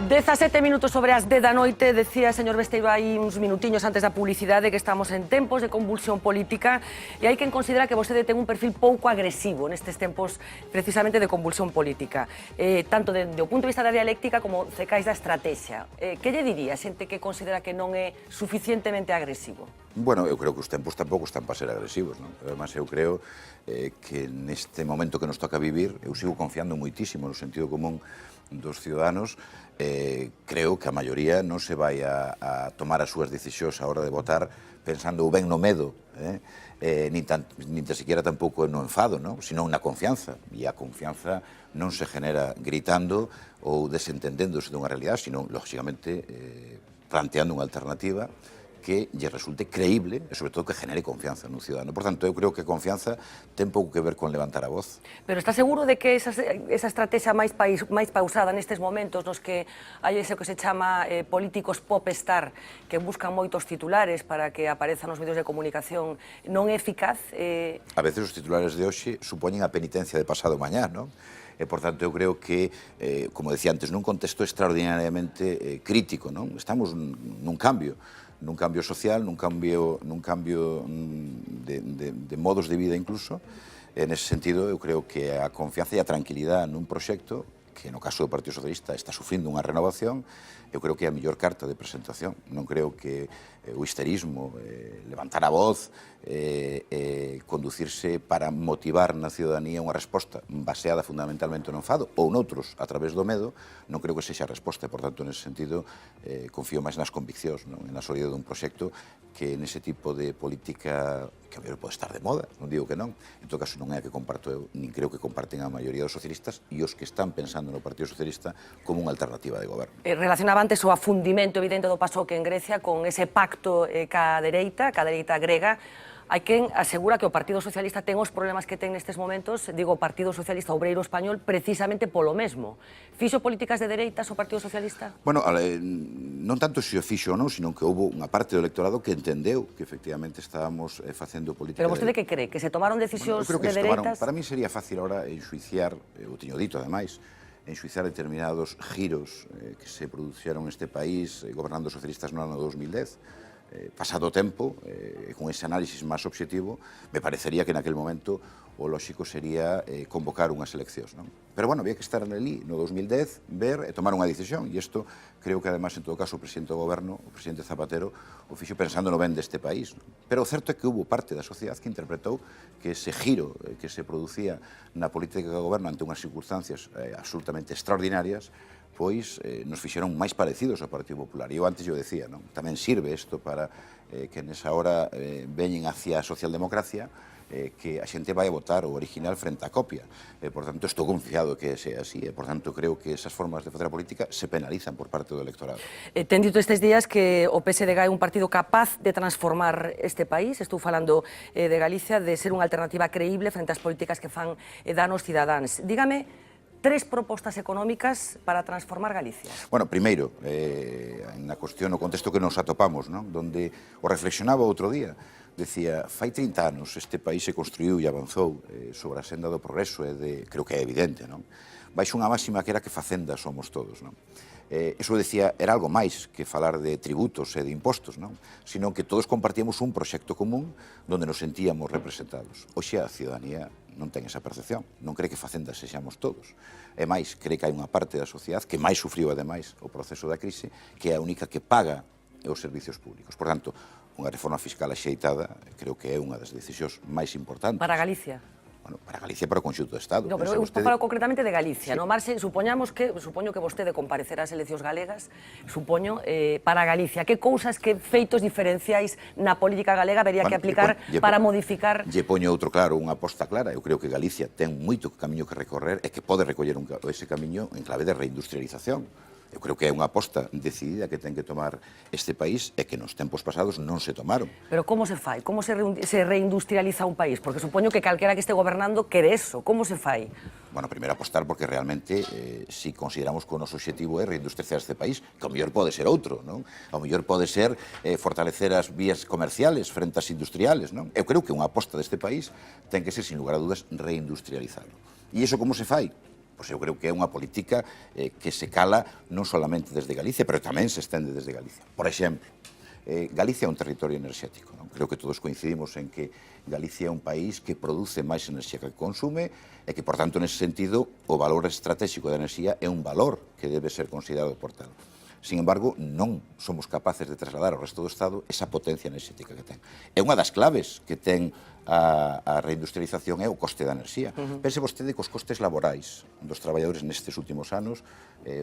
17 minutos sobre as 10 da noite, decía o señor Besteiro aí uns minutiños antes da publicidade que estamos en tempos de convulsión política e hai quen considera que vostede ten un perfil pouco agresivo nestes tempos precisamente de convulsión política, tanto do punto de vista da dialéctica como cecais da estrategia. Que lle diría a xente que considera que non é suficientemente agresivo? Bueno, eu creo que os tempos tampouco están para ser agresivos, non? Además, eu creo que neste momento que nos toca vivir, eu sigo confiando moitísimo no sentido común dos ciudadanos. Creo que a maioría non se vai a tomar as súas decisións a hora de votar pensando ben no medo, nin tan siquiera tampouco no enfado, sino na confianza. E a confianza non se genera gritando ou desentendéndose dunha realidade, sino, lógicamente, planteando unha alternativa que lle resulte creíble e, sobre todo, que genere confianza nun ciudadano. Por tanto, eu creo que a confianza ten pouco que ver con levantar a voz. Pero está seguro de que esa estrategia máis pausada nestes momentos nos que hai ese que se chama políticos pop-star que buscan moitos titulares para que aparezan nos medios de comunicación non é eficaz? A veces os titulares de hoxe supoñen a penitencia de pasado mañá, non? E, por tanto, eu creo que, como decía antes, nun contexto extraordinariamente crítico, non? Estamos nun cambio social, nun cambio de modos de vida incluso. Nese sentido, eu creo que a confianza e a tranquilidade nun proxecto que no caso do Partido Socialista está sufrindo unha renovación, eu creo que é a mellor carta de presentación. Non creo que o histerismo, levantar a voz, conducirse para motivar na ciudadanía unha resposta baseada fundamentalmente no enfado ou noutros a través do medo, non creo que sexa a resposta. Por tanto, nese sentido, confío máis nas conviccións, na solidez dun proxecto que nese tipo de política que a mellor pode estar de moda, non digo que non, en todo caso non é a que comparto eu, nin creo que comparten a maioría dos socialistas e os que están pensando no Partido Socialista como unha alternativa de goberno. Relacionaba antes o afundimento evidente do PASOK en Grecia con ese pacto ca dereita grega. Hai quen asegura que o Partido Socialista ten os problemas que ten nestes momentos, digo, o Partido Socialista Obreiro Español, precisamente polo mesmo. Fixo políticas de dereitas o Partido Socialista? Bueno, non tanto se o fixo ou non, sino que houve unha parte do electorado que entendeu que efectivamente estábamos facendo política. Pero vostede que cree? Que se tomaron decisións de dereitas? Para mí sería fácil ahora enxuiciar, o teño dito ademais, enxuiciar determinados giros que se produciron neste país gobernando os socialistas no ano 2010. Pasado o tempo, con ese análisis máis obxectivo, me parecería que naquele momento o lóxico sería convocar unhas eleccións, non? Pero, bueno, había que estar ali no 2010, ver e tomar unha decisión, e isto creo que, además, en todo caso, o presidente do goberno, o presidente Zapatero, o fixo pensando no ben deste país. Pero o certo é que hubo parte da sociedade que interpretou que ese giro que se producía na política do goberno ante unhas circunstancias absolutamente extraordinarias, pois nos fixeron máis parecidos ao Partido Popular. E eu antes yo decía, non? Tamén sirve isto para que nesa hora veñen hacia a socialdemocracia que a xente vai a votar o original frente á copia. Por tanto, estou confiado que sea así. Por tanto, creo que esas formas de facer a política se penalizan por parte do electorado. Ten dito estes días que o PSDG é un partido capaz de transformar este país. Estou falando de Galicia, de ser unha alternativa creíble frente ás políticas que fan danos cidadáns. Dígame 3 propostas económicas para transformar Galicia. Bueno, primeiro, na cuestión, no contexto que nos atopamos, non? Donde o reflexionaba outro día, decía, fai 30 anos este país se construiu e avanzou sobre a senda do progreso, creo que é evidente, non? Baixo unha máxima que era que facenda somos todos, non? Eso decía, era algo máis que falar de tributos e de impostos, non? Sino que todos compartíamos un proxecto común donde nos sentíamos representados. Hoxe a ciudadanía non ten esa percepción, non cree que facendas sexamos todos. E máis, cree que hai unha parte da sociedade que máis sufriu, ademais, o proceso da crise, que é a única que paga os servicios públicos. Por tanto, unha reforma fiscal axeitada creo que é unha das decisións máis importantes. Para Galicia? Bueno, para Galicia e para o conxunto do Estado. No, pero eu falo concretamente de Galicia. No marxe, supoño que vostede comparecerá ás eleccións galegas, supoño, para Galicia. Que cousas, que feitos diferenciais na política galega vería que aplicar para modificar? Lle poño outro claro, unha aposta clara. Eu creo que Galicia ten moito camiño que recorrer e que pode recoller ese camiño en clave de reindustrialización. Eu creo que é unha aposta decidida que ten que tomar este país e que nos tempos pasados non se tomaron. Pero como se fai? Como se reindustrializa un país? Porque supoño que calquera que este gobernando quere eso. Como se fai? Bueno, primeiro apostar porque realmente, si consideramos que o noso objetivo é reindustrializar este país, que ao mellor pode ser outro, non? Ao mellor pode ser fortalecer as vías comerciales frente ás industriales, non? Eu creo que unha aposta deste país ten que ser, sin lugar a dudas, reindustrializarlo. E iso como se fai? Pois eu creo que é unha política que se cala non solamente desde Galicia, pero tamén se estende desde Galicia. Por exemplo, Galicia é un territorio enerxético. Non? Creo que todos coincidimos en que Galicia é un país que produce máis enerxía que consume e que, por tanto, nese sentido, o valor estratégico da enerxía é un valor que debe ser considerado por tal. Sin embargo, non somos capaces de trasladar ao resto do Estado esa potencia enerxética que ten. É unha das claves que ten a reindustrialización é o coste da enerxía. Pense vostede que os costes laborais dos traballadores nestes últimos anos,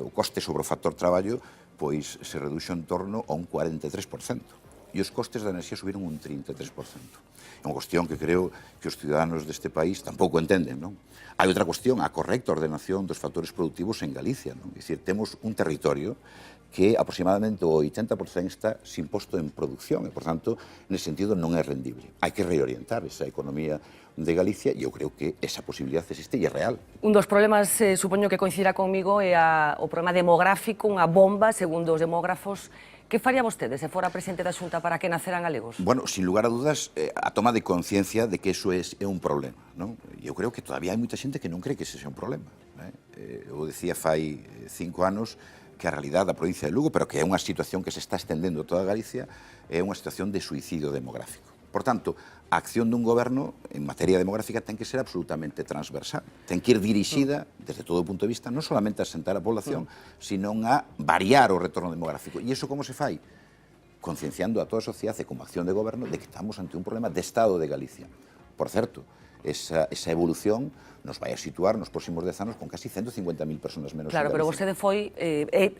o coste sobre o factor traballo, pois se reduxo en torno a un 43%. E os costes da enerxía subiron un 33%. É unha cuestión que creo que os ciudadanos deste país tampouco entenden, non? Hai outra cuestión, a correcta ordenación dos factores productivos en Galicia, non? É dicir, temos un territorio que aproximadamente o 80% está sin posto en producción e, por tanto, nesse sentido non é rendible. Hai que reorientar esa economía de Galicia e eu creo que esa posibilidad existe e é real. Un dos problemas, supoño que coincidirá conmigo, é o problema demográfico, unha bomba, segundo os demógrafos. Que faría vostede se fora presidente da Xunta para que naceran galegos? Bueno, sin lugar a dudas, a toma de conciencia de que eso é un problema, non? Eu creo que todavía hai moita xente que non cree que ese sea un problema. Eu decía fai 5 anos que a realidade da provincia de Lugo, pero que é unha situación que se está estendendo a toda Galicia, é unha situación de suicidio demográfico. Por tanto, a acción dun goberno en materia demográfica ten que ser absolutamente transversal. Ten que ir dirixida, desde todo o punto de vista, non solamente a asentar a población, sino a variar o retorno demográfico. E iso como se fai? Concienciando a toda a sociedade como acción de goberno de que estamos ante un problema de Estado de Galicia. Por certo, esa evolución nos vai a situar nos próximos 10 anos con casi 150.000 personas menos. Claro, pero vostede foi,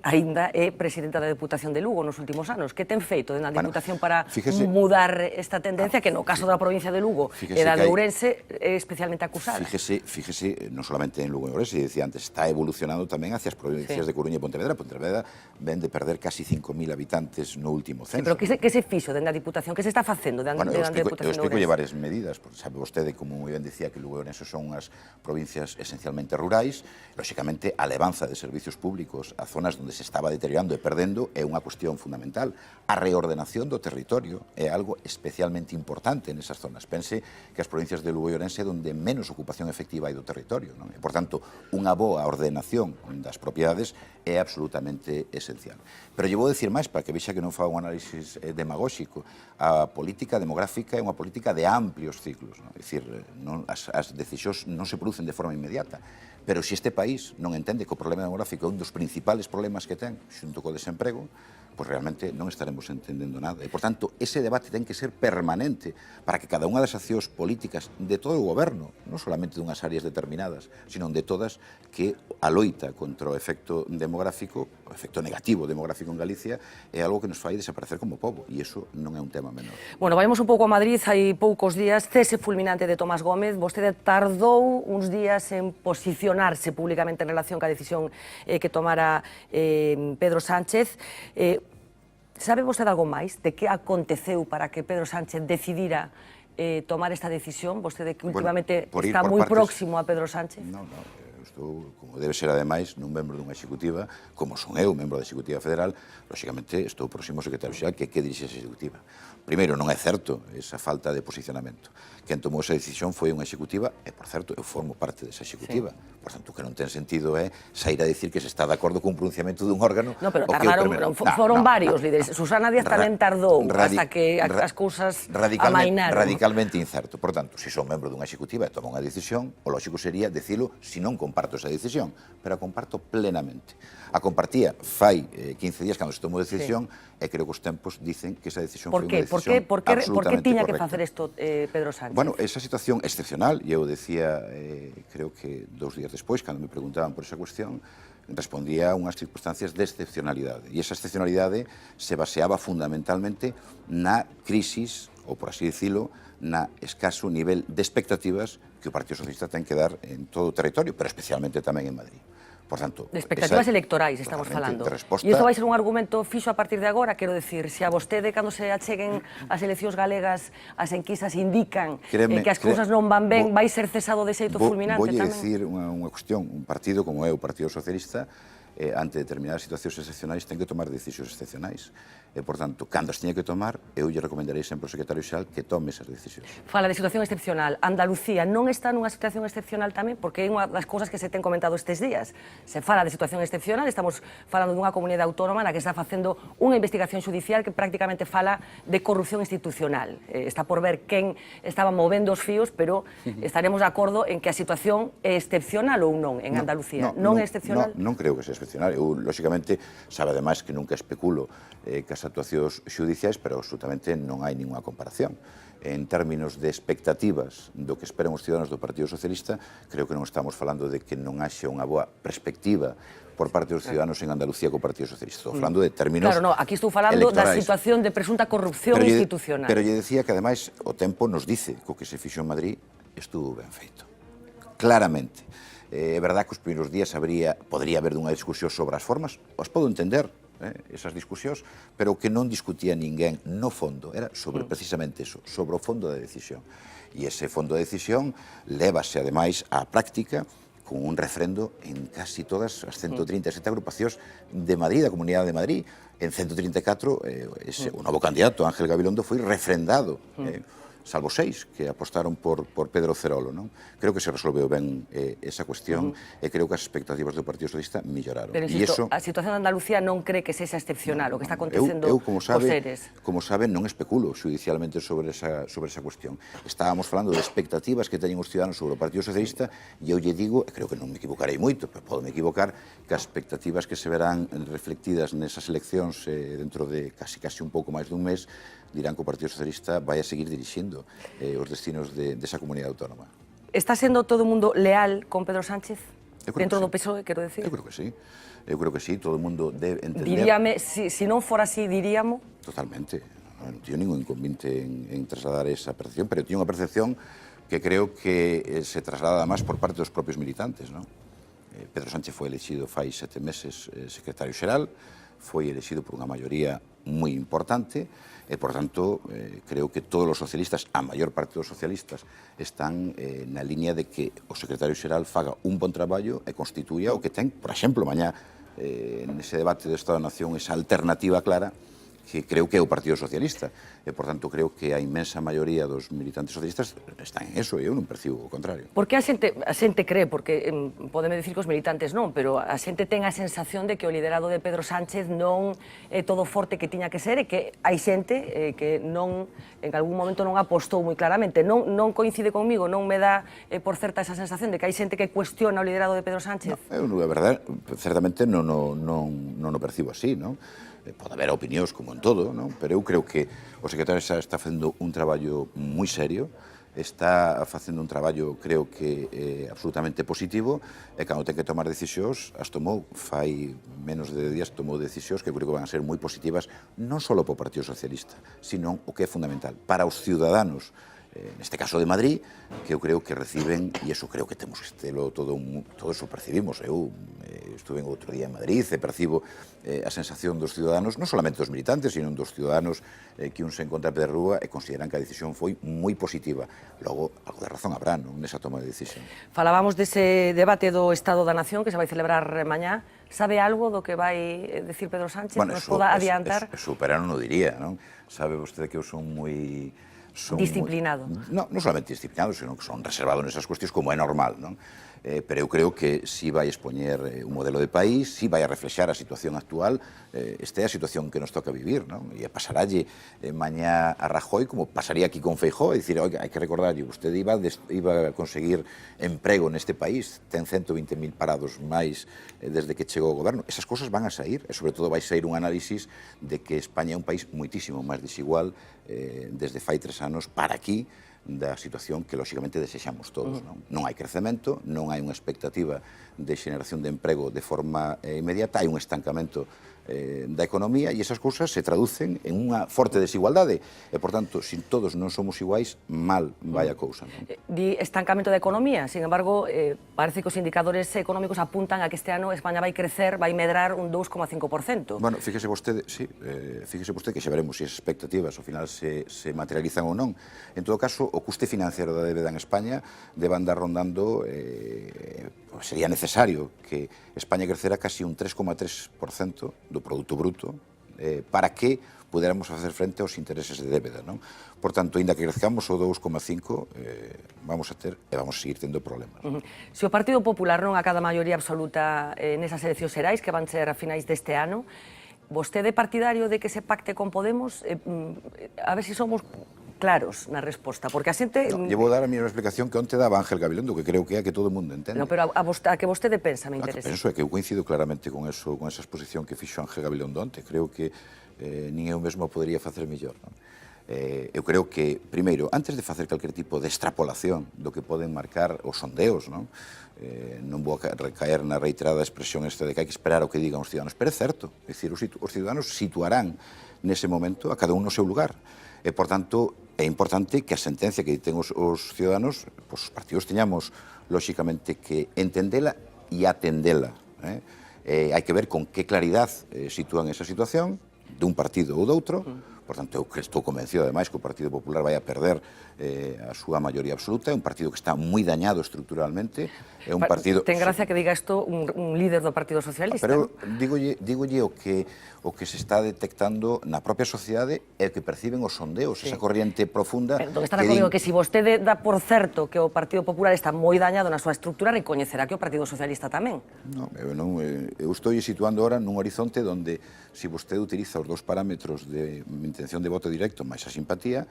aínda é presidenta da Deputación de Lugo nos últimos anos. Que ten feito na Deputación para mudar esta tendencia que no caso da provincia de Lugo e da de Ourense é especialmente acusada? Fíjese, non solamente en Lugo e Ourense, decía antes, está evolucionando tamén hacia as provincias de Coruña e Pontevedra. Pontevedra ven de perder casi 5.000 habitantes no último censo. Pero que se fixo dentro da Deputación? Que se está facendo dentro da Deputación de Ourense? Eu explico varias medidas, porque sabe vostede, como moi ben decía, que Lugo e Ourense son unhas provincias esencialmente rurais. Lóxicamente, a levanza de servicios públicos a zonas onde se estaba deteriorando e perdendo é unha cuestión fundamental. A reordenación do territorio é algo especialmente importante nesas zonas. Pense que as provincias de Lugo e Ourense é onde menos ocupación efectiva hai do territorio, non? E, por tanto, unha boa ordenación das propiedades é absolutamente esencial. Pero lle vou dicir máis para que vexa que non fa un análisis demagóxico. A política demográfica é unha política de amplios ciclos, non? É dicir, as decisións non se producen de forma inmediata, pero se este país non entende que o problema demográfico é un dos principales problemas que ten xunto co desemprego, pois realmente non estaremos entendendo nada. E, por tanto, ese debate ten que ser permanente para que cada unha das accións políticas de todo o goberno, non solamente dunhas áreas determinadas, sino de todas, que a loita contra o efecto demográfico, o efecto negativo demográfico en Galicia, é algo que nos fai desaparecer como pobo, e iso non é un tema menor. Bueno, vayamos un pouco a Madrid, hai poucos días, cese fulminante de Tomás Gómez. Vostede tardou uns días en posicionarse públicamente en relación ca decisión que tomara Pedro Sánchez. Sabe vostede algo máis de que aconteceu para que Pedro Sánchez decidira tomar esta decisión? Vostede que últimamente está moi próximo a Pedro Sánchez. Non, estou, como debe ser ademais, nun membro dunha executiva, como son eu, membro da Executiva Federal, lóxicamente estou próximo ao secretario xeral que dirixe esa executiva. Primeiro, non é certo esa falta de posicionamento. Quen tomou esa decisión foi unha executiva, e, por certo, eu formo parte desa executiva. Por tanto, o que non ten sentido é sair a decir que se está de acordo cun pronunciamento dun órgano. No, pero tardaron, foron varios líderes. Susana Díaz tamén tardou hasta que as cousas amainaron. Radicalmente incerto. Por tanto, se son membro dunha executiva e tomo unha decisión, o lógico sería decilo se non comparto esa decisión, pero a comparto plenamente. A compartía fai 15 días cando se tomou decisión e creo que os tempos dicen que esa decisión foi unha decisión absolutamente correcta. Por que tiña que facer isto Pedro Sánchez? Bueno, esa situación excepcional, e eu decía, creo que 2 días despois, cando me preguntaban por esa cuestión, respondía a unhas circunstancias de excepcionalidade. E esa excepcionalidade se baseaba fundamentalmente na crisis, ou por así dicilo, na escaso nivel de expectativas que o Partido Socialista ten que dar en todo o territorio, pero especialmente tamén en Madrid. Por tanto, de expectativas electorais estamos falando. E isto vai ser un argumento fixo a partir de agora, quero decir, se a vostede, cando se acheguen as eleccións galegas, as enquisas indican que as cousas non van ben, vai ser cesado de xeito fulminante tamén? Vou dicir unha cuestión, un partido como é o Partido Socialista, ante determinadas situacións excepcionais, ten que tomar decisións excepcionais. E, por tanto, cando as teña que tomar, eu lle recomendarei sempre ao secretario xeral que tome esas decisións. Fala de situación excepcional. Andalucía non está nunha situación excepcional tamén, porque é unha das cousas que se ten comentado estes días. Se fala de situación excepcional, estamos falando dunha comunidade autónoma na que está facendo unha investigación judicial que prácticamente fala de corrupción institucional. Está por ver quen estaba movendo os fíos, pero estaremos de acordo en que a situación é excepcional ou non en Andalucía. Non é excepcional? Non creo que sea excepcional. Eu, lóxicamente, sabe ademais que nunca especulo que as actuacións xudiciais, pero absolutamente non hai ninguna comparación. En términos de expectativas do que esperan os ciudadanos do Partido Socialista, creo que non estamos falando de que non haxe unha boa perspectiva por parte dos ciudadanos en Andalucía co Partido Socialista. Estou falando de términos electorais. Claro, no, aquí estou falando da situación de presunta corrupción institucional. Pero lle decía que, ademais, o tempo nos dice que o que se fixo en Madrid estuvo ben feito. Claramente. É verdad que os primeiros días podría haber unha discusión sobre as formas, os podo entender, esas discusións, pero o que non discutía ninguén no fondo era sobre precisamente eso, sobre o fondo da decisión. E ese fondo de decisión lévase, ademais, á práctica con un refrendo en casi todas as 137 agrupacións de Madrid, da Comunidade de Madrid. En 134, o novo candidato, Ángel Gabilondo, foi refrendado, salvo 6 que apostaron por Pedro Cerolo, non? Creo que se resolveu ben esa cuestión e creo que as expectativas do Partido Socialista melloraron. Pero, insisto, a situación de Andalucía non cree que sexa excepcional o que está acontecendo cos seres. Como saben, non especulo judicialmente sobre esa cuestión. Estábamos falando de expectativas que teñen os ciudadanos sobre o Partido Socialista e eu lle digo, e creo que non me equivocarei moito, pero podo me equivocar, que as expectativas que se verán reflectidas nesas eleccións dentro de casi un pouco máis dun mes dirán que o Partido Socialista vai a seguir dirixindo os destinos desa comunidade autónoma. Está sendo todo o mundo leal con Pedro Sánchez? Dentro do PSOE, quero decir? Eu creo que sí. Eu creo que sí, todo o mundo debe entender... Diríame, si non fora así, diríamos? Totalmente. Non teño ningún inconveniente en trasladar esa percepción, pero teño unha percepción que creo que se traslada máis por parte dos propios militantes, non? Pedro Sánchez foi elexido fai 7 meses secretario xeral, foi elexido por unha maioría moi importante e, por tanto, creo que todos os socialistas, a maior parte dos socialistas, están na línea de que o secretario xeral faga un bon traballo e constituya o que ten, por exemplo, mañá, nese debate do Estado da Nación, esa alternativa clara que creo que é o Partido Socialista. E, por tanto, creo que a inmensa maioría dos militantes socialistas están en eso, e eu non percibo o contrario. Por que a xente cree? Porque podeme dicir que os militantes non, pero a xente ten a sensación de que o liderado de Pedro Sánchez non é todo forte que tiña que ser e que hai xente que non, en algún momento non apostou moi claramente. Non coincide conmigo, non me dá por certa esa sensación de que hai xente que cuestiona o liderado de Pedro Sánchez? Eu, a verdade, certamente non o percibo así, non? Pode haber opinións como en todo, non? Pero eu creo que o secretario xa está facendo un traballo moi serio, está facendo un traballo, creo que absolutamente positivo, e cando ten que tomar decisións, as tomou, fai menos de 10 días tomou decisións que creo que van a ser moi positivas, non só para o Partido Socialista, sino o que é fundamental, para os ciudadanos, neste caso de Madrid, que eu creo que reciben, e iso creo que temos que telo todo eso percibimos. Eu estuve outro día en Madrid e percibo a sensación dos ciudadanos, non solamente dos militantes, sino dos ciudadanos que un se encontra a Pedra Rúa e consideran que a decisión foi moi positiva. Logo, algo de razón habrá, non, nesa toma de decisión. Falábamos dese debate do Estado da Nación que se vai celebrar mañá. Sabe algo do que vai decir Pedro Sánchez? Bueno, nos poda adiantar? Eso, pero non o diría, non? Sabe vostede que eu son moi... Disciplinado. Non solamente disciplinado, sino que son reservado nesas cuestións como é normal, non? Pero eu creo que si vai expoñer un modelo de país, si vai a reflexar a situación actual, esta é a situación que nos toca vivir, non? E pasaralle mañá a Rajoy como pasaría aquí con Feijóo, e dicir, oiga, hai que recordarlle, vostede iba a conseguir emprego neste país, ten 120.000 parados máis desde que chegou ao goberno. Esas cosas van a sair, e sobre todo vai sair un análisis de que España é un país moitísimo máis desigual desde fai 3 anos para aquí, da situación que, lóxicamente, desexamos todos. Non hai crecemento, non hai unha expectativa de xeneración de emprego de forma inmediata, hai un estancamento da economía, e esas cousas se traducen en unha forte desigualdade. E, por tanto, se todos non somos iguais, mal vai a cousa. Di estancamento da economía, sin embargo, parece que os indicadores económicos apuntan a que este ano España vai crecer, vai medrar un 2,5%. Bueno, fíjese vostede, sí, fíjese vostede que xa veremos se as expectativas ao final se materializan ou non. En todo caso, o custe financiero da débeda en España debe andar rondando, sería necesario que España crecera casi un 3,3% do Produto Bruto para que puderamos facer frente aos intereses de débeda, non? Por tanto, ainda que crezcamos o 2,5, vamos a ter e vamos a seguir tendo problemas. Se o Partido Popular non acada maioría absoluta nesas eleccións xerais que van ser a finais deste ano, vostede é partidario de que se pacte con Podemos? A ver se somos claros na resposta, porque a xente... Llevo a dar a mesma explicación que onte daba Ángel Gabilondo, que creo que é a que todo o mundo entende. No, pero a que vostede pensa me interesa. Penso é que eu coincido claramente con eso, con esa exposición que fixo Ángel Gabilondo onte. Creo que nin eu mesmo podería facer mellor. Eu creo que, primeiro, antes de facer calquer tipo de extrapolación do que poden marcar os sondeos, non vou recaer na reiterada expresión esta de que hai que esperar o que digan os ciudadanos, pero é certo, é dicir, os ciudadanos situarán nese momento a cada un no seu lugar. E, por tanto, é importante que a sentencia que ten os ciudadanos, os partidos teñamos, lóxicamente, que entendela e atendela. Hai que ver con que claridad sitúan esa situación dun partido ou doutro. Por tanto, eu estou convencido, ademais, que o Partido Popular vai a perder a súa maioría absoluta. É un partido que está moi dañado estruturalmente. É un partido... Ten gracia que diga isto un líder do Partido Socialista. Pero dígolle o que se está detectando na propia sociedade e que perciben os sondeos, esa corriente profunda... Entón, estará comigo que se vostede dá por certo que o Partido Popular está moi dañado na súa estructura, recoñecerá que o Partido Socialista tamén. Non, eu estou situando ahora nun horizonte onde, se vostede utiliza os dous parámetros de intención de voto directo máis a simpatía,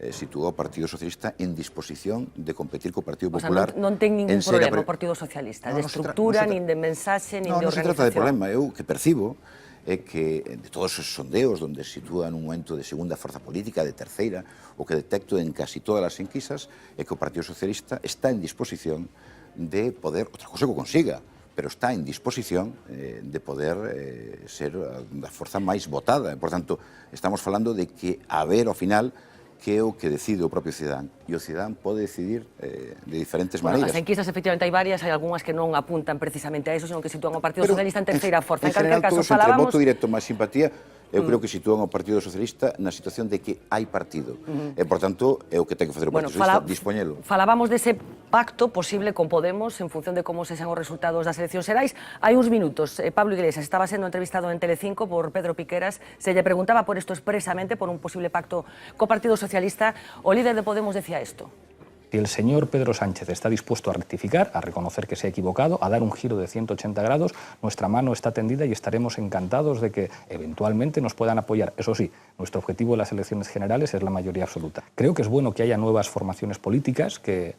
situou o Partido Socialista en disposición de competir co Partido Popular. O sea, non ten ningún problema o Partido Socialista, de estructura, nin de mensaxe, nin de organización. Non se trata de problema, eu que percibo é que de todos os sondeos onde se sitúa nun momento de segunda forza política, de terceira, o que detecto en casi todas as enquisas é que o Partido Socialista está en disposición de poder, outra cosa que o consiga, pero está en disposición de poder ser a forza máis votada. Por tanto, estamos falando de que a ver, ao final, que é o que decide o propio cidadán. E o cidadán pode decidir de diferentes maneiras. As enquisas, efectivamente, hai varias, hai algunhas que non apuntan precisamente a eso, senón que sitúan o Partido Socialista en terceira forza. En general, todos entre voto directo máis simpatía, eu creo que sitúan o Partido Socialista na situación de que hai partido. E, por tanto, é o que ten que facer o Partido Socialista, dispoñelo. Falábamos dese pacto posible con Podemos en función de como se sean os resultados das eleccións xerais. Hai uns minutos, Pablo Iglesias estaba sendo entrevistado en Telecinco por Pedro Piqueras, se lle preguntaba por isto expresamente, por un posible pacto co Partido Socialista. O líder de Podemos decía isto. Si el señor Pedro Sánchez está dispuesto a rectificar, a reconocer que se ha equivocado, a dar un giro de 180 grados, nuestra mano está tendida y estaremos encantados de que eventualmente nos puedan apoyar. Eso sí, nuestro objetivo en las elecciones generales es la mayoría absoluta. Creo que es bueno que haya nuevas formaciones políticas que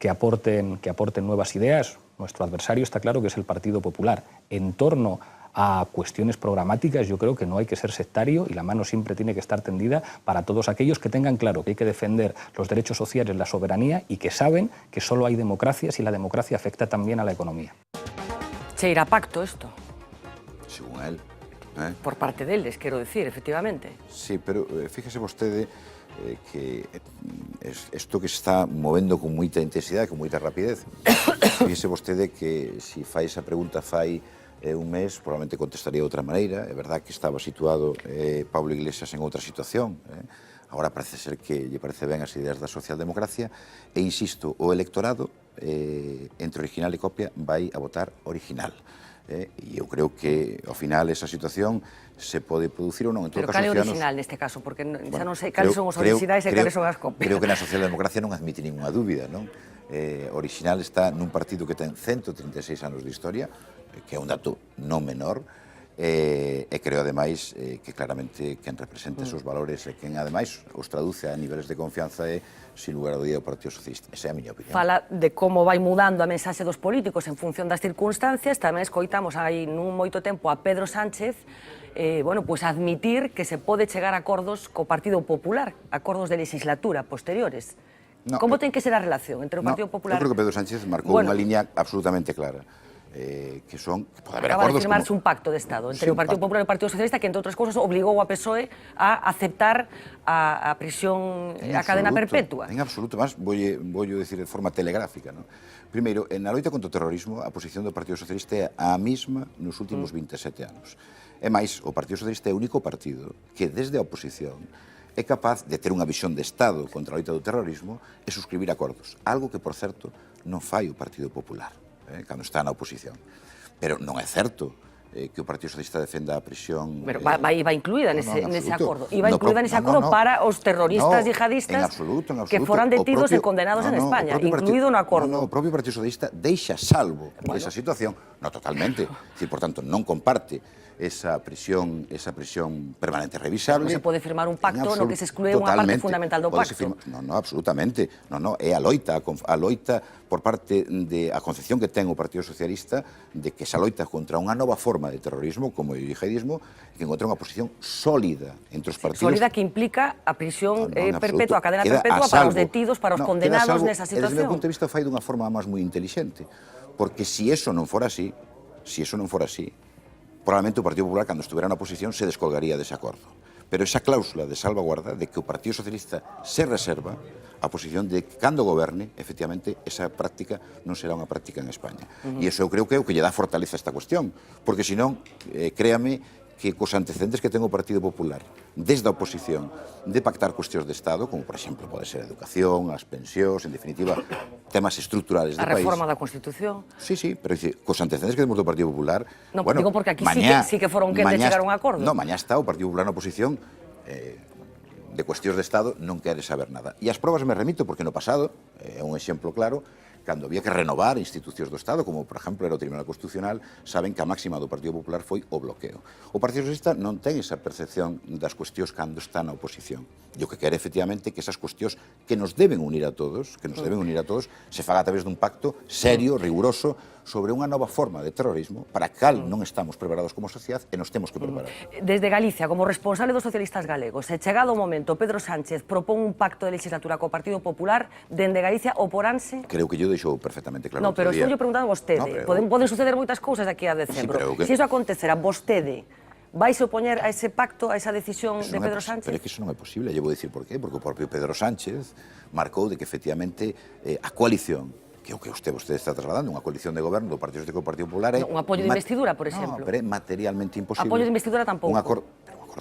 aporten nuevas ideas. Nuestro adversario está claro que es el Partido Popular. En torno a cuestiones programáticas, yo creo que no hay que ser sectario y la mano siempre tiene que estar tendida para todos aquellos que tengan claro que hay que defender los derechos sociales, la soberanía y que saben que solo hay democracia si la democracia afecta también a la economía. Se irá pacto esto. Según él. Por parte deles, quero decir, efectivamente. Sí, pero fíjese vostede que isto que se está movendo con moita intensidade, con moita rapidez. Fíjese vostede que se fai esa pregunta fai un mes, probablemente contestaría de outra maneira. É verdad que estaba situado Pablo Iglesias en outra situación. Agora parece ser que lle parece ben as ideas da socialdemocracia. E insisto, o electorado, entre original e copia, vai a votar original. E eu creo que, ao final, esa situación se pode producir ou non. Pero cal é original neste caso? Porque xa non sei cales son os originais e cales son as copias. Creo que na socialdemocracia non admite ninguna dúbida, non? Original está nun partido que ten 136 anos de historia, que é un dato non menor, e creo, ademais, que claramente quen representa esos valores e quen, ademais, os traduce a niveles de confianza é, sin lugar a dúbida, o Partido Socialista. Esa é a miña opinión. Fala de como vai mudando a mensaxe dos políticos en función das circunstancias. Tamén escoitamos aí nun moito tempo a Pedro Sánchez admitir que se pode chegar a acordos co Partido Popular, acordos de legislatura posteriores. Como ten que ser a relación entre o Partido Popular... Eu creo que Pedro Sánchez marcou unha liña absolutamente clara. que pode haber Acaba de acordos firmarse como... un pacto de Estado entre Sí, o Partido Popular e o Partido Socialista que, entre outras cousas, obligou a PSOE a aceptar a prisión, a cadena perpetua. En absoluto, mas voulle decir de forma telegráfica. No? Primeiro, na loita contra o terrorismo, a posición do Partido Socialista é a mesma nos últimos 27 anos. E máis, o Partido Socialista é o único partido que, desde a oposición, é capaz de ter unha visión de Estado contra a loita do terrorismo e suscribir acordos. Algo que, por certo, non fai o Partido Popular, cando está na oposición. Pero non é certo que o Partido Socialista defenda a prisión... Pero iba incluída nese acordo. Iba No, incluída nese acordo para os terroristas no, yihadistas en absoluto. que foran detidos e condenados en España, incluído no acordo. O propio Partido Socialista deixa salvo esa situación. No, totalmente. Por tanto, non comparte esa prisión permanente revisable. Non se pode firmar un pacto no que se exclúe unha parte fundamental do pacto. Non, absolutamente. Non, é a loita por parte da concepción que ten o Partido Socialista de que esa loita contra unha nova forma de terrorismo, como o yihadismo, que encontra unha posición sólida entre os partidos. Sólida que implica a prisión perpetua, a cadena perpetua para os detidos, para os condenados nesa situación. Desde o meu punto de vista, fai dunha forma máis moi inteligente. Porque se eso non fora así, probablemente o Partido Popular, cando estuvera na oposición, se descolgaría dese acordo. Pero esa cláusula de salvaguarda de que o Partido Socialista se reserva a posición de que, cando goberne, efectivamente, esa práctica non será unha práctica en España. E iso eu creo que é o que lle dá fortaleza a esta cuestión. Porque, senón, créame, que cos antecedentes que ten o Partido Popular desde a oposición de pactar cuestións de Estado, como, por exemplo, pode ser a educación, as pensións, en definitiva, temas estruturales do país. A reforma da Constitución. Sí, pero cos antecedentes que temos do Partido Popular... Non, digo porque aquí sí que foron quen de chegar a un acordo. Non, mañá está o Partido Popular na oposición de cuestións de Estado non quere saber nada. E as probas me remito porque no pasado, é un exemplo claro, cando había que renovar institucións do Estado, como, por exemplo, era o Tribunal Constitucional, saben que a máxima do Partido Popular foi o bloqueo. O Partido Socialista non ten esa percepción das cuestións cando está na oposición. E o que quere, efectivamente, que esas cuestións que nos deben unir a todos, se faga a través dun pacto serio, riguroso, sobre unha nova forma de terrorismo para a cal non estamos preparados como sociedade e nos temos que preparar. Desde Galicia, como responsable dos socialistas galegos, e chegado o momento, Pedro Sánchez propón un pacto de legislatura co Partido Popular, dende Galicia oporánse? Creo que yo deixou perfectamente claro. Non, pero estou preguntando a vostede. Poden suceder moitas cousas daqui a decembro. Se iso acontecerá, vostede vaise opoñer a ese pacto, a esa decisión de Pedro Sánchez? Pero é que iso non é posible, lle vou dicir por qué, porque o propio Pedro Sánchez marcou de que efectivamente a coalición que é o que vostede está trasladando, unha coalición de goberno do Partido Socialista e do Partido Popular é... Un apoio de investidura, por exemplo. Non, pero é materialmente imposible. Apoio de investidura tampouco. Un acordo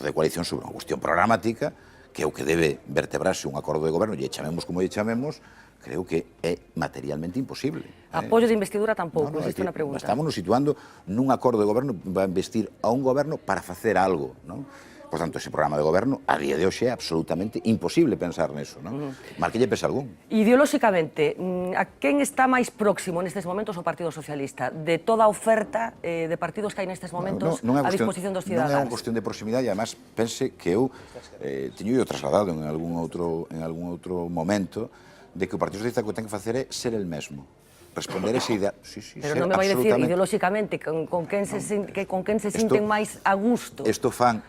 de coalición sobre unha cuestión programática, que é o que debe vertebrarse un acordo de goberno, lle chamemos como lle chamemos, creo que é materialmente imposible. Apoio de investidura tampouco, existe unha pregunta. Estamos nos situando nun acordo de goberno que va a investir a un goberno para facer algo, non? Por tanto, ese programa de goberno, a día de hoxe, é absolutamente imposible pensar neso, non? Mal que lle pesa algún. Ideolóxicamente, a quen está máis próximo nestes momentos o Partido Socialista? De toda a oferta de partidos que hai nestes momentos a disposición dos cidadáns? Non é unha cuestión de proximidade, e además, pense que eu teño trasladado en algún outro momento de que o Partido Socialista o que ten que facer é ser el mesmo. Responder esa idea... Pero non me vai decir ideolóxicamente con quen se sinten máis a gusto. Isto fan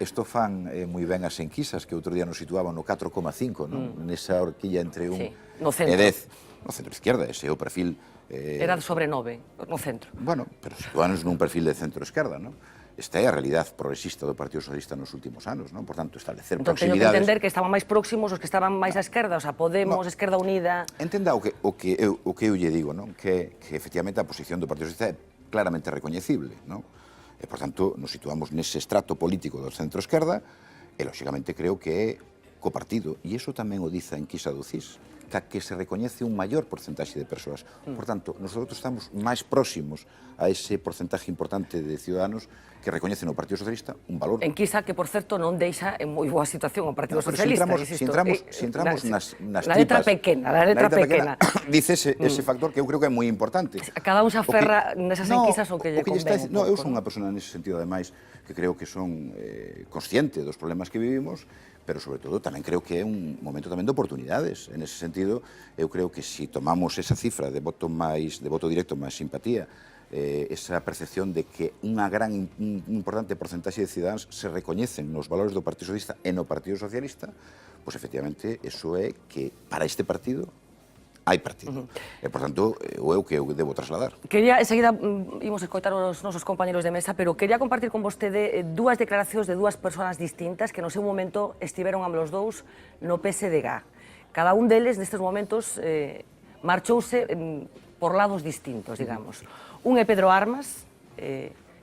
moi ben as enquisas que outro día nos situaban no 4,5, nesa horquilla entre 1 e 10. No centro izquierda, ese é o perfil... Era sobre 9, no centro. Bueno, pero situámonos nun perfil de centro esquerda, non? Esta é a realidade progresista do Partido Socialista nos últimos anos, non? Por tanto, establecer proximidades... Entón, teño que entender que estaban máis próximos os que estaban máis á esquerda, o sea, Podemos, Esquerda Unida... Entenda o que eu lle digo, non? Que efectivamente a posición do Partido Socialista é claramente recoñecible, non? E, por tanto, nos situamos nese estrato político do centro-esquerda e, lóxicamente, creo que é co partido, e iso tamén o dice a enquisa do CIS, que se recoñece un maior porcentaxe de persoas. Por tanto, nosotros estamos máis próximos a ese porcentaje importante de ciudadanos que recoñecen o Partido Socialista un valor. Enquisa que, por certo, non deixa en moi boa situación o Partido Socialista. Se entramos nas tripas... La letra pequena. Dice ese factor que eu creo que é moi importante. Cada un se aferra nesas enquisas o que lle convén. Non, eu son unha persona nese sentido, ademais, que creo que son consciente dos problemas que vivimos, pero, sobre todo, tamén creo que é un momento tamén de oportunidades. En ese sentido, eu creo que se tomamos esa cifra de voto directo máis simpatía, esa percepción de que unha gran importante porcentaxe de cidadáns se recoñecen nos valores do Partido Socialista e no Partido Socialista, pois, efectivamente, eso é que, para este partido, hai partido. E, por tanto, é o que eu debo trasladar. Quería, enseguida, imos escoitar os nosos compañeros de mesa, pero quería compartir con vostede dúas declaracións de dúas persoas distintas que no seu momento estiveron ambos dous no PSDG. Cada un deles, nestes momentos, marchouse por lados distintos, digamos. Un é Pedro Armas,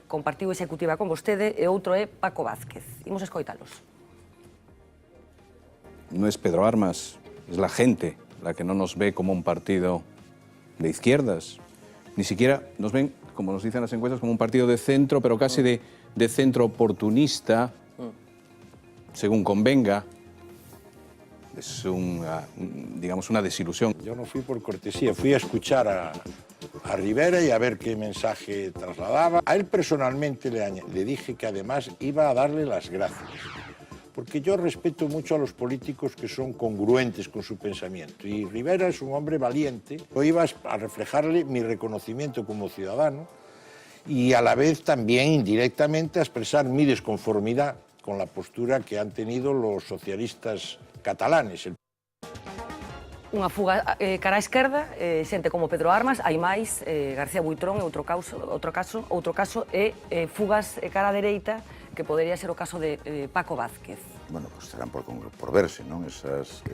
compartiu executiva con vostede, e outro é Paco Vázquez. Imos escoitalos. No es Pedro Armas, es la gente la que no nos ve como un partido de izquierdas. Ni siquiera nos ven, como nos dicen las encuestas, como un partido de centro, pero casi de centro oportunista, según convenga. Es digamos, una desilusión. Yo no fui por cortesía, fui a escuchar a Rivera y a ver qué mensaje trasladaba. A él personalmente le dije que además iba a darle las gracias, porque yo respeto mucho a los políticos que son congruentes con su pensamiento, y Rivera es un hombre valiente. Yo iba a reflejarle mi reconocimiento como ciudadano y a la vez también indirectamente a expresar mi desconformidad con la postura que han tenido los socialistas catalanes. Unha fuga cara á esquerda, xente como Pedro Armas, hai máis, García Buitrón, outro caso, e fugas cara á dereita, que podería ser o caso de Paco Vázquez. Bueno, pues serán por verse, non? Esas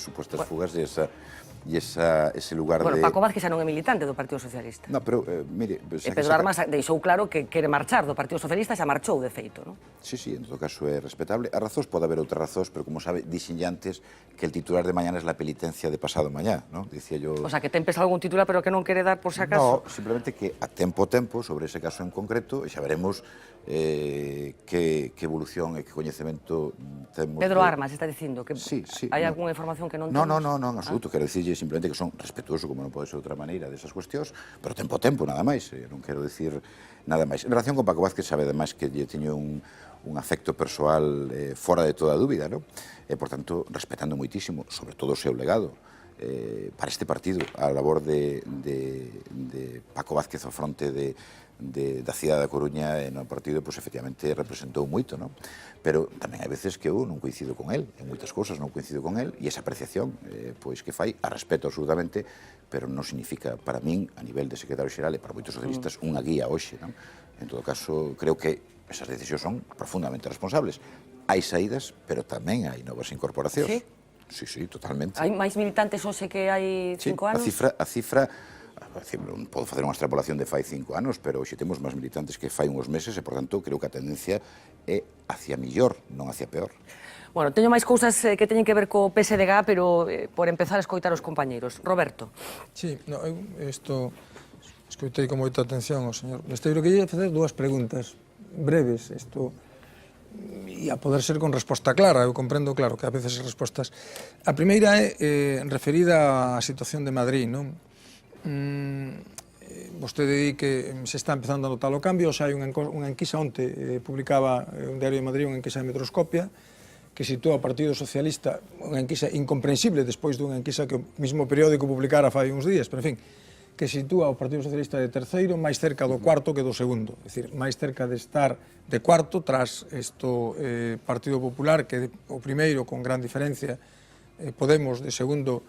supuestas fugas e ese lugar de... Bueno, Paco Vázquez xa non é militante do Partido Socialista. No, pero, mire... E Pedro Armas deixou claro que quere marchar do Partido Socialista, xa marchou, de feito, non? Sí, en todo caso é respetable. A razóns pode haber outras razóns, pero como sabe, dixenlle antes que el titular de mañana es la penitencia de pasado mañá, non? Dicía yo... O sea, que ten pensado algún titular, pero que non quere dar por si acaso. No, simplemente que a tempo, sobre ese caso en concreto, e xa veremos que evolución e que coñecemento temos... Pedro Armas está dicindo que hai algunha información que non temos? No, en absoluto. Quero dicirlle simplemente que son respetuoso, como non pode ser de outra maneira, desas cuestións, pero tempo, nada máis. Non quero dicir nada máis. En relación con Paco Vázquez, sabe ademais que lle teño un afecto persoal fora de toda dúbida, non? E, por tanto, respetando moitísimo, sobre todo o seu legado, para este partido, a labor de Paco Vázquez ao fronte da cidade da Coruña e no partido, pois efectivamente representou moito, non? Pero tamén hai veces que eu non coincido con el, en moitas cousas non coincido con el, e esa apreciación, pois que fai, a respeto absolutamente, pero non significa para min, a nivel de secretario xeral e para moitos socialistas, unha guía hoxe, non? En todo caso, creo que esas decisións son profundamente responsables. Hai saídas, pero tamén hai novas incorporacións. Sí, totalmente. Hai máis militantes hoxe que hai 5 anos? A cifra, non podo facer unha extrapolación de fai 5 anos, pero hoxe temos máis militantes que fai uns meses e, por tanto, creo que a tendencia é hacia mellor, non hacia peor. Bueno, teño máis cousas que teñen que ver co PSDG, pero por empezar a escoitar os compañeiros. Roberto. Sí, eu escoitei con moita atención ao señor Besteiro, que lle facer dúas preguntas breves, e a poder ser con resposta clara. Eu comprendo, claro, que a veces as respostas... A primeira é referida á situación de Madrid, non? Vostede di que se está empezando a notar o cambio, xa hai unha enquisa onte, publicaba un diario de Madrid, unha enquisa de Metroscopia, que sitúa o Partido Socialista, unha enquisa incomprensible despois dunha enquisa que o mismo periódico publicara fai uns días, pero en fin, que sitúa o Partido Socialista de terceiro, máis cerca do cuarto que do segundo. É dicir, máis cerca de estar de cuarto tras Partido Popular, que o primeiro con gran diferencia, Podemos de segundo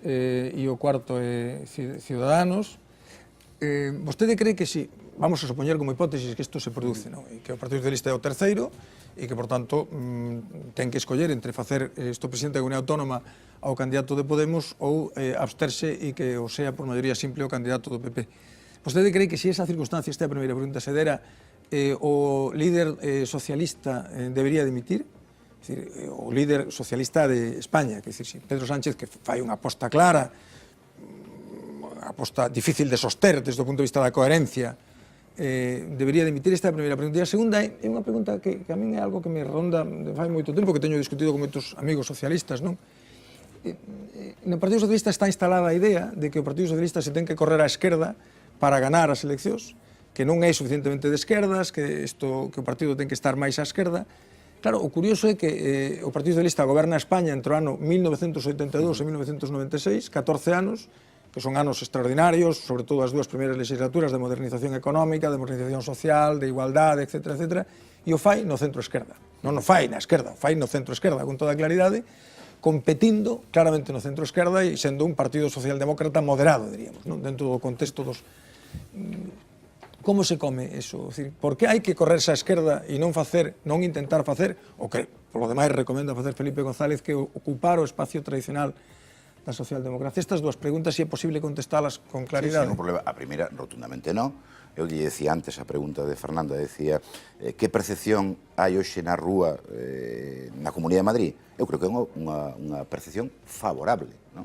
e o cuarto Ciudadanos. Vostede cree que si, vamos a supoñer como hipótesis que isto se produce, non? E que o Partido Socialista é o terceiro e que, por tanto, ten que escoller entre facer isto presidente da Comunidade Autónoma ao candidato de Podemos ou absterse e que o sea por maioría simple o candidato do PP. Vostede cree que se esa circunstancia, esta é a primeira pregunta, se dera, o líder socialista debería dimitir? É dicir, o líder socialista de España, que é dicir, Pedro Sánchez, que fai unha aposta clara, unha aposta difícil de soster desde o punto de vista da coherencia, debería dimitir? Esta é a primeira pregunta. E a segunda é unha pregunta que a min é algo que me ronda fai moito tempo, que teño discutido con moitos amigos socialistas, non? No Partido Socialista está instalada a idea de que o Partido Socialista se ten que correr á esquerda para ganar as eleccións, que non é suficientemente de esquerdas, que o partido ten que estar máis á esquerda. Claro, o curioso é que o Partido Socialista goberna España entre o ano 1982 e 1996, 14 anos, que son anos extraordinarios, sobre todo as dúas primeiras legislaturas de modernización económica, de modernización social, de igualdade, etc., e o fai no centro-esquerda. Non o fai na esquerda, o fai no centro-esquerda, con toda claridade, competindo claramente no centro-esquerda e sendo un partido socialdemócrata moderado, diríamos, non? Dentro do contexto dos... Como se come eso? Por que hai que correrse á esquerda e non intentar facer, o que, polo demais, recomenda facer Felipe González, que ocupar o espacio tradicional da socialdemocracia? Estas dúas preguntas, se é posible contestalas con claridade. Sí, non problema. A primeira, rotundamente non. Eu lle decía antes a pregunta de Fernanda, decía que percepción hai hoxe na rúa na Comunidade de Madrid? Eu creo que é unha percepción favorable, non?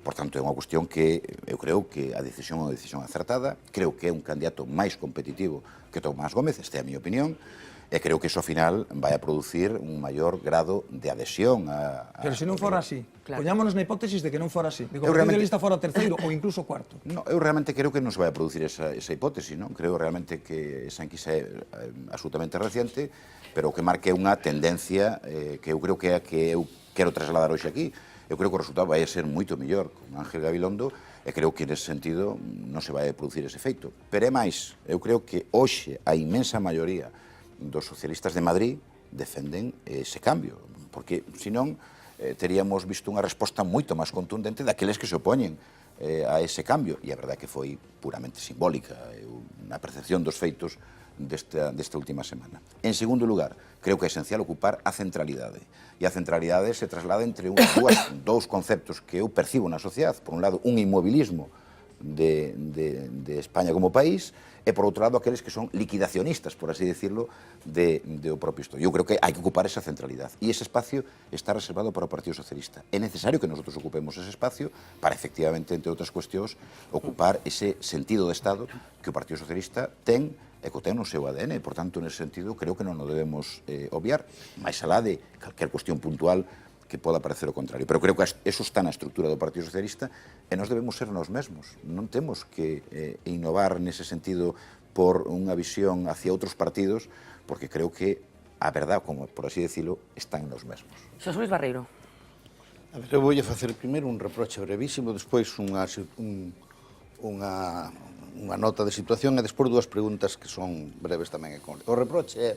Por tanto, é unha cuestión que eu creo que a decisión é unha decisión acertada, creo que é un candidato máis competitivo que Tomás Gómez, esta é a miña opinión, e creo que iso ao final vai a producir un maior grado de adhesión a... Pero se non fora así, poñámonos na hipótesis de que non fora así, de que o realmente... Partido Socialista fora terceiro ou incluso cuarto. No, eu realmente creo que non se vai a producir esa hipótese, non? Creo realmente que esa enquisa é absolutamente reciente, pero que marque unha tendencia que eu creo que é a que eu quero trasladar hoxe aquí. Eu creo que o resultado vai a ser moito mellor con Ángel Gabilondo e creo que nese sentido non se vai a producir ese efeito. Pero é máis, eu creo que hoxe a inmensa maioría dos socialistas de Madrid defenden ese cambio, porque senón teríamos visto unha resposta moito máis contundente daqueles que se opoñen a ese cambio, e a verdade que foi puramente simbólica, na percepción dos feitos desta última semana. En segundo lugar, creo que é esencial ocupar a centralidade, e a centralidade se traslada entre dous conceptos que eu percibo na sociedade. Por un lado, un inmobilismo de España como país, e por outro lado, aqueles que son liquidacionistas, por así decirlo, do propio Estado. Eu creo que hai que ocupar esa centralidade, e ese espacio está reservado para o Partido Socialista. É necesario que nosotros ocupemos ese espacio para, efectivamente, entre outras cuestións, ocupar ese sentido de Estado que o Partido Socialista ten e que ten no seu ADN, e, por tanto, nesse sentido, creo que non o debemos obviar, máis alá de calquer cuestión puntual que poda parecer o contrario. Pero creo que eso está na estrutura do Partido Socialista e nós debemos ser nós mesmos. Non temos que innovar nese sentido por unha visión hacia outros partidos, porque creo que a verdade, como por así decirlo, está en nós mesmos. Xosé Luis Barreiro. A ver, eu voulle facer primeiro un reproche brevísimo, despois unha nota de situación e despois dúas preguntas que son breves tamén. O reproche é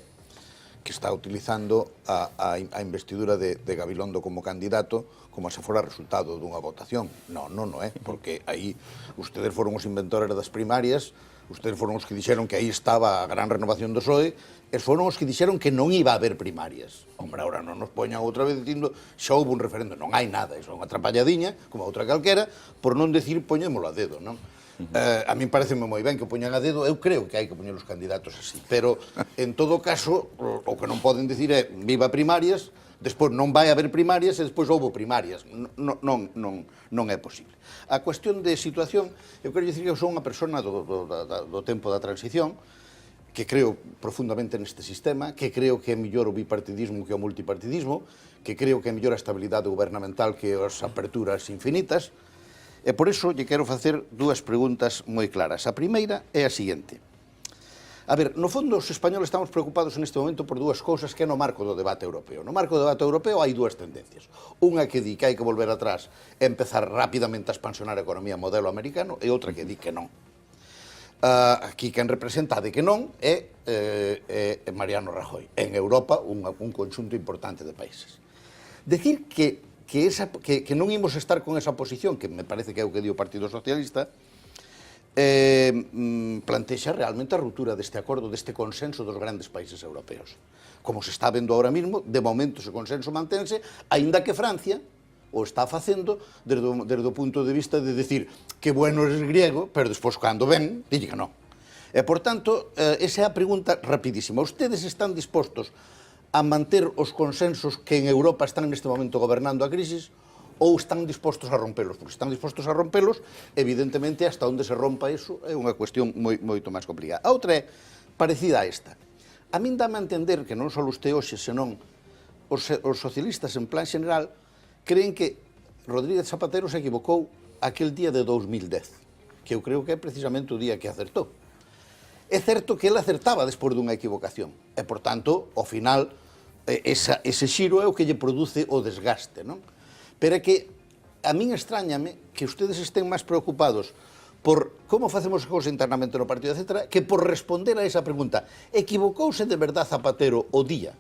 que está utilizando a investidura de Gabilondo como candidato como se fora resultado dunha votación. Non é, porque aí ustedes foron os inventores das primarias, ustedes foron os que dixeron que aí estaba a gran renovación do PSOE, e foron os que dixeron que non iba a haber primarias. Hombre, ahora non nos poñan outra vez dicindo xa houve un referendo. Non hai nada, iso é unha atrapalladiña, como outra calquera, por non decir poñémolo a dedo, non? A mí pareceme moi ben que o poñan a dedo, eu creo que hai que poñer os candidatos así, pero en todo caso o que non poden dicir é viva primarias, despois non vai haber primarias e despois houve primarias, non é posible. A cuestión de situación, eu quero dicir que eu son unha persona do tempo da transición, que creo profundamente neste sistema, que creo que é mellor o bipartidismo que o multipartidismo, que creo que é mellor a estabilidade gubernamental que as aperturas infinitas. E por iso lle quero facer dúas preguntas moi claras. A primeira é a seguinte. A ver, no fondo, os españoles estamos preocupados neste momento por dúas cousas que é no marco do debate europeo. No marco do debate europeo hai dúas tendencias. Unha que di que hai que volver atrás e empezar rapidamente a expansionar a economía modelo americano, e outra que di que non. Aquí quen representa de que non é Mariano Rajoy. En Europa, un conxunto importante de países. Decir que non imos estar con esa posición, que me parece que é o que di o Partido Socialista, plantexa realmente a ruptura deste acordo, deste consenso dos grandes países europeos. Como se está vendo ahora mismo, de momento ese consenso mantense, aínda que Francia o está facendo desde o punto de vista de decir que bueno eres griego, pero despois cando ven, dille que non. E, por tanto, esa é a pregunta rapidísima. Ustedes están dispostos a manter os consensos que en Europa están neste momento gobernando a crisis, ou están dispostos a rompelos? Porque están dispostos a rompelos, evidentemente, hasta onde se rompa iso é unha cuestión moito máis complicada. A outra é parecida a esta. A min dame a entender que non só usted hoxe, senón os socialistas en plan general, creen que Rodríguez Zapatero se equivocou aquel día de 2010, que eu creo que é precisamente o día que acertou. É certo que ele acertaba despois dunha equivocación, e, por tanto, ao final, ese xiro é o que lle produce o desgaste, non? Pero é que a min extrañame que ustedes estén máis preocupados por como facemos as cousas internamente no partido, etc., que por responder a esa pregunta. Equivocouse de verdade Zapatero o día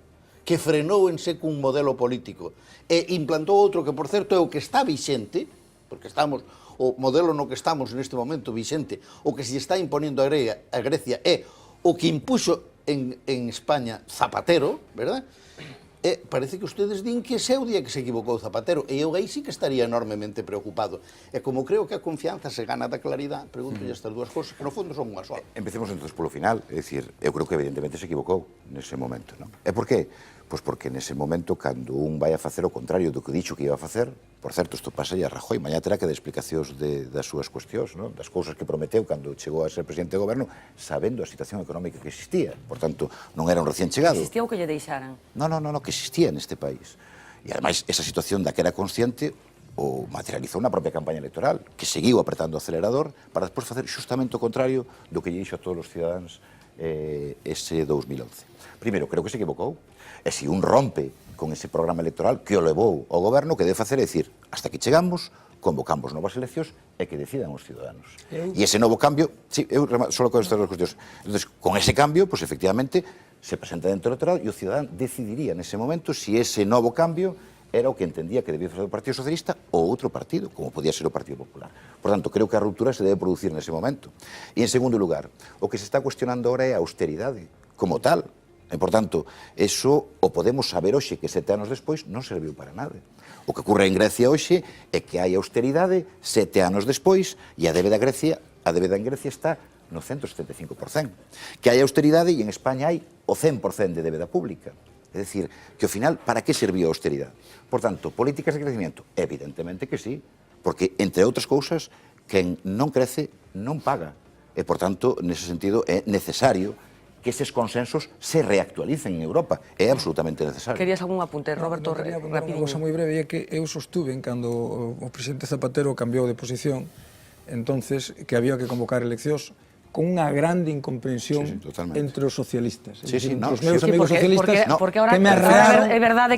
que frenou en seco un modelo político e implantou outro que, por certo, é o que está vixente, porque estamos, o modelo no que estamos neste momento vixente, o que se está imponendo a Grecia é o que impuxo en España Zapatero, verdad? E parece que ustedes din que ese é o día que se equivocou Zapatero, e eu aí sí que estaría enormemente preocupado. E como creo que a confianza se gana da claridade, pregunto estas dúas cosas, que no fondo son unha sola. Empecemos entonces polo final, é dicir, eu creo que evidentemente se equivocou nese momento, non? E por qué? Pois porque nese momento, cando un vai a facer o contrario do que dixo que iba a facer, por certo, isto pasa a Rajoy, mañá terá que dar explicacións das súas cuestións, non? Das cousas que prometeu cando chegou a ser presidente do goberno, sabendo a situación económica que existía. Por tanto, non era un recién chegado. Existía o que lle deixaran? No, que existía neste país. E ademais, esa situación da que era consciente o materializou na propia campaña electoral, que seguiu apretando o acelerador para despois facer xustamente o contrario do que lle dixo a todos os cidadáns ese 2011. Primeiro, creo que se equivocou. E se un rompe con ese programa electoral que o levou ao goberno, que debe facer é dicir, hasta que chegamos, convocamos novas eleccións e que decidan os ciudadanos. E ese novo cambio, sí, eu só con estas duas cuestións. Entonces, con ese cambio, pues efectivamente, se presenta dentro do electorado e o cidadán decidiría nese momento si ese novo cambio era o que entendía que debía facer o Partido Socialista ou outro partido, como podía ser o Partido Popular. Por tanto, creo que a ruptura se debe producir nese momento. E, en segundo lugar, o que se está cuestionando ahora é a austeridade, como tal. E, por tanto, eso o podemos saber hoxe que 7 anos despois non serviu para nada. O que ocorre en Grecia hoxe é que hai austeridade 7 anos despois e a débeda en Grecia está no 175%. Que hai austeridade e en España hai o 100% de débeda pública. É dicir, que ao final, para que serviu a austeridade? Por tanto, políticas de crecimiento? Evidentemente que sí, porque, entre outras cousas, quen non crece non paga. E, por tanto, nese sentido, é necesario que eses consensos se reactualicen en Europa. É absolutamente necesario. Querías algún apunte, Roberto? Quería apuntar unha cosa moi breve, é que eu sostuve cando o presidente Zapatero cambiou de posición, entonces que había que convocar eleccións con unha grande incomprensión entre os socialistas. Entre os meus amigos socialistas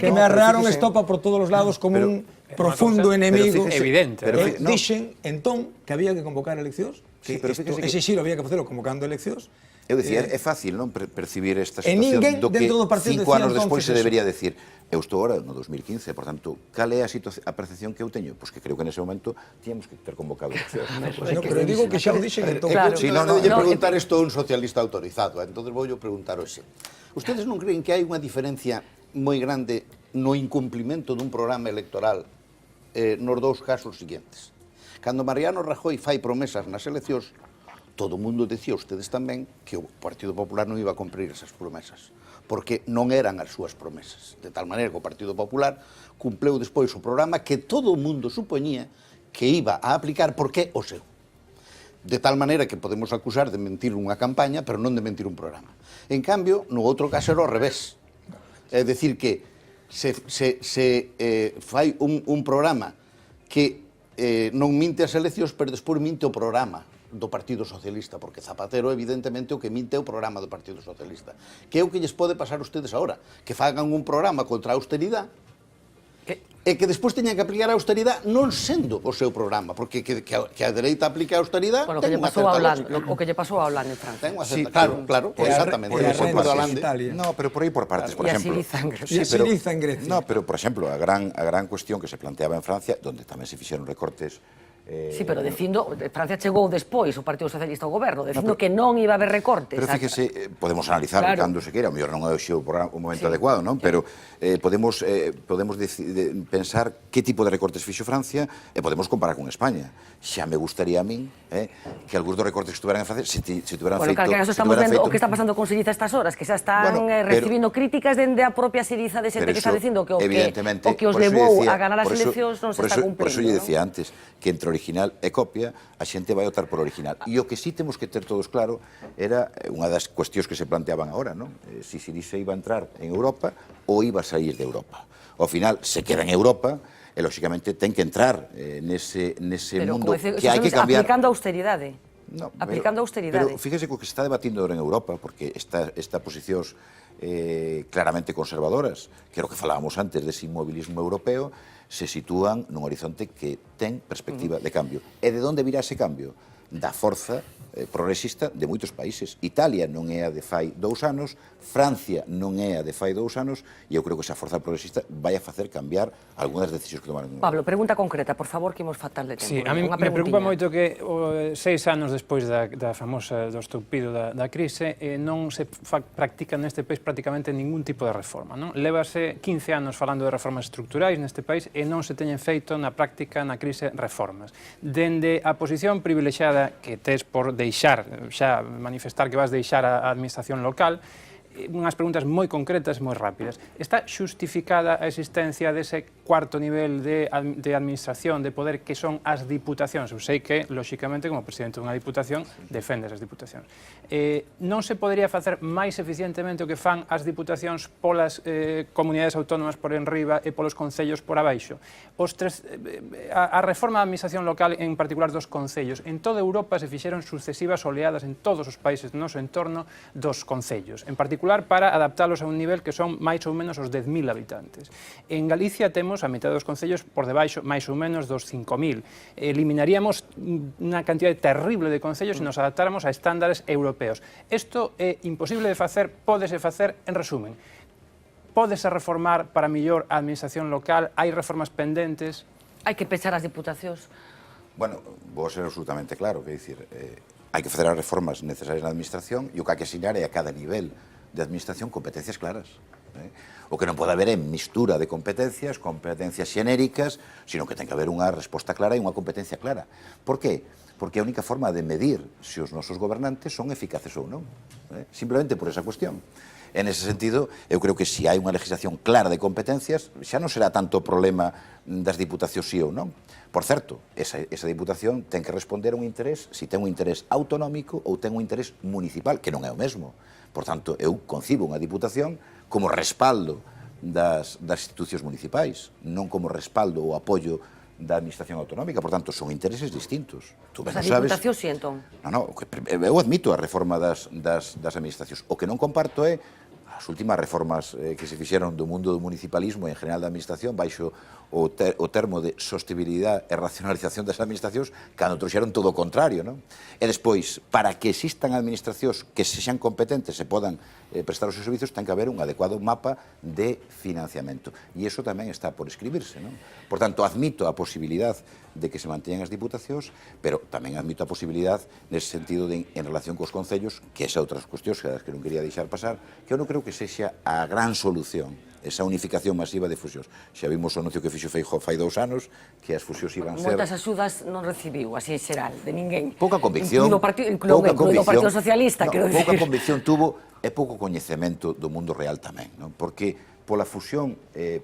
que me arrearon estopa por todos os lados como un profundo enemigo. Evidente. Dixen, entón, que había que convocar eleccións, que ese xiro había que facelo convocando eleccións. Eu dicía, é fácil non percibir esta situación do que 5 anos despois se debería decir. Eu estou agora no 2015, por tanto, cal é a percepción que eu teño? Pois que creo que nese momento tíamos que ter convocado eleccións. Pero digo que xa o dixen entón. Si non, lle preguntar isto a un socialista autorizado, entón vou preguntar hoxe. Ustedes non creen que hai unha diferencia moi grande no incumplimento dun programa electoral nos dous casos siguientes? Cando Mariano Rajoy fai promesas nas eleccións, todo o mundo decía, ustedes tamén, que o Partido Popular non iba a cumprir esas promesas, porque non eran as súas promesas. De tal maneira que o Partido Popular cumpleu despois o programa que todo o mundo supoñía que iba a aplicar porque o seu. De tal maneira que podemos acusar de mentir unha campaña, pero non de mentir un programa. En cambio, no outro caso era ao revés. É dicir que se fai un programa que non minte as eleccións, pero despois minte o programa do Partido Socialista, porque Zapatero, evidentemente, o que minte é o programa do Partido Socialista. Que é o que lles pode pasar a ustedes agora? Que fagan un programa contra a austeridade e que despois teñan que aplicar a austeridade non sendo o seu programa, porque que a dereita aplique a austeridade ten unha certa lógica. O que lle pasou a Hollande en Francia. Ten unha certa, claro, exactamente. No, pero por aí por partes, por exemplo. E a Siriza en Grecia. No, pero, por exemplo, a gran cuestión que se planteaba en Francia, donde tamén se fixeron recortes. Sí, pero dicindo, Francia chegou despois o Partido Socialista ao goberno, dicindo que non iba a haber recortes. Pero fíjese, podemos analizar cando se queira, o mellor non é o momento adecuado, non? Pero podemos pensar que tipo de recortes fixo Francia e podemos comparar con España. Xa me gustaría a min que algúns dos recortes que estuveran en Francia se tuveran feito... Bueno, estamos vendo o que está pasando con Siriza estas horas, que xa están recibindo críticas dende a propia Siriza de xente que está dicindo que o que os levou a ganar as eleccións non se está cumplindo. Por eso lle decía antes que entre original e copia, a xente vai optar por original. E o que sí temos que ter todos claro era unha das cuestións que se planteaban agora, non? Si Siriza iba a entrar en Europa ou iba a sair de Europa. Ao final, se queda en Europa, e lóxicamente ten que entrar nese mundo que hai que cambiar. Aplicando austeridade. Aplicando austeridade. Pero fíjese que o que se está debatindo ahora en Europa, porque esta posicións claramente conservadoras, que é o que falábamos antes dese inmobilismo europeo, se sitúan nun horizonte que ten perspectiva de cambio. E de onde virá ese cambio? da forza progresista de moitos países. Italia non é a de fai 2 anos, Francia non é a de fai 2 anos, e eu creo que esa forza progresista vai a facer cambiar algunhas decisións que tomaron. Pablo, pregunta concreta, por favor, que imos fatal de tempo. Sí, a mí me preocupa moito que 6 anos despois do estoupido da crise non se practica neste país prácticamente ningún tipo de reforma. Lévase 15 anos falando de reformas estructurais neste país e non se teñen feito na práctica na crise reformas. Dende a posición privilexiada que tes por manifestar que vas deixar a administración local, unhas preguntas moi concretas e moi rápidas. Está xustificada a existencia dese cuarto nivel de administración, de poder, que son as diputacións? Eu sei que, lóxicamente, como presidente dunha diputación, defendes as diputacións. Non se podería facer máis eficientemente o que fan as diputacións polas comunidades autónomas por enriba e polos concellos por abaixo? A reforma da administración local, en particular dos concellos, en toda Europa se fixeron sucesivas oleadas en todos os países do noso entorno dos concellos, en particular para adaptalos a un nivel que son máis ou menos os 10.000 habitantes. En Galicia temos a mitad dos concellos por debaixo máis ou menos dos 5.000. Eliminaríamos unha cantidad terrible de concellos se nos adaptáramos a estándares europeos. Isto é imposible de facer, pódese facer, en resumen. Pódese reformar para mellor a administración local, hai reformas pendentes. Hai que pechar as diputacións. Bueno, vou ser absolutamente claro, que dicir, hai que facer as reformas necesarias na administración e o que hai que asignar é a cada nivel de administración competencias claras. O que non pode haber é mistura de competencias xenéricas, sino que ten que haber unha resposta clara e unha competencia clara. Por qué? Porque é a única forma de medir se os nosos gobernantes son eficaces ou non. Simplemente por esa cuestión. En ese sentido, eu creo que se hai unha legislación clara de competencias, xa non será tanto o problema das diputacións sí ou non. Por certo, esa diputación ten que responder a un interés, se ten un interés autonómico ou ten un interés municipal, que non é o mesmo. Por tanto, eu concibo unha diputación como respaldo das institucións municipais, non como respaldo ou apoio da administración autonómica. Por tanto, son intereses distintos. Tú ben sabes... A diputación sí, entón? Non, eu admito a reforma das administracións. O que non comparto é as últimas reformas que se fixeron do mundo do municipalismo e en general da administración baixo o termo de sostenibilidade e racionalización das administracións cando trouxeron todo o contrario, non? E despois, para que existan administracións que sexan competentes e podan prestar os seus servicios, ten que haber un adecuado mapa de financiamento. E iso tamén está por escribirse, non? Por tanto, admito a posibilidad de que se manteñan as diputacións, pero tamén admito a posibilidad nese sentido en relación cos concellos, que esa outras cuestións que non quería deixar pasar, que eu non creo que sexa a gran solución esa unificación masiva de fusións. Xa vimos o anuncio que fixo Feijóo fai 2 anos, que as fusións iban ser... Moitas axudas non recibiu, así en xeral, de ninguén. Pouca convicción. Incluído o Partido Socialista, quero dicir. Pouca convicción tuvo e pouco coñecemento do mundo real tamén, non? Porque pola fusión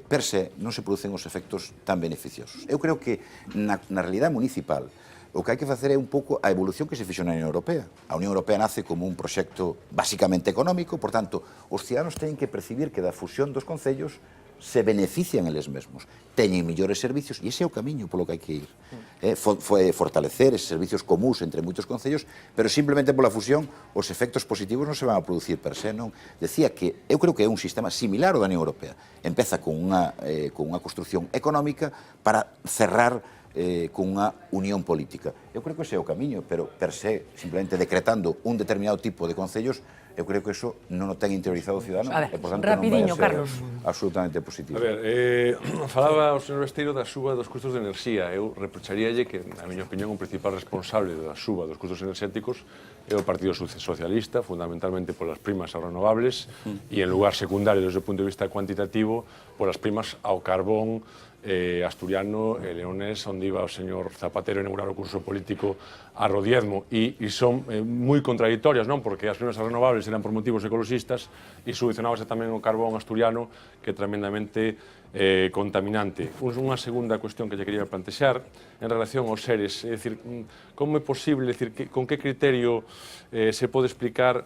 per se non se producen os efectos tan beneficiosos. Eu creo que na realidade municipal o que hai que facer é un pouco a evolución que se fixo na Unión Europea. A Unión Europea nace como un proxecto basicamente económico, por tanto, os ciudadanos teñen que percibir que da fusión dos concellos se benefician eles mesmos, teñen millores servicios, e ese é o camiño polo que hai que ir. Foi fortalecer eses servicios comuns entre moitos concellos, pero simplemente pola fusión os efectos positivos non se van a producir per se, non? Decía que eu creo que é un sistema similar ao da Unión Europea. Empeza con unha construción económica para cerrar con unha unión política. Eu creo que ese é o camiño, pero per se, simplemente decretando un determinado tipo de concellos, eu creo que eso non o ten interiorizado o cidadano, e, por tanto, rapidiño, non vai a ser Carlos. absolutamente positivo. A ver, falaba o señor Besteiro da suba dos custos de enerxía. Eu reprocharíalle que, na miña opinión, o principal responsable da suba dos custos enerxéticos é o Partido Socialista, fundamentalmente polas primas aos renovables e, en lugar secundario, desde o punto de vista cuantitativo, polas primas ao carbón asturiano e leonés, onde iba o señor Zapatero a inaugurar o curso político a Rodiezmo, e son moi contradictorias, non? Porque as primas renovables eran por motivos ecologistas e subvencionábase tamén o carbón asturiano, que é tremendamente contaminante. Unha segunda cuestión que lle quería plantexar en relación aos seres, é dicir, como é posible, con que criterio se pode explicar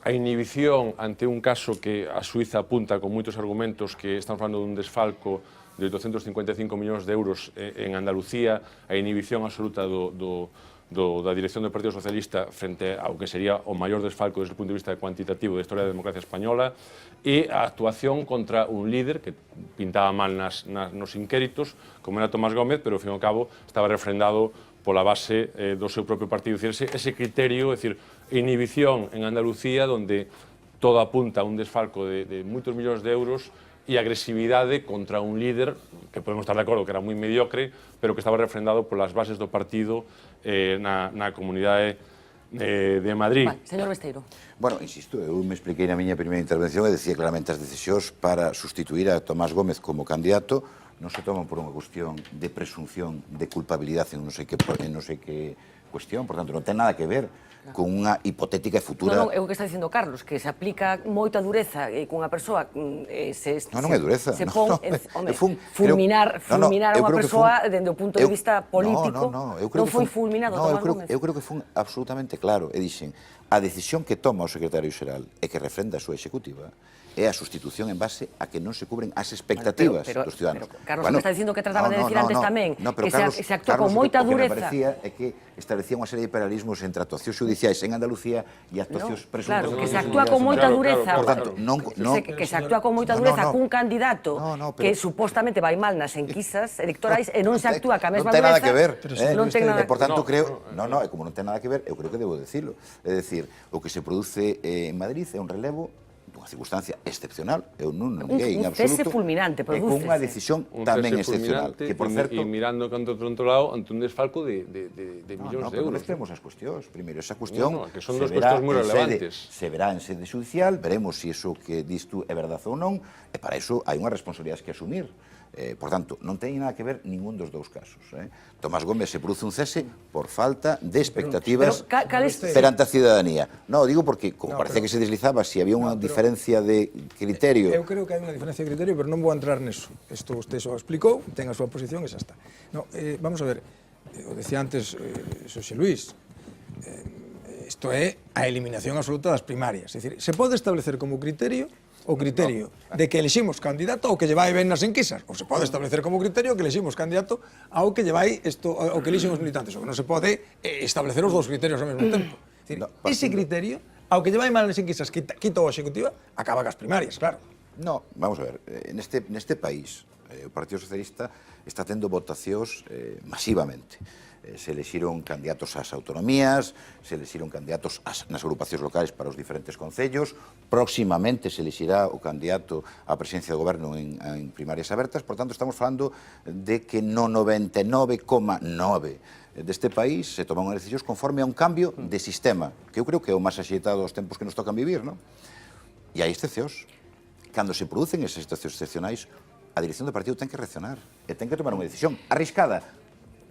a inhibición ante un caso que a Suiza apunta con moitos argumentos, que están falando dun desfalco de 855 millóns de euros en Andalucía, a inhibición absoluta da dirección do Partido Socialista frente ao que sería o maior desfalco desde o punto de vista cuantitativo da historia da democracia española, e a actuación contra un líder que pintaba mal nos inquéritos, como era Tomás Gómez, pero ao fin e ao cabo estaba refrendado pola base do seu propio partido. Ese criterio, é dicir, inhibición en Andalucía, donde todo apunta a un desfalco de moitos millóns de euros e agresividade contra un líder que podemos estar de acordo que era moi mediocre, pero que estaba refrendado polas bases do partido na comunidade de Madrid. Vale, señor Besteiro. Bueno, insisto, eu me expliquei na miña primeira intervención e decía claramente as decisións para sustituir a Tomás Gómez como candidato non se toman por unha cuestión de presunción de culpabilidade en non sei que cuestión, por tanto, non ten nada que ver con unha hipotética e futura... Non, é o que está dicindo Carlos, que se aplica moita dureza cunha persoa non é dureza. Se pon, fulminar a unha persoa dende o punto de vista político, non foi fulminado Tomás Gómez. Eu creo que fun absolutamente claro, e dixen, a decisión que toma o secretario xeral e que refrenda a súa executiva é a sustitución en base a que non se cubren as expectativas dos ciudadanos. Pero Carlos, me está dicindo que trataba de decir antes tamén, que se actúa con moita dureza. O que me parecía é que establecía unha serie de paralelismos entre actuacións judiciais en Andalucía e actuacións presuntas. Claro, que se actúa con moita dureza. Por tanto, que se actúa con moita dureza cun candidato que supostamente vai mal nas enquisas electorais e non se actúa ca mesma dureza. Non ten nada que ver. Non ten nada que ver. Por tanto, creo... e como non ten nada que ver, eu creo que debo decirlo. É dicir, o que se produce en Madrid é un relevo dunha circunstancia excepcional, eu non neguei en absoluto, cese fulminante, e con unha decisión tamén excepcional, que por certo... E mirando canto outro lado ante un desfalco de millóns de euros. Non mezclemos as cuestións. Primeiro, esa cuestión que son dos cuestións moi relevantes. Se verá en sede judicial, veremos se iso que dis tú é verdade ou non, e para iso hai unha responsabilidade que asumir. Por tanto, non ten nada que ver ningún dos dous casos. Tomás Gómez se produce un cese por falta de expectativas perante a ciudadanía. Non, digo porque, como parece que se deslizaba, si había unha diferencia de criterio... Eu creo que hai unha diferencia de criterio, pero non vou entrar neso. Isto usted só explicou, ten a súa posición e xa está. Vamos a ver, o decía antes Xosé Luís, isto é a eliminación absoluta das primarias. É dicir, se pode establecer como criterio o criterio de que eliximos candidato ao que lle vai ben nas enquisas, ou se pode establecer como criterio que eliximos candidato ao que lle vai ao que elixen os militantes, ou que non se pode establecer os dous criterios ao mesmo tempo. Ese criterio, ao que lle vai mal nas enquisas, quita a executiva, acaba cas primarias, claro. No, vamos a ver, neste país, o Partido Socialista está tendo votacións masivamente. Se elixiron candidatos ás autonomías, se elixiron candidatos nas agrupacións locais para os diferentes concellos, próximamente se elixirá o candidato á presidencia do goberno en primarias abertas, por tanto estamos falando de que no 99,9 deste país se toman unhas decisións conforme a un cambio de sistema, que eu creo que é o máis axeitado aos tempos que nos tocan vivir, non? E hai excepcións. Cando se producen esas situacións excepcionais, a dirección do partido ten que reaccionar e ten que tomar unha decisión arriscada.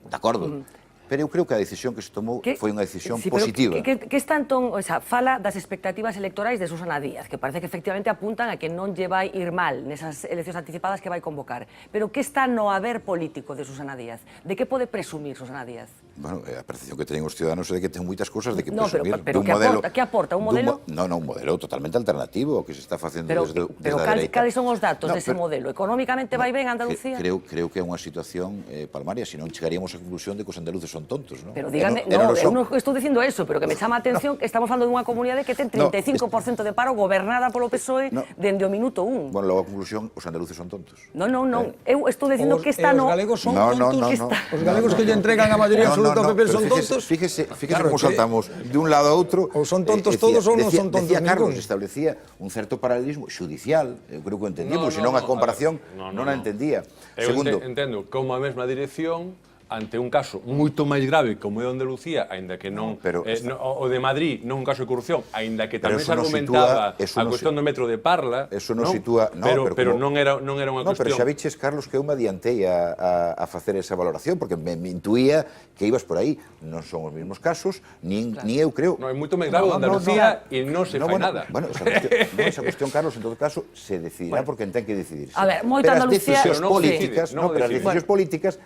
De acordo, pero eu creo que a decisión que se tomou foi unha decisión positiva. Que está entón, fala das expectativas electorais de Susana Díaz, que parece que efectivamente apuntan a que non lle vai ir mal nesas eleccións anticipadas que vai convocar. Pero que está no haber político de Susana Díaz? De que pode presumir Susana Díaz? Bueno, a percepción que teñen os ciudadanos é de que ten moitas cousas de que presumir. Pero que aporta? Un modelo? Non, un modelo totalmente alternativo ao que se está facendo desde a dereita. Cales son os datos dese modelo? Económicamente vai ben Andalucía? Creo que é unha situación palmaria, senón chegaríamos á conclusión de que os andaluces son tontos, non? Pero dígame, eu non estou dicindo eso, pero que me chama a atención que estamos falando dunha comunidade que ten 35% de paro gobernada polo PSOE dende o minuto 1. Bueno, logo a conclusión, os andaluces son tontos. Non, eu estou dicindo que está no... Os galegos son tontos, os galegos que lle entregan a maioría absoluta ao PP son tontos. Fíjese como saltamos de un lado a outro. Ou son tontos todos ou non son tontos decía ningún. Carlos, establecía un certo paralelismo xudicial, eu creo que o entendimos, senón a comparación non a entendía. Segundo, entendo como a mesma dirección ante un caso moito máis grave como é o de Andalucía, aínda que non o de Madrid, non un caso de corrupción, aínda que tamén se argumentaba a cuestión do metro de Parla, eso non sitúa, pero non era unha cuestión. Pero xa viches, Carlos, que eu me adiantei a facer esa valoración, porque me intuía que ibas por aí. Non son os mesmos casos, ni eu creo. Non, é moito máis grave o de Andalucía e non se fai nada. Bueno, esa cuestión, Carlos, en todo caso, se decidirá porque ten que decidirse. A ver, moita Andalucía... Pero as decisións políticas,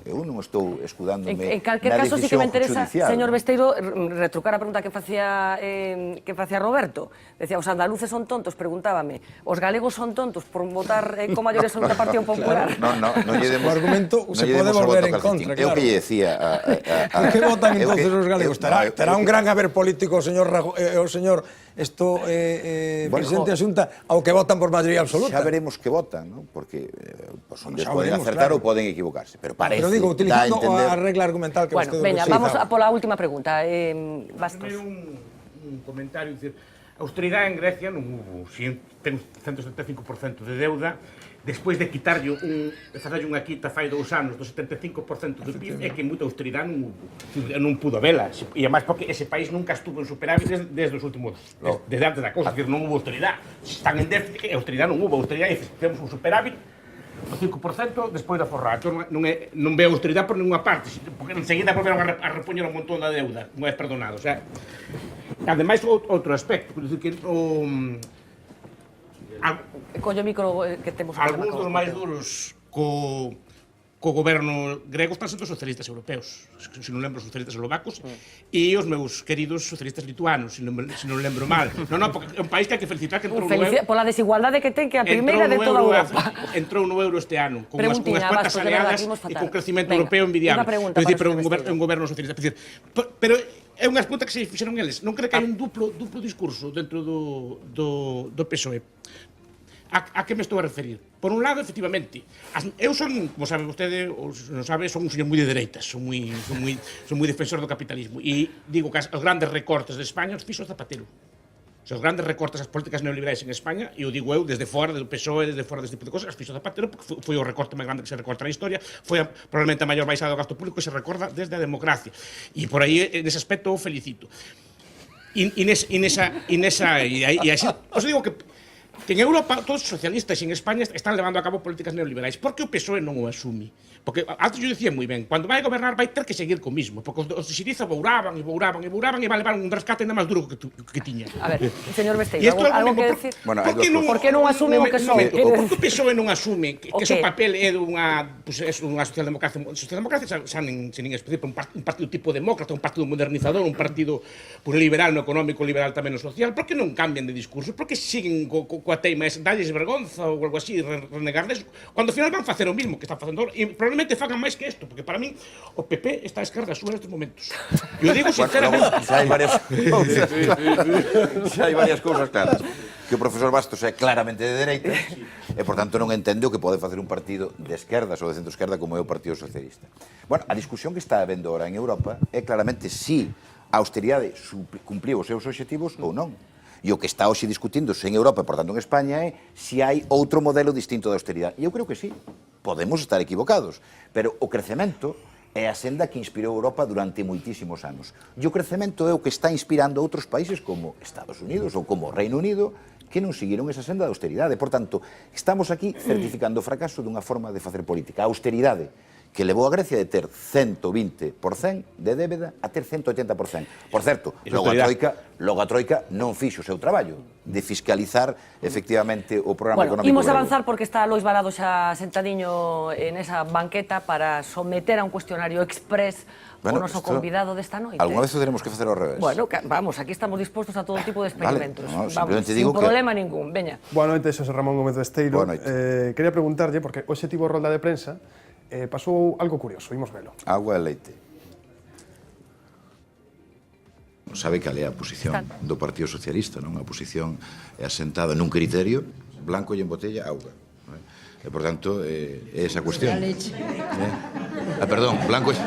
eu non estou escudándome en calquer caso, sí que me interesa, judicial. Señor Besteiro, retrucar a pregunta que facía Roberto. Decía, os andaluces son tontos, preguntábame. Os galegos son tontos por votar con maioría absoluta ao Partido Popular. Non lle demos... O argumento se pode volver en contra, claro. Eu que lle decía... Que votan entonces os galegos? Terá un gran haber político o señor Isto, presidente da Xunta, ao que votan por maioría absoluta. Xa veremos que votan, ¿no? Porque son Xa poden veremos, acertar claro. ou poden equivocarse, pero parece, Pero digo, dá a utilizando entender... a regla argumental que Bueno, vostede veña, utilizaba. vamos a pola última pregunta. Bastos. Primeiro un comentario, dicir, a austeridade en Grecia non hubo, si ten 175% de deuda, despois de quitarlle facerlle unha quita fai 2 anos do 75% do PIB, é que moita austeridade non hubo. Non pudo vela, e además porque ese país nunca estuvo en superávit desde os últimos, desde antes da cousa, non hubo austeridade. Se están en déficit, austeridade non hubo, austeridade, temos un superávit o 5% despois da forrada. Entón, non ve austeridade por ninguna parte, porque enseguida volveron a repoñer un montón da deuda, unha vez perdonado. O sea, ademais, outro aspecto, que Coño o micro que temos... algúns dos máis duros co goberno grego están sendo socialistas europeos, se non lembro, socialistas eslovacos, e os meus queridos socialistas lituanos, se non lembro mal. Non, porque é un país que hai que felicitar que entrou no euro. Pola desigualdade que ten, que é a primeira de toda Europa. Entrou no euro este ano, con unhas Preguntiña, cuentas Bastos, de verdad, saneadas imos e fatal. con crecimento Venga, europeo envidiable. unha pregunta É dicir, para pero o señor un goberno socialista. Pero é unha pregunta que se fixeron eles. Non cree que hai un duplo discurso dentro do PSOE? A que me estou a referir? Por un lado, efectivamente, eu son, como sabe vostede, ou non sabe, son un señor moi de dereitas, son moi defensor do capitalismo, e digo que os grandes recortes de España os fixo Zapatero. Os grandes recortes ás políticas neoliberais en España, e o digo eu, desde fora do PSOE, desde fora deste tipo de cosas, as fixo Zapatero, porque foi o recorte máis grande que se recorta na historia, foi probablemente a maior baixada do gasto público que se recorda desde a democracia. E por aí, nese aspecto, o felicito. E así, os digo que en Europa todos os socialistas e en España están levando a cabo políticas neoliberais. Por que o PSOE non o asume? Porque antes yo dicía moi ben, cando vai a gobernar vai ter que seguir co mismo, porque os de Siriza bouraban e vai levar un rescate ainda máis duro que tiña. A ver, señor Besteiro, algo que decir? Bueno, hai dos Por que non asume o que son? Por que o PSOE non asume que o seu papel é unha socialdemocracia xa nin específico, un partido tipo demócrata, un partido modernizador, un partido liberal no económico, liberal tamén no social? Por que non cambian de discurso? Por que siguen coa teima esa, dalles vergonza ou algo así, renegar deso, cuando ao final van facer o mismo que están facendo ahora, e probablemente fagan máis que isto, porque para min o PP está a esquerda súa nestes momentos. Eu digo sinceramente... Xa hai varias cousas claras. Que o profesor Bastos é claramente de dereita e, por tanto, non entende o que pode facer un partido de esquerdas ou de centro-esquerda como é o Partido Socialista. Bueno, a discusión que está habendo ahora en Europa é claramente si a austeridade cumpliu os seus obxectivos ou non. E o que está hoxe discutíndose en Europa, e, por tanto, en España, é se hai outro modelo distinto de austeridade. E eu creo que sí. Podemos estar equivocados, pero o crecemento é a senda que inspirou Europa durante moitísimos anos. E o crecemento é o que está inspirando outros países como Estados Unidos ou como Reino Unido, que non seguiron esa senda de austeridade. Por tanto, estamos aquí certificando o fracaso dunha forma de facer política. A austeridade que levou a Grecia de ter 120% de débeda a ter 180%. Por certo, logo a Troika non fixo o seu traballo de fiscalizar efectivamente o programa económico. Imos avanzar porque está Lois Balado xa sentadiño en esa banqueta para someter a un cuestionario express o noso convidado desta noite. Alguna vez teremos que facer ao revés. Bueno, vamos, aquí estamos dispostos a todo tipo de experimentos. Vale, vamos, sin problema ningún. Veña. Boa noite, Xosé Ramón Gómez Besteiro. Quería preguntarlle, porque hoxe tivo rolda de prensa, pasou algo curioso, imos velo. Agua e leite. Sabe cal é a posición do Partido Socialista, non? A posición é asentada nun criterio, blanco e en botella, auga. E, por tanto, é esa cuestión. Perdón, blanco e...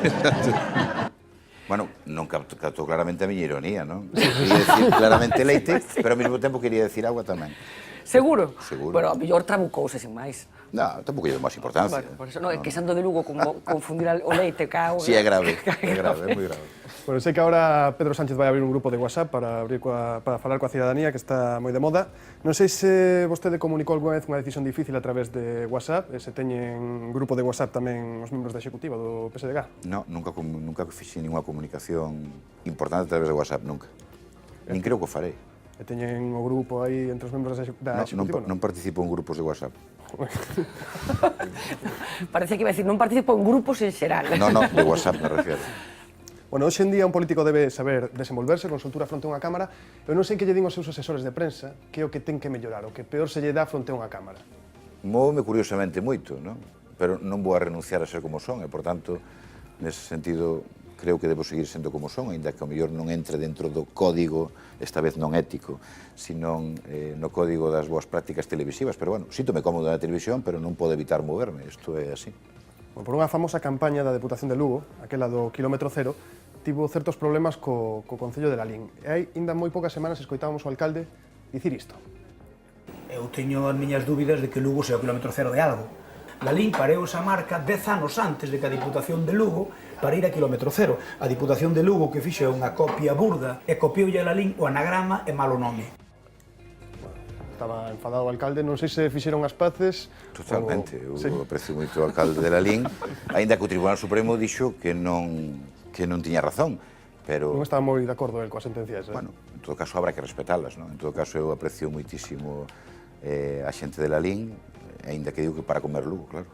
Bueno, non captou claramente a miña ironía, non? Quería decir claramente leite, pero ao mesmo tempo quería decir agua tamén. Seguro? Seguro. Bueno, a mellor trabucouse, sin máis. Non, tampouco lle dou máis importancia. Bueno, por eso, non, é que sendo de Lugo confundir o leite ca auga... Sí, é grave, é moi grave. Bueno, sei que agora Pedro Sánchez vai abrir un grupo de WhatsApp para falar coa cidadanía, que está moi de moda. Non sei se vostede comunicou alguna vez unha decisión difícil a través de WhatsApp, e se teñen grupo de WhatsApp tamén os membros da Executiva do PSDG. Non, nunca fixe ninguna comunicación importante a través de WhatsApp, nunca. Nin creo que o farei. E teñen o grupo aí entre os membros da Executiva? Non participo en grupos de WhatsApp. Parece que iba a decir, non participo en grupos en xeral. Non, de WhatsApp me refiero. Bueno, hoxe en día un político debe saber desenvolverse con soltura fronte a unha cámara. Eu non sei que lle din os seus asesores de prensa que é o que ten que mellorar, o que peor se lle dá fronte a unha cámara. Móveme curiosamente moito, non? Pero non vou a renunciar a ser como son, e, por tanto, nese sentido, creo que debo seguir sendo como son, aínda que ao mellor non entre dentro do código, esta vez non ético, sino no código das boas prácticas televisivas, pero bueno, síntome cómodo na televisión, pero non podo evitar moverme, isto é así. Por unha famosa campaña da Deputación de Lugo, aquela do quilómetro cero, tivo certos problemas co Concello de Lalín. E hai ainda moi poucas semanas escoitábamos o alcalde dicir isto. Eu teño as miñas dúbidas de que Lugo sea o quilómetro cero de algo. Lalín pareou esa marca 10 anos antes de que a Diputación de Lugo para ir a quilómetro cero. A Diputación de Lugo que fixo unha copia burda e copioulle a Lalín o anagrama e malo nome. Estaba enfadado o alcalde, non sei se fixeron as paces... Totalmente, eu aprecio moito o alcalde de Lalín, aínda que o Tribunal Supremo dixo que non tiña razón, pero... Non estaba moi de acordo el coa sentencia esa. Bueno, en todo caso, habrá que respetalas, non? En todo caso, eu aprecio moitísimo a xente de Lalín, aínda que digo que para comer Lugo, claro.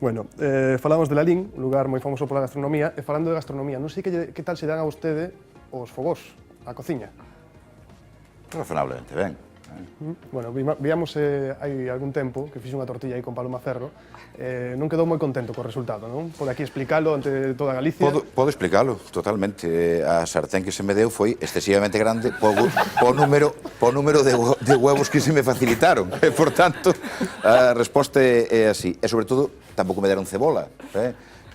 Bueno, falamos de Lalín, un lugar moi famoso pola gastronomía, e falando de gastronomía, non sei que tal se dan a vostede os fogós, a cociña? Razonablemente ben. Bueno, víamos hai algún tempo que fixe unha tortilla aí con Paloma Ferro, non quedou moi contento co resultado, non? Por aquí explicalo ante toda Galicia. Podo explicalo, totalmente. A sartén que se me deu foi excesivamente grande po número de huevos que se me facilitaron. Por tanto, a resposta é así. E, sobre todo, tampouco me deron cebola,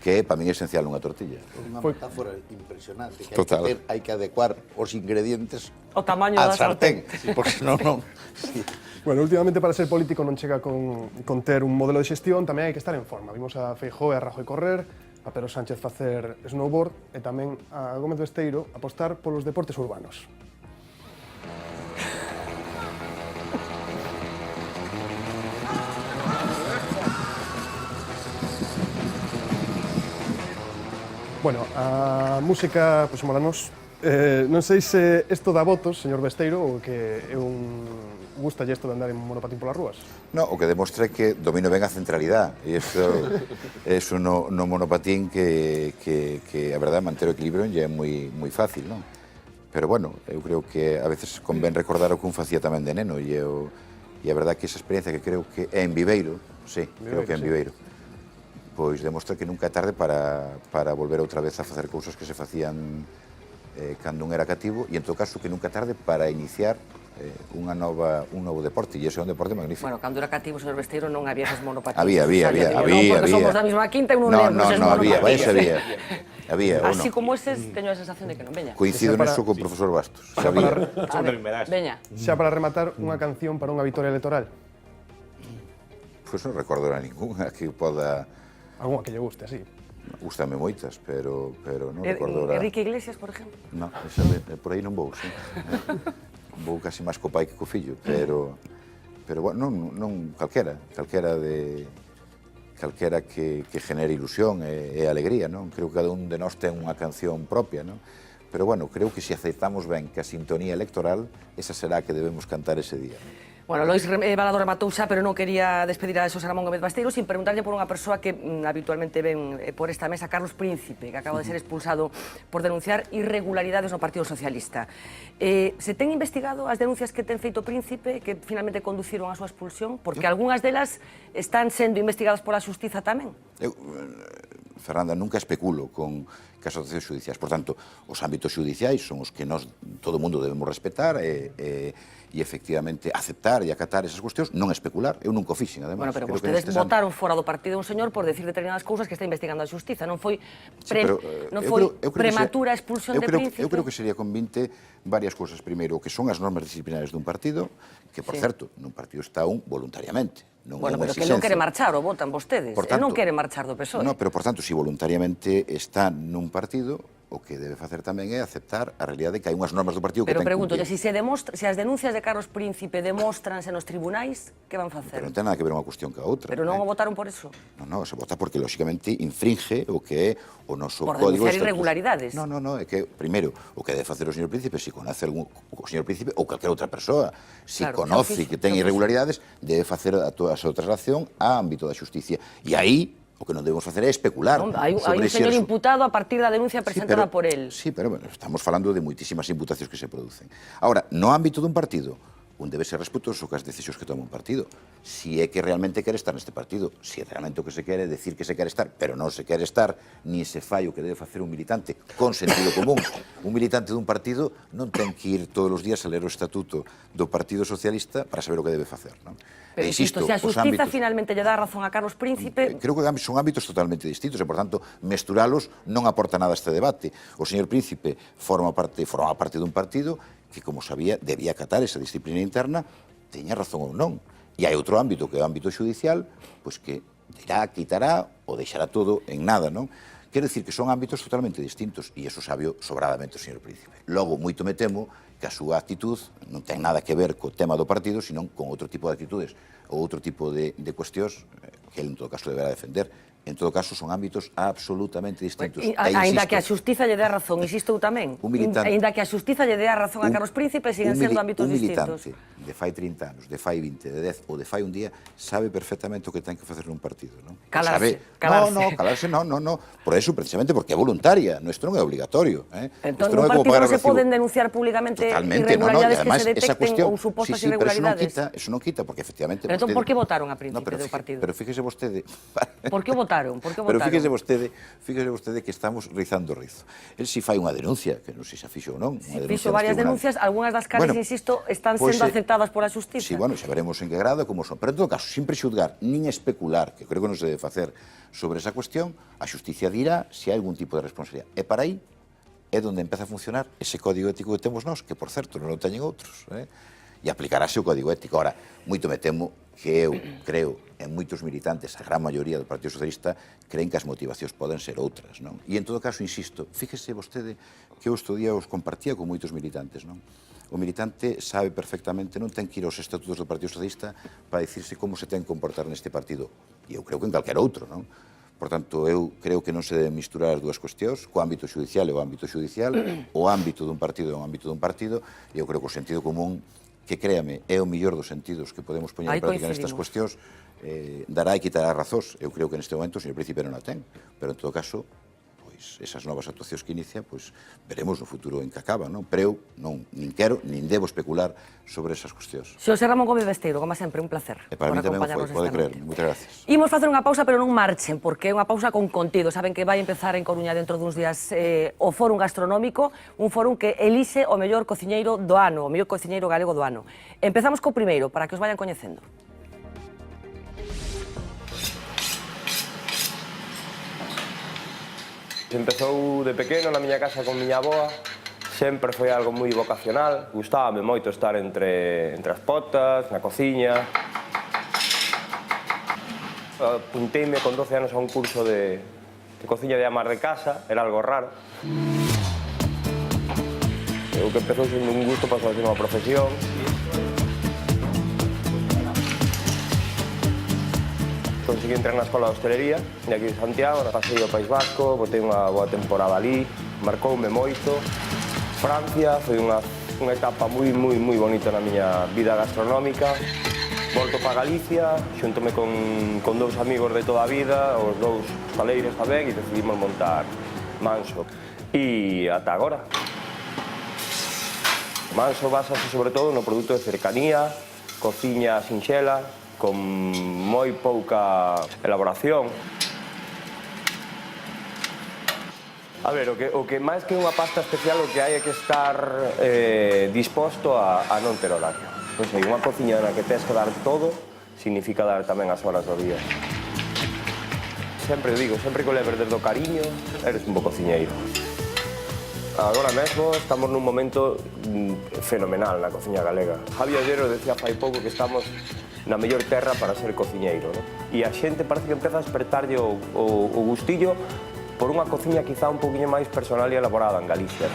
que é, para min, esencial nunha tortilla. Unha metáfora impresionante, que Total. hai que adecuar os ingredientes O tamaño á da sartén. porque senón non... Bueno, últimamente para ser político non chega con ter un modelo de xestión, tamén hai que estar en forma. Vimos a Feijóo e a Rajoy correr, a Pedro Sánchez facer snowboard e tamén a Gómez Besteiro apostar polos deportes urbanos. Bueno, a música, pois, molanos. Non sei se isto dá votos, señor Besteiro, ou que é gusta isto de andar en monopatín polas rúas? No, o que demostra é que domino ben a centralidade. E isto no monopatín que a verdade, manter o equilibrio é moi fácil, non? Pero, bueno, eu creo que a veces convén recordar o que un facía tamén de neno, e a verdade que esa experiencia que creo que é en Viveiro, sí, creo que é en Viveiro, pois demostra que nunca é tarde para volver outra vez a facer cousas que se facían cando un era cativo, e en todo caso que nunca é tarde para iniciar un novo deporte, e ese é un deporte magnífico. Bueno, cando era cativo, señor Besteiro, non había esas monopatines. Había. Porque somos da mesma quinta e non lembro eses monopatines. Había, ou non. Así como eses, teño a sensación de que non veña. Coincido neso co profesor Bastos. Veña. Xa para rematar, unha canción para unha vitoria electoral. Pois non recordo a ningunha que poda... Alguna que lle guste, así. Gústame moitas, pero non recordo... Enrique Iglesias, por exemplo? Non, por aí non vou, sí. Vou casi máis co pai que co fillo, pero bueno, non calquera que genere ilusión e alegría, non? Creo que cada un de nós ten unha canción propia, non? Pero bueno, creo que se aceptamos ben que a sintonía electoral, esa será a que debemos cantar ese día. Bueno, Lois Balado rematou xa, pero non quería despedir a Xosé Ramón Gómez Basteiro sin preguntarlle por unha persoa que habitualmente ven por esta mesa, Carlos Príncipe, que acaba de ser expulsado por denunciar irregularidades no Partido Socialista. Se ten investigado as denuncias que ten feito Príncipe que finalmente conduciron a súa expulsión? Porque algunhas delas están sendo investigadas pola Xustiza tamén. Fernanda, nunca especulo con asociacións judiciais. Por tanto, os ámbitos judiciais son os que todo o mundo debemos respetar e efectivamente aceptar e acatar esas cuestións, non especular. Eu nunca o fixen, además. Bueno, pero vostedes votaron fora do partido un señor por decir determinadas cousas que está investigando a Xustiza. Non foi prematura a expulsión de Príncipe? Eu creo que sería convinte varias cousas. Primeiro, que son as normas disciplinarias dun partido, que, por certo, nun partido está un voluntariamente. Bueno, pero que non quere marchar, o votan vostedes. E non quere marchar do PSOE. No, pero, por tanto, se voluntariamente está nun partido, o que debe facer tamén é aceptar a realidade que hai unhas normas do partido que ten que cumplir. Pero pregunto, se as denuncias de Carlos Príncipe demóstranse nos tribunais, que van facer? Pero non ten nada que ver unha cuestión que a outra. Pero non o votaron por eso? Non, se vota porque, lóxicamente, infringe o que é o noso código... Por denunciar irregularidades? Non, é que, primeiro, o que debe facer o señor Príncipe, se conoce o señor Príncipe ou calquera outra persoa, se conoce que ten irregularidades, debe facer a toda a súa traslación á ámbito da xusticia. E aí, o que non debemos facer é especular. Hai un señor imputado a partir da denuncia presentada por él. Sí, pero bueno, estamos falando de moitísimas imputacións que se producen. Ahora, no ámbito dun partido, un debe ser respetuoso cas decisións que toma un partido. Si é que realmente quere estar neste partido, si é realmente o que se quere decir que se quere estar, pero non se quere estar, ni se fai o que debe facer un militante con sentido común. Un militante dun partido non ten que ir todos os días a ler o estatuto do Partido Socialista para saber o que debe facer, non? Pero insisto, se a Xustiza finalmente lle dá razón a Carlos Príncipe... Creo que son ámbitos totalmente distintos e, por tanto, mesturalos non aporta nada a este debate. O señor Príncipe formaba parte dun partido que, como sabía, debía acatar esa disciplina interna, teña razón ou non. E hai outro ámbito, que é o ámbito judicial, pois que dirá, quitará ou deixará todo en nada, non? Quero dicir que son ámbitos totalmente distintos e iso sabio sobradamente o señor Príncipe. Logo, moito me temo que a súa actitud non ten nada que ver co tema do partido, senón con outro tipo de actitudes ou outro tipo de cuestións que ele, en todo caso, deberá defender. En todo caso, son ámbitos absolutamente distintos. Ainda que a Xustiza lle dé razón, insisto tamén, ainda que a Xustiza lle dé razón a Carlos Príncipe, siguen sendo ámbitos distintos. Un militante de fai 30 anos, de fai 20, de 10 ou de fai un día, sabe perfectamente o que ten que facer nun partido, non? Calarse. Calarse non. Por eso, precisamente, porque é voluntaria, nuestro non é obligatorio. Entón, nun partido non se poden denunciar públicamente irregularidades que se detecten ou supostas irregularidades? Eso non quita, porque efectivamente... Pero entón, por que votaron a Príncipe do partido? Pero fíjese vostede... Por que votaron? Pero fíjese vostede que estamos rizando o rizo. El si fai unha denuncia, que non sei se a fixo ou non. Si fixo varias denuncias, algunhas das cales, insisto, están sendo aceptadas pola Xustiza. Sí, bueno, xa veremos en que grado e como son. Pero en todo caso, sempre xudgar, nin especular, que creo que non se debe facer sobre esa cuestión, a Xustiza dirá se hai algún tipo de responsabilidade. E para aí é onde empeza a funcionar ese código ético que temos nós, que, por certo, non o teñen outros. E aplicarase o código ético. Ora, moito me temo que eu creo en moitos militantes, a gran maioría do Partido Socialista, creen que as motivacións poden ser outras, non? E en todo caso, insisto, fíjese vostede que eu estes días os compartía con moitos militantes, non? O militante sabe perfectamente, non ten que ir aos estatutos do Partido Socialista para dicirse como se ten que comportar neste partido. E eu creo que en calquera outro, non? Por tanto, eu creo que non se deben misturar as dúas cuestións, co ámbito judicial e o ámbito judicial, o ámbito dun partido e o ámbito dun partido, e eu creo que o sentido común, que créame, é o millor dos sentidos que podemos poñer en práctica nestas cuestións, dará e quitará razóns. Eu creo que neste momento o señor Príncipe non a ten, pero en todo caso, pois, esas novas actuacións que inicia, pois, veremos no futuro en que acaba, non? Pero eu nin quero, nin debo especular sobre esas cuestións. Xosé Ramón Gómez Besteiro, como sempre, un placer. E para mí tamén foi, pode creerme. Moitas gracias. Imos facer unha pausa, pero non marchen, porque é unha pausa con contido. Saben que vai empezar en Coruña dentro duns días o Fórum Gastronómico, un fórum que elixe o mellor cociñeiro do ano, o mellor cociñeiro galego do ano. Empezamos co primeiro, para que os vayan coñecendo. Empezou de pequeno na miña casa con miña avoa, sempre foi algo moi vocacional, gustábame moito estar entre as potas, na cociña. Apunteime con 12 anos a un curso de cociña de amar de casa, era algo raro. O que empezou sendo un gusto pasou a ser unha profesión. Conseguí entrar na escola de hostelería, de aquí de Santiago, pasei ao País Vasco, botei unha boa temporada ali, marcoume moito. Francia foi unha etapa moi bonita na miña vida gastronómica. Volto para Galicia, xuntome con dous amigos de toda a vida, os dous paleiros tamén, e decidimos montar Manso. E ata agora. Manso basase sobre todo no produto de cercanía, cociña sinxela, con moi pouca elaboración. A ver, o que máis que unha pasta especial, o que hai é que estar disposto a non ter horario. Non sei, unha cociña na que tens que dar todo, significa dar tamén as horas do día. Sempre digo, sempre que o leves desde o cariño, eres un bo cociñeiro. Agora mesmo estamos nun momento fenomenal na cociña galega. Javi Ollero decía fai pouco que estamos na mellor terra para ser cociñeiro, non? E a xente parece que empeza a despertarlle o gustillo por unha cociña quizá un poquinho máis personal e elaborada en Galicia.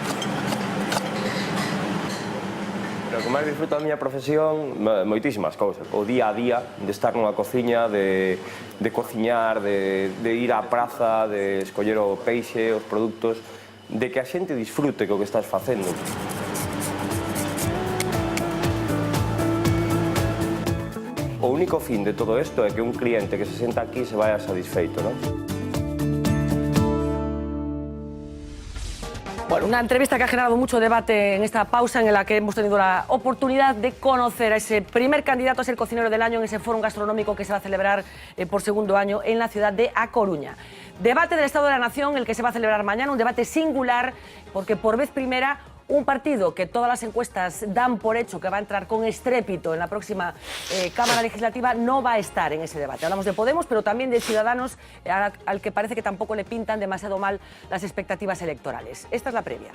O que máis disfruto da miña profesión, moitísimas cousas. O día a día de estar nunha cociña, de cociñar, de ir á praza, de escoller o peixe, os produtos, de que a xente disfrute co que estás facendo. O único fin de todo isto é que un cliente que se senta aquí se vaya satisfeito, non? Bueno, una entrevista que ha generado mucho debate en esta pausa en la que hemos tenido la oportunidad de conocer a ese primer candidato a ser cocinero del año en ese foro gastronómico que se va a celebrar por segundo año en la ciudad de A Coruña. Debate del Estado de la Nación, el que se va a celebrar mañana, un debate singular porque por vez primera un partido que todas las encuestas dan por hecho que va a entrar con estrépito en la próxima Cámara Legislativa no va a estar en ese debate. Hablamos de Podemos, pero también de Ciudadanos, al que parece que tampoco le pintan demasiado mal las expectativas electorales. Esta es la previa.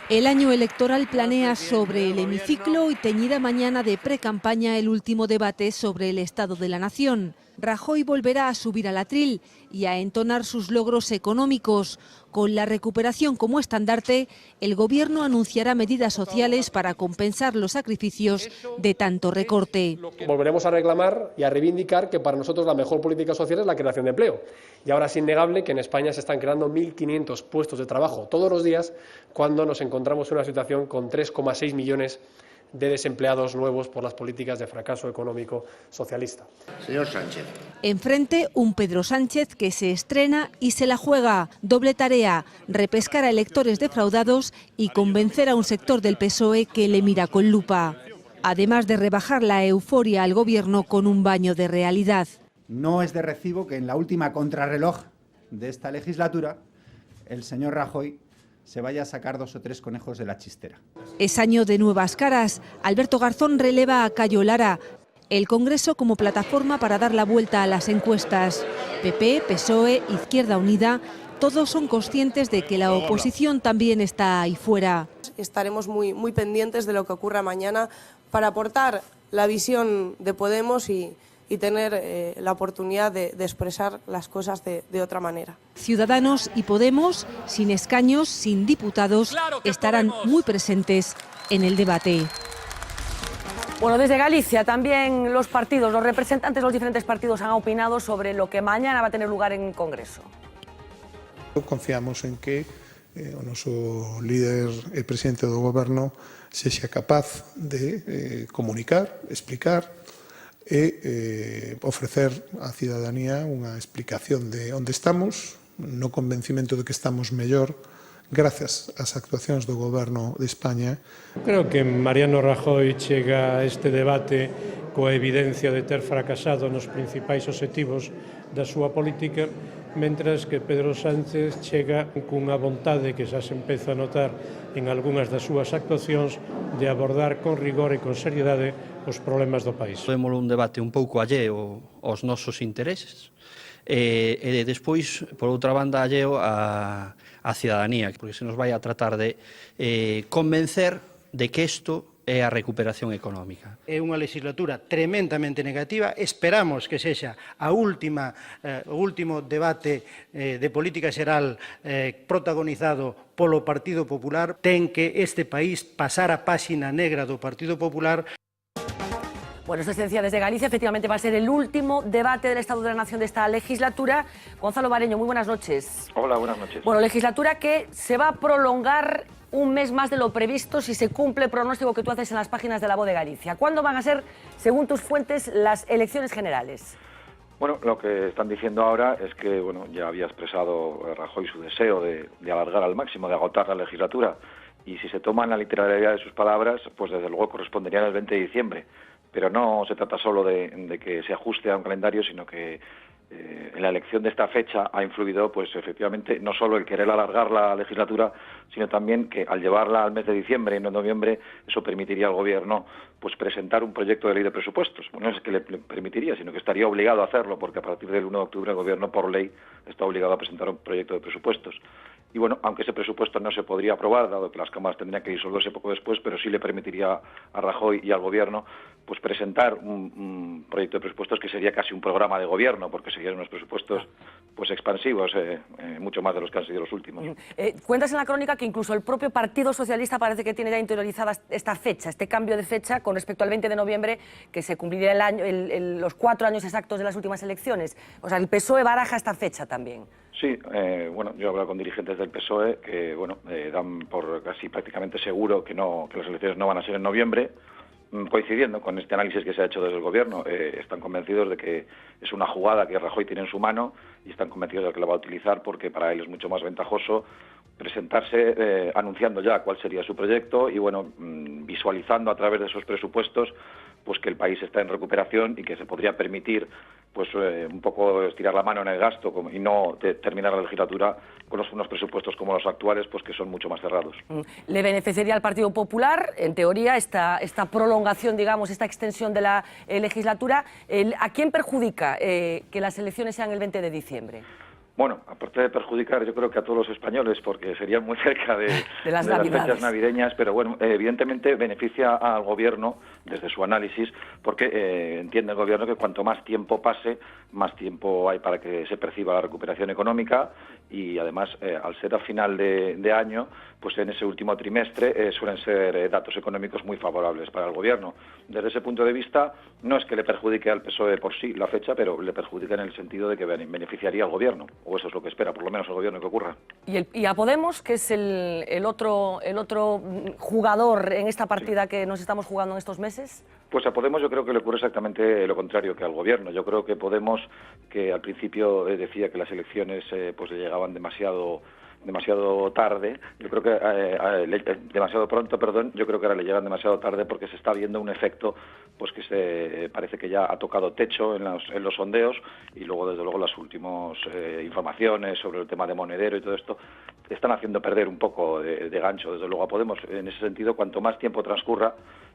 El año electoral planea sobre el hemiciclo y teñida mañana de precampaña el último debate sobre el estado de la nación. Rajoy volverá a subir al atril y a entonar sus logros económicos. Con la recuperación como estandarte, el Gobierno anunciará medidas sociales para compensar los sacrificios de tanto recorte. Volveremos a reclamar y a reivindicar que para nosotros la mejor política social es la creación de empleo. Y ahora es innegable que en España se están creando 1.500 puestos de trabajo todos los días cuando nos encontramos en una situación con 3,6 millones de desempleados nuevos por las políticas de fracaso económico socialista. Señor Sánchez. Enfrente, un Pedro Sánchez que se estrena y se la juega. Doble tarea, repescar a electores defraudados y convencer a un sector del PSOE que le mira con lupa. Además de rebajar la euforia al Gobierno con un baño de realidad. No es de recibo que en la última contrarreloj de esta legislatura el señor Rajoy se vaya a sacar 2 o 3 conejos de la chistera. Es año de nuevas caras. Alberto Garzón releva a Cayo Lara. El Congreso como plataforma para dar la vuelta a las encuestas. PP, PSOE, Izquierda Unida, todos son conscientes de que la oposición también está ahí fuera. Estaremos muy pendientes de lo que ocurra mañana para aportar la visión de Podemos y tener la oportunidad de expresar las cosas de otra manera. Ciudadanos y Podemos, sin escaños, sin diputados, estarán muy presentes en el debate. Bueno, desde Galicia también los partidos, los representantes de los diferentes partidos han opinado sobre lo que mañana va a tener lugar en el Congreso. Confiamos en que o noso líder e presidente do Goberno sexa capaz de comunicar, explicar e ofrecer á cidadanía unha explicación de onde estamos, no convencimento de que estamos mellor grazas ás actuacións do Goberno de España. Creo que Mariano Rajoy chega a este debate coa evidencia de ter fracasado nos principais obxectivos da súa política, mentras que Pedro Sánchez chega cunha vontade que xa se empeza a notar en algunhas das súas actuacións de abordar con rigor e con seriedade os problemas do país. Vemos un debate un pouco alleo aos nosos intereses e despois, por outra banda, alleo a cidadanía, porque se nos vai a tratar de convencer de que isto é a recuperación económica. É unha legislatura tremendamente negativa, esperamos que sexa o último debate de política xeral protagonizado polo Partido Popular. Ten que este país pasar a páxina negra do Partido Popular. Bueno, esto se decía desde Galicia, efectivamente va a ser el último debate del Estado de la Nación de esta legislatura. Gonzalo Bareño, muy buenas noches. Hola, buenas noches. Bueno, legislatura que se va a prolongar un mes más de lo previsto si se cumple el pronóstico que tú haces en las páginas de La Voz de Galicia. ¿Cuándo van a ser, según tus fuentes, las elecciones generales? Bueno, lo que están diciendo ahora es que ya había expresado Rajoy su deseo de alargar al máximo, de agotar la legislatura. Y si se toman la literalidad de sus palabras, pues desde luego corresponderían al 20 de diciembre. Pero no se trata solo de que se ajuste a un calendario, sino que en la elección de esta fecha ha influido, pues efectivamente, no solo el querer alargar la legislatura, sino también que al llevarla al mes de diciembre y no en noviembre, eso permitiría al Gobierno pues presentar un proyecto de ley de presupuestos. Bueno, no es que le permitiría, sino que estaría obligado a hacerlo, porque a partir del 1 de octubre el Gobierno, por ley, está obligado a presentar un proyecto de presupuestos. Y bueno, aunque ese presupuesto no se podría aprobar, dado que las cámaras tendrían que disolverse poco después, pero sí le permitiría a Rajoy y al Gobierno pues presentar un proyecto de presupuestos que sería casi un programa de gobierno, porque serían unos presupuestos pues expansivos, mucho más de los que han sido los últimos. Cuentas en la crónica que incluso el propio Partido Socialista parece que tiene ya interiorizada esta fecha, este cambio de fecha con respecto al 20 de noviembre, que se cumpliría los 4 años exactos de las últimas elecciones. O sea, el PSOE baraja esta fecha también. Sí, yo he hablado con dirigentes del PSOE que dan por casi prácticamente seguro que las elecciones no van a ser en noviembre, coincidiendo con este análisis que se ha hecho desde el Gobierno, están convencidos de que es una jugada que Rajoy tiene en su mano y están convencidos de que la va a utilizar porque para él es mucho más ventajoso presentarse anunciando ya cuál sería su proyecto y, bueno, visualizando a través de esos presupuestos pues que el país está en recuperación y que se podría permitir pues un poco estirar la mano en el gasto y no terminar la legislatura con unos presupuestos como los actuales, pues que son mucho más cerrados. ¿Le beneficiaría al Partido Popular, en teoría, esta prolongación, digamos, esta extensión de la legislatura? ¿A quién perjudica que las elecciones sean el 20 de diciembre? Bueno, aparte de perjudicar, yo creo que a todos los españoles, porque serían muy cerca de las fechas navideñas, pero bueno, evidentemente beneficia al Gobierno, desde su análisis, porque entiende el Gobierno que cuanto más tiempo pase, más tiempo hay para que se perciba la recuperación económica y además, al ser a final de año, pues en ese último trimestre suelen ser datos económicos muy favorables para el Gobierno. Desde ese punto de vista, no es que le perjudique al PSOE por sí la fecha, pero le perjudica en el sentido de que beneficiaría al Gobierno, o eso es lo que espera, por lo menos el Gobierno, que ocurra. ¿Y a Podemos, que es el otro jugador en esta partida que nos estamos jugando en estos meses? Pues a Podemos yo creo que le ocurre exactamente lo contrario que al Gobierno. Yo creo que Podemos, que al principio decía que las elecciones pues le llegaban demasiado tarde, yo creo que demasiado pronto, perdón, yo creo que ahora le llegan demasiado tarde porque se está viendo un efecto pues que parece que ya ha tocado techo en los sondeos y luego desde luego las últimas informaciones sobre el tema de Monedero y todo esto están haciendo perder un poco de gancho desde luego a Podemos. En ese sentido, cuanto más tiempo transcurra,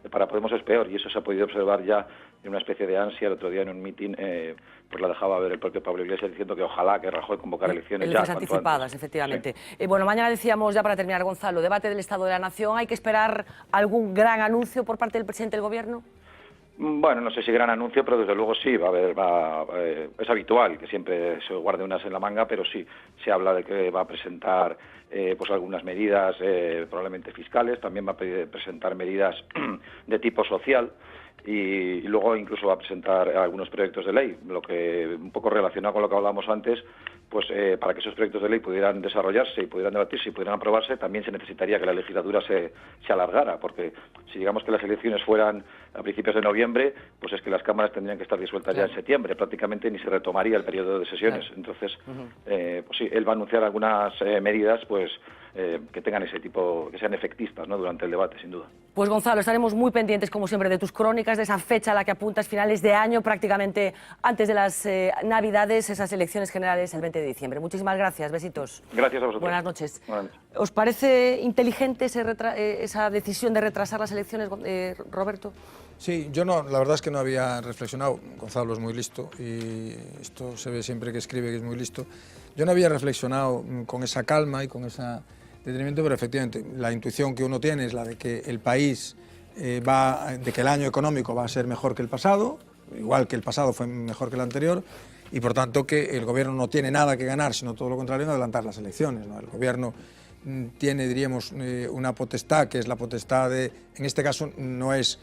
para Podemos es peor y eso se ha podido observar ya en una especie de ansia. El otro día en un mitin pues la dejaba ver el propio Pablo Iglesias diciendo que ojalá que Rajoy convocara elecciones ya cuanto anticipadas, antes. Efectivamente. Sí. Bueno, mañana decíamos, ya para terminar, Gonzalo, debate del Estado de la Nación. ¿Hay que esperar algún gran anuncio por parte del presidente del Gobierno? Bueno, no sé si gran anuncio, pero desde luego sí, es habitual que siempre se guarde unas en la manga, pero sí, se habla de que va a presentar pues algunas medidas probablemente fiscales, también va a presentar medidas de tipo social y luego incluso va a presentar algunos proyectos de ley, lo que un poco relacionado con lo que hablábamos antes, pues para que esos proyectos de ley pudieran desarrollarse y pudieran debatirse y pudieran aprobarse, también se necesitaría que la legislatura se alargara, porque si digamos que las elecciones fueran a principios de noviembre, pues es que las cámaras tendrían que estar disueltas ya en septiembre, prácticamente ni se retomaría el periodo de sesiones. Entonces, pues sí, él va a anunciar algunas medidas pues que tengan ese tipo, que sean efectistas, ¿no?, durante el debate, sin duda. Pues Gonzalo, estaremos muy pendientes, como siempre, de tus crónicas, de esa fecha a la que apuntas, finales de año, prácticamente antes de las Navidades, esas elecciones generales el 20 de diciembre. Muchísimas gracias, besitos. Gracias a vosotros. Buenas noches. Buenas noches. ¿Os parece inteligente esa decisión de retrasar las elecciones, Roberto? Sí, yo no, la verdad es que no había reflexionado. Gonzalo es muy listo y esto se ve siempre que escribe que es muy listo. Yo no había reflexionado con esa calma y con ese detenimiento, pero efectivamente la intuición que uno tiene es la de que el país de que el año económico va a ser mejor que el pasado, igual que el pasado fue mejor que el anterior, y por tanto que el Gobierno no tiene nada que ganar, sino todo lo contrario, en adelantar las elecciones, ¿no? El Gobierno tiene, diríamos, una potestad, que es la potestad de, en este caso no es,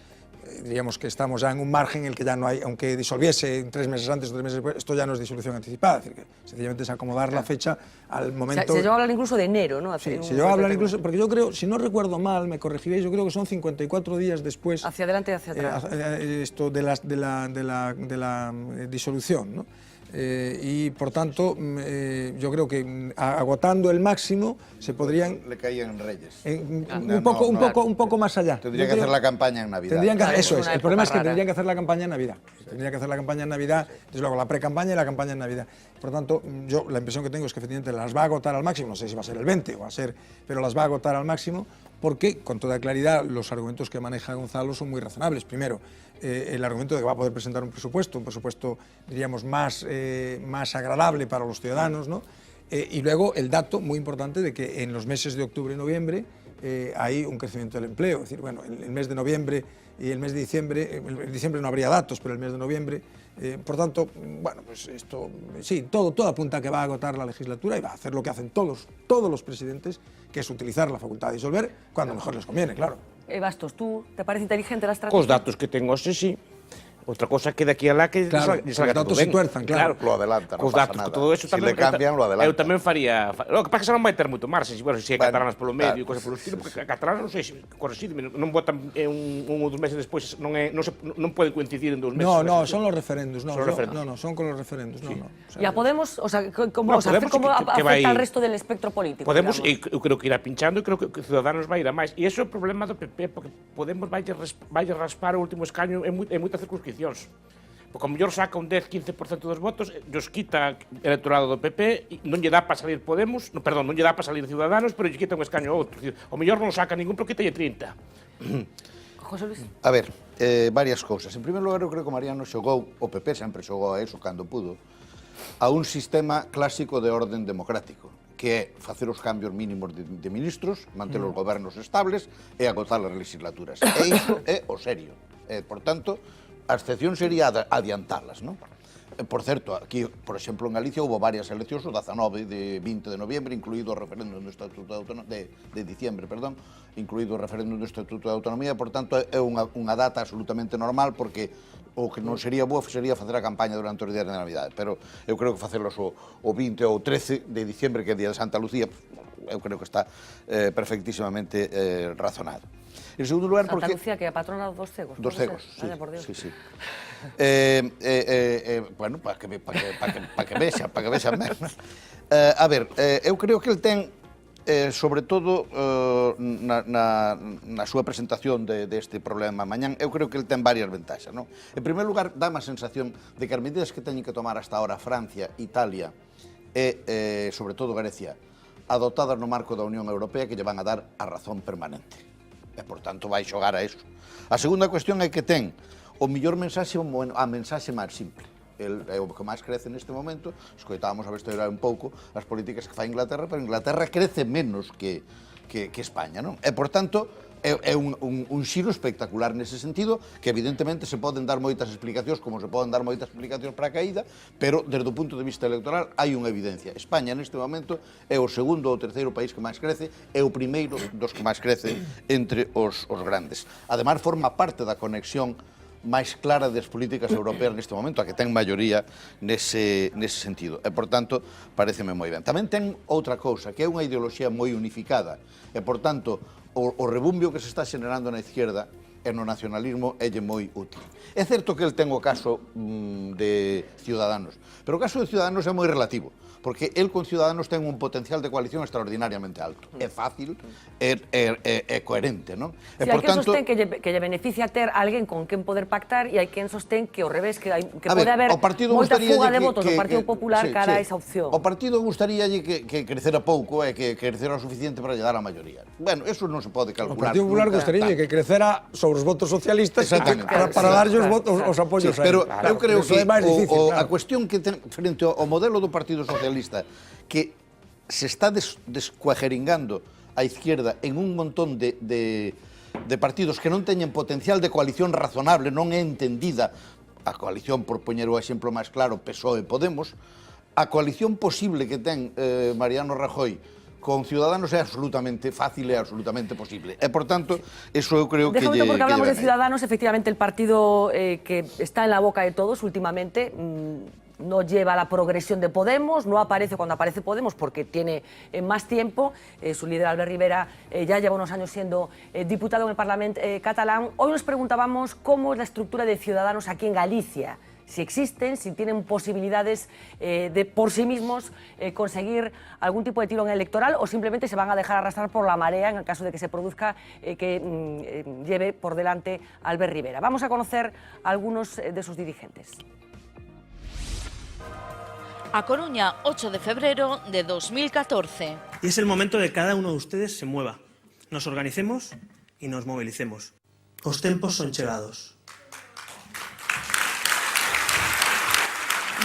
diríamos que estamos ya en un margen en el que ya no hay, aunque disolviese 3 meses antes o 3 meses después, esto ya no es disolución anticipada, es decir, que sencillamente es acomodar la fecha al momento... Se llegó a hablar incluso de enero, ¿no? Sí, se llegó a hablar incluso, porque yo creo, si no recuerdo mal, me corregiréis, yo creo que son 54 días después... Hacia adelante y hacia atrás. Esto de la disolución, ¿no? Y por tanto, yo creo que agotando el máximo se podrían... Le caían Reyes. Un poco más allá. Tendría que hacer la campaña en Navidad. Eso es, el problema es que tendrían que hacer la campaña en Navidad. Tendría que hacer la campaña en Navidad, desde luego la pre-campaña y la campaña en Navidad. Por tanto, yo la impresión que tengo es que efectivamente las va a agotar al máximo, no sé si va a ser el 20 o va a ser, pero las va a agotar al máximo porque, con toda claridad, los argumentos que maneja Gonzalo son muy razonables. Primero, el argumento de que va a poder presentar un presupuesto, diríamos, más agradable para los ciudadanos, ¿no? Y luego el dato muy importante de que en los meses de octubre y noviembre hay un crecimiento del empleo. Es decir, bueno, el mes de noviembre y el mes de diciembre, en diciembre no habría datos, pero el mes de noviembre, por tanto, bueno, pues esto, sí, todo apunta a que va a agotar la legislatura y va a hacer lo que hacen todos los presidentes, que es utilizar la facultad de disolver cuando mejor les conviene, claro. Bastos, ¿tú te parece inteligente la estrategia? Cos datos que ten hoxe, sí. Outra cosa que de aquí a lá que Claro, salga os todo datos ben. se tuerzan, claro. Lo adelanta, non Cos pasa datos, nada. todo eso Si le cambian, lo adelanta. Eu tamén faría... O que pasa que xa non vai ter moito marxe, bueno, se hai catalanas polo medio e claro. cosas polo estilo, porque a catalana non sei, corresídeme, non votan un ou 2 meses despois, non pode coincidir en 2 meses. No, son los referendos, no, Son los referendos. no, son con los referendos, no. O sea, ¿Y a Podemos, o sea, cómo, No, o sea, Podemos cómo que afecta vai- al resto del espectro político? Podemos, digamos? eu creo que irá pinchando e creo que Ciudadanos vai ir a máis. E iso é o problema do PP, porque Podemos vai raspar o último escaño en moitas circunscripcións. Porque ao mellor saca un 10-15% dos votos, nos quita electorado do PP, e non lle dá para salir Podemos, non lle dá para salir Ciudadanos, pero lle quita un escaño a outro. Ao mellor non saca ningún, pero quita 30. José Luis. A ver, varias cousas. En primeiro lugar, eu creo que Mariano xogou, o PP sempre xogou a eso cando pudo, a un sistema clásico de orden democrático, que é facer os cambios mínimos de ministros, manter os gobernos estables e agotar as legislaturas. E iso é o serio. Por tanto, a excepción sería adiantalas, non? Por certo, aquí, por exemplo, en Galicia houve varias eleccións, o 19 de 20 de noviembre, incluído o referéndum do Estatuto de diciembre, perdón, incluído o referéndum do Estatuto de Autonomía, por tanto, é unha data absolutamente normal, porque o que non sería boa sería facer a campaña durante os días de Navidade, pero eu creo que facelos o 20 ou 13 de diciembre, que é o día de Santa Lucía, eu creo que está perfectísimamente razonado. En segundo lugar, Santa porque... Lucía, que é a patrona dos cegos. Dos cegos, sí. Vaya, por Dios. Sí. Bueno, para que vexan ben. A ver, eu creo que el ten, sobre todo na súa presentación deste problema mañán, eu creo que el ten varias ventaxas, non? En primeiro lugar, dá má sensación de que as medidas que teñen que tomar hasta ahora Francia, Italia e, sobre todo, Grecia, adoptadas no marco da Unión Europea, que lle van a dar a razón permanente. E, por tanto, vai xogar a eso. A segunda cuestión é que ten o mellor mensaxe, a mensaxe máis simple. É o que máis crece neste momento. Escoitábamos a Besteiro un pouco as políticas que fai Inglaterra, pero Inglaterra crece menos que España, non? E, por tanto, é un xiro espectacular nese sentido, que evidentemente se poden dar moitas explicacións, como se poden dar moitas explicacións para a caída, pero desde o punto de vista electoral hai unha evidencia. España neste momento é o segundo ou terceiro país que máis crece, é o primeiro dos que máis crece entre os grandes. Ademais, forma parte da conexión máis clara das políticas europeas neste momento, a que ten maioría nese sentido. E, por tanto, pareceme moi ben. Tamén ten outra cousa, que é unha ideoloxía moi unificada, e, por tanto, o rebumbio que se está xenerando na izquierda e no nacionalismo é moi útil. É certo que el ten o caso de Ciudadanos, pero o caso de Ciudadanos é moi relativo, porque el con Ciudadanos ten un potencial de coalición extraordinariamente alto. É fácil, é coherente, non? Si hai quen sostén que lle beneficia ter alguén con quen poder pactar e hai quen sostén que ao revés, que pode haber moita fuga de votos do Partido Popular cara a esa opción. O partido gustaríalle que crecera pouco e que crecera o suficiente para lle dar a maioría. Bueno, eso non se pode calcular. O Partido Popular gustaríalle que crecera sobre os votos socialistas para darlle os votos, os apoios a pero eu creo que a cuestión que ten frente ao modelo do Partido Socialista, que se está descuajeringando a izquierda en un montón de partidos que non teñen potencial de coalición razonable, non é entendida a coalición, por poñer o exemplo máis claro, PSOE e Podemos, a coalición posible que ten Mariano Rajoy con Ciudadanos é absolutamente fácil e absolutamente posible. E, por tanto, eso eu creo que lle... Porque hablamos de Ciudadanos, efectivamente, el partido que está en la boca de todos últimamente, no lleva la progresión de Podemos, no aparece cuando aparece Podemos porque tiene más tiempo. Su líder, Albert Rivera, ya lleva unos años siendo diputado en el Parlamento catalán. Hoy nos preguntábamos cómo es la estructura de Ciudadanos aquí en Galicia, si existen, si tienen posibilidades de por sí mismos conseguir algún tipo de tirón electoral o simplemente se van a dejar arrastrar por la marea en el caso de que se produzca que lleve por delante Albert Rivera. Vamos a conocer algunos de sus dirigentes. A Coruña, 8 de febrero de 2014. Y es el momento de que cada uno de ustedes se mueva, nos organicemos y nos movilicemos. Os tempos son chegados.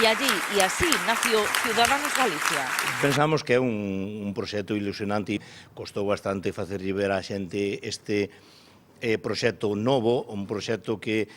Y allí, y así, nació Ciudadanos Galicia. Pensamos que é un proxecto ilusionante. Costou bastante facerlle ver á xente este proxecto novo, un proxecto que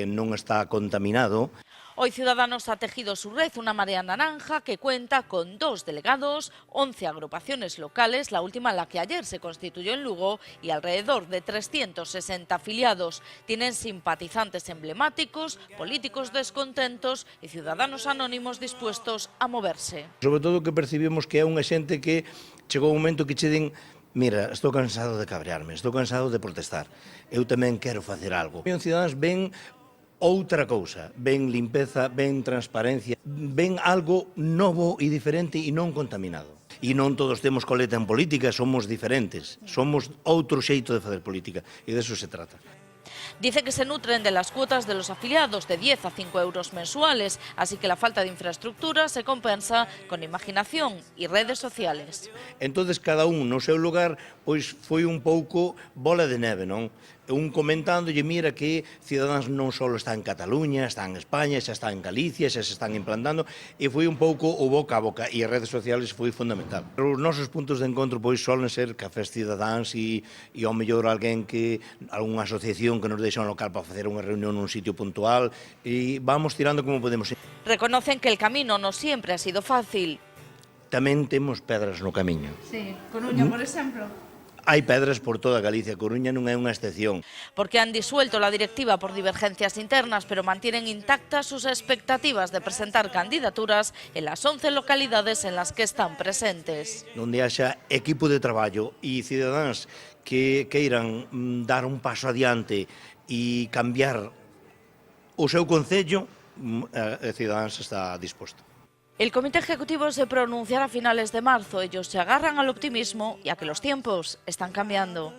non está contaminado. Hoy Ciudadanos ha tejido su red, una marea naranja que cuenta con 2 delegados, 11 agrupaciones locales, la última la que ayer se constituyó en Lugo, y alrededor de 360 afiliados. Tienen simpatizantes emblemáticos, políticos descontentos y ciudadanos anónimos dispuestos a moverse. Sobre todo que percibimos que é unha xente que chegou un momento que che din: mira, estou cansado de cabrearme, estou cansado de protestar, eu tamén quero facer algo. Os ciudadanos ven outra cousa, ven limpeza, ven transparencia, ven algo novo e diferente e non contaminado. E non todos temos coleta en política, somos diferentes, somos outro xeito de facer política, e de eso se trata. Dice que se nutren de las cuotas de los afiliados de 10 a 5 euros mensuales, así que la falta de infraestructura se compensa con imaginación y redes sociales. Entonces cada un no seu lugar pois foi un pouco bola de neve, non? Un comentándolle, mira que Ciudadanos non só está en Cataluña, está en España, xa está en Galicia, xa se están implantando, e foi un pouco o boca a boca, e as redes sociales foi fundamental. Os nosos puntos de encontro pois solen ser cafés Ciudadanos e ao mellor alguén que, algunha asociación que nos deixa un local para facer unha reunión nun sitio puntual, e vamos tirando como podemos. Reconocen que el camino no siempre ha sido fácil. Tamén temos pedras no camiño. Sí, Coruña, por exemplo. Hai pedras por toda Galicia, Coruña non é unha excepción. Porque han disuelto la directiva por divergencias internas, pero mantienen intactas sus expectativas de presentar candidaturas en las 11 localidades en las que están presentes. Donde haxa equipo de traballo e cidadáns que queiran dar un paso adiante e cambiar o seu concello, Ciudadanos está disposto. El comité ejecutivo se pronunciará a finales de marzo. Ellos se agarran al optimismo y a que los tiempos están cambiando.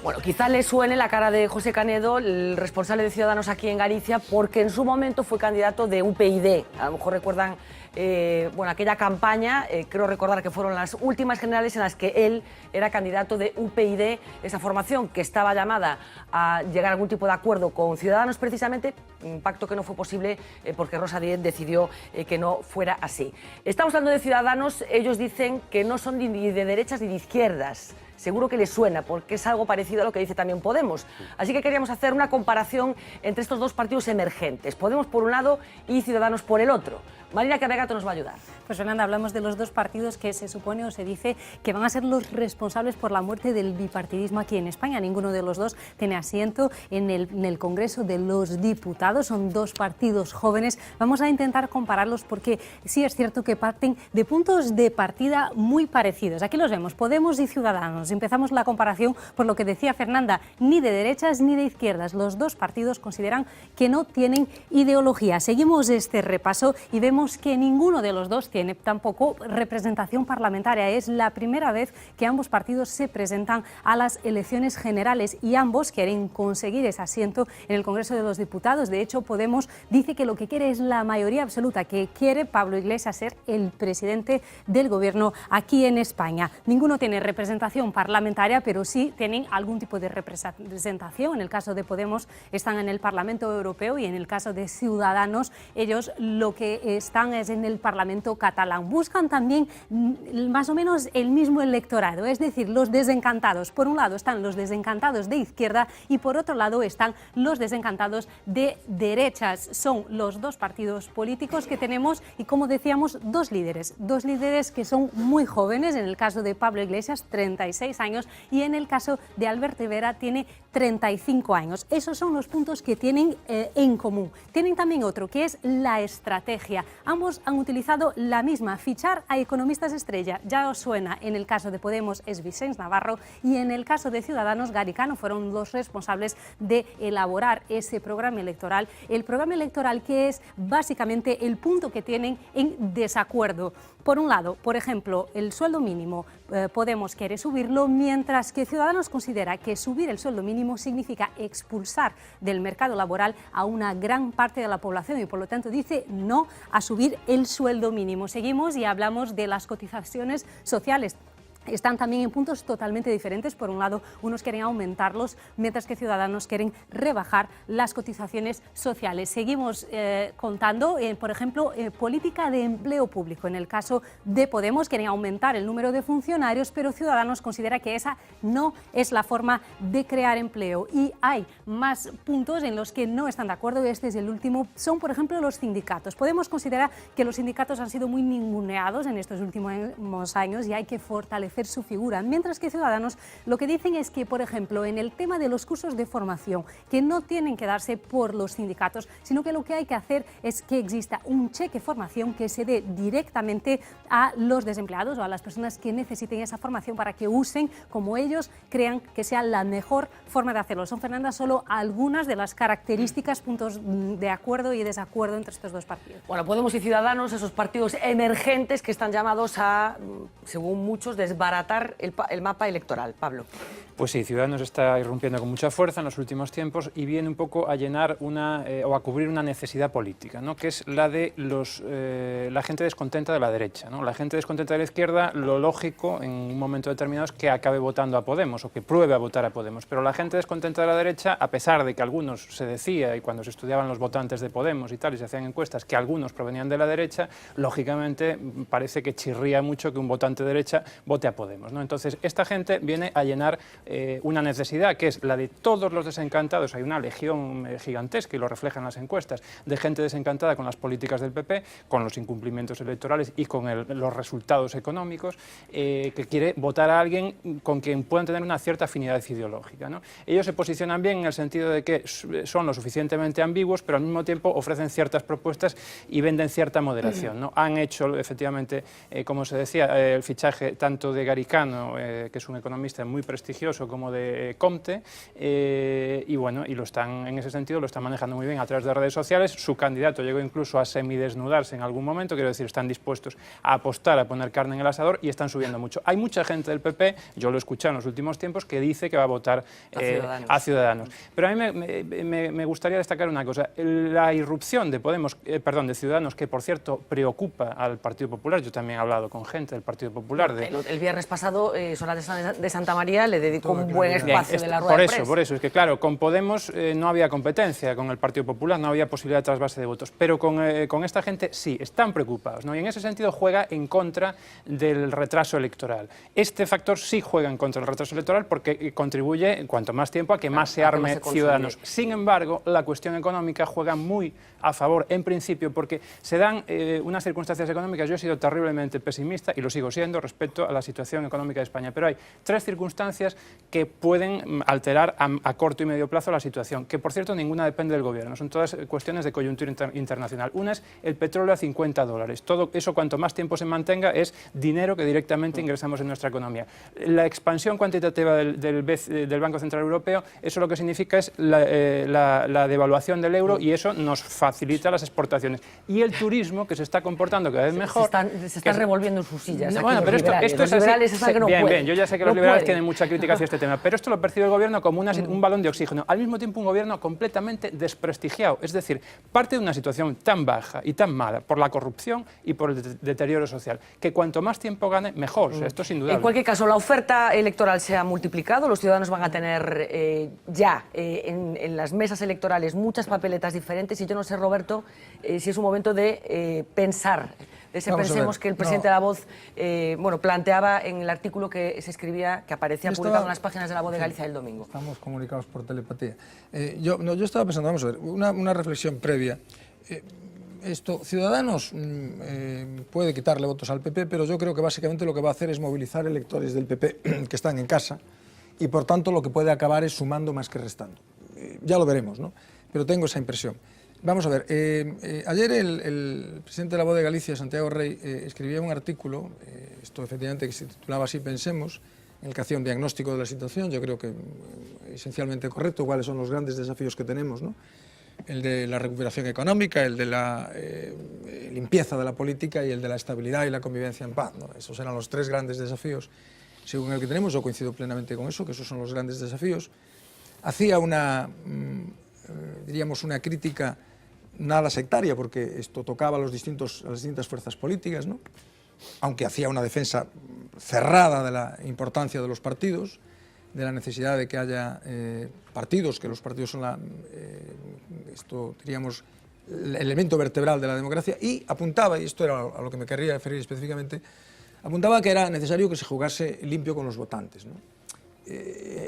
Bueno, quizá le suene la cara de José Canedo, el responsable de Ciudadanos aquí en Galicia, porque en su momento fue candidato de UPyD. A lo mejor recuerdan aquella campaña, creo recordar que fueron las últimas generales en las que él era candidato de UPyD, esa formación que estaba llamada a llegar a algún tipo de acuerdo con Ciudadanos precisamente, un pacto que no fue posible porque Rosa Díez decidió que no fuera así. Estamos hablando de Ciudadanos, ellos dicen que no son ni de derechas ni de izquierdas. Seguro que les suena, porque es algo parecido a lo que dice también Podemos. Así que queríamos hacer una comparación entre estos dos partidos emergentes. Podemos por un lado y Ciudadanos por el otro. Marina Carregato nos va a ayudar. Pues Fernanda, hablamos de los dos partidos que se supone o se dice que van a ser los responsables por la muerte del bipartidismo aquí en España. Ninguno de los dos tiene asiento en el Congreso de los Diputados. Son dos partidos jóvenes. Vamos a intentar compararlos porque sí es cierto que parten de puntos de partida muy parecidos. Aquí los vemos, Podemos y Ciudadanos. Empezamos la comparación por lo que decía Fernanda, ni de derechas ni de izquierdas. Los dos partidos consideran que no tienen ideología. Seguimos este repaso y vemos que ninguno de los dos tiene tampoco representación parlamentaria. Es la primera vez que ambos partidos se presentan a las elecciones generales y ambos quieren conseguir ese asiento en el Congreso de los Diputados. De hecho, Podemos dice que lo que quiere es la mayoría absoluta, que quiere Pablo Iglesias ser el presidente del gobierno aquí en España. Ninguno tiene representación parlamentaria, pero sí tienen algún tipo de representación. En el caso de Podemos están en el Parlamento Europeo y en el caso de Ciudadanos ellos lo que están es en el Parlamento catalán. Buscan también más o menos el mismo electorado, es decir, los desencantados. Por un lado están los desencantados de izquierda y por otro lado están los desencantados de derechas. Son los dos partidos políticos que tenemos y, como decíamos, dos líderes que son muy jóvenes. En el caso de Pablo Iglesias, 36 años, y en el caso de Albert Rivera tiene 35 años. Esos son los puntos que tienen en común. Tienen también otro, que es la estrategia. Ambos han utilizado la misma, fichar a economistas estrella. Ya os suena, en el caso de Podemos es Vicens Navarro y en el caso de Ciudadanos, Garicano fueron los responsables de elaborar ese programa electoral. El programa electoral que es básicamente el punto que tienen en desacuerdo. Por un lado, por ejemplo, el sueldo mínimo, Podemos quiere subirlo, mientras que Ciudadanos considera que subir el sueldo mínimo significa expulsar del mercado laboral a una gran parte de la población y por lo tanto dice no a subir el sueldo mínimo. Seguimos y hablamos de las cotizaciones sociales. están también en puntos totalmente diferentes. Por un lado, unos quieren aumentarlos, mientras que Ciudadanos quieren rebajar las cotizaciones sociales. Seguimos contando, por ejemplo, política de empleo público. En el caso de Podemos, quieren aumentar el número de funcionarios, pero Ciudadanos considera que esa no es la forma de crear empleo. Y hay más puntos en los que no están de acuerdo, y este es el último. Son, por ejemplo, los sindicatos. Podemos considerar que los sindicatos han sido muy ninguneados en estos últimos años y hay que fortalecer su figura, mientras que Ciudadanos lo que dicen es que, por ejemplo, en el tema de los cursos de formación, que no tienen que darse por los sindicatos, sino que lo que hay que hacer es que exista un cheque formación que se dé directamente a los desempleados o a las personas que necesiten esa formación para que usen como ellos crean que sea la mejor forma de hacerlo. Son, Fernanda, solo algunas de las características, puntos de acuerdo y desacuerdo entre estos dos partidos. Bueno, Podemos y Ciudadanos, esos partidos emergentes que están llamados a, según muchos, desbaratar el mapa electoral. Pablo. Pues sí, Ciudadanos está irrumpiendo con mucha fuerza en los últimos tiempos y viene un poco a llenar o a cubrir una necesidad política, ¿no? Que es la de la gente descontenta de la derecha, ¿no? La gente descontenta de la izquierda, lo lógico en un momento determinado es que acabe votando a Podemos o que pruebe a votar a Podemos, pero la gente descontenta de la derecha, a pesar de que algunos se decía, y cuando se estudiaban los votantes de Podemos y tal, y se hacían encuestas, que algunos provenían de la derecha, lógicamente parece que chirría mucho que un votante de derecha vote a Podemos, ¿no? Entonces, esta gente viene a llenar una necesidad que es la de todos los desencantados. Hay una legión gigantesca, y lo reflejan las encuestas, de gente desencantada con las políticas del PP, con los incumplimientos electorales y con los resultados económicos, que quiere votar a alguien con quien puedan tener una cierta afinidad ideológica, ¿no? Ellos se posicionan bien en el sentido de que son lo suficientemente ambiguos, pero al mismo tiempo ofrecen ciertas propuestas y venden cierta moderación, ¿no? Han hecho, efectivamente, como se decía, el fichaje tanto de Garicano, que es un economista muy prestigioso, como de Comte, y bueno, y en ese sentido lo están manejando muy bien a través de redes sociales. Su candidato llegó incluso a semidesnudarse en algún momento, quiero decir, están dispuestos a apostar, a poner carne en el asador, y están subiendo mucho. Hay mucha gente del PP, yo lo he escuchado en los últimos tiempos, que dice que va a votar a Ciudadanos. Pero a mí me gustaría destacar una cosa, la irrupción de de Ciudadanos, que por cierto preocupa al Partido Popular. Yo también he hablado con gente del Partido Popular. El viernes pasado, Solange de Santa María le dedicó un buen espacio de la rueda de prensa. Por eso, es que claro, con Podemos no había competencia, con el Partido Popular no había posibilidad de trasvase de votos, pero con esta gente sí, están preocupados, ¿no? Y en ese sentido juega en contra del retraso electoral. Este factor sí juega en contra del retraso electoral porque contribuye, en cuanto más tiempo, a que más se arme Ciudadanos. Sin embargo, la cuestión económica juega muy a favor, en principio, porque se dan unas circunstancias económicas. Yo he sido terriblemente pesimista, y lo sigo siendo, respecto a la situación económica de España, pero hay tres circunstancias que pueden alterar a corto y medio plazo la situación, que por cierto ninguna depende del gobierno, son todas cuestiones de coyuntura internacional. Una es el petróleo a $50. Todo eso, cuanto más tiempo se mantenga, es dinero que directamente ingresamos en nuestra economía. La expansión cuantitativa del Banco Central Europeo, eso lo que significa es la devaluación del euro, y eso nos facilita las exportaciones. Y el turismo, que se está comportando cada vez mejor. Se están revolviendo en sus sillas. Bueno, pero esto es así. Bien, yo ya sé que los liberales tienen mucha crítica hacia este tema, pero esto lo percibe el gobierno como un balón de oxígeno. Al mismo tiempo, un gobierno completamente desprestigiado. Es decir, parte de una situación tan baja y tan mala por la corrupción y por el deterioro social, que cuanto más tiempo gane, mejor. O sea, esto es indudable. En cualquier caso, la oferta electoral se ha multiplicado. Los ciudadanos van a tener en las mesas electorales muchas papeletas diferentes, y yo no sé, Roberto, si es un momento de pensar. Pensemos que el presidente de La Voz planteaba en el artículo que se escribía, que aparecía publicado en las páginas de La Voz de Galicia el domingo. Estamos comunicados por telepatía. Yo estaba pensando, vamos a ver, una reflexión previa. Ciudadanos puede quitarle votos al PP, pero yo creo que básicamente lo que va a hacer es movilizar electores del PP que están en casa, y por tanto lo que puede acabar es sumando más que restando. Ya lo veremos, ¿no? Pero tengo esa impresión. Vamos a ver, ayer el presidente de La Voz de Galicia, Santiago Rey, escribía un artículo, esto efectivamente que se titulaba Así pensemos, en el que hacía un diagnóstico de la situación, yo creo que esencialmente correcto, cuáles son los grandes desafíos que tenemos, ¿no? El de la recuperación económica, el de la limpieza de la política y el de la estabilidad y la convivencia en paz, ¿no? Esos eran los tres grandes desafíos, según el que tenemos. Yo coincido plenamente con eso, que esos son los grandes desafíos. Hacía diríamos, una crítica nada sectaria, porque esto tocaba a las distintas fuerzas políticas, ¿no? aunque hacía una defensa cerrada de la importancia de los partidos, de la necesidad de que haya partidos, que los partidos son esto diríamos, el elemento vertebral de la democracia, y apuntaba, y esto era a lo que me querría referir específicamente, apuntaba que era necesario que se jugase limpio con los votantes, ¿no?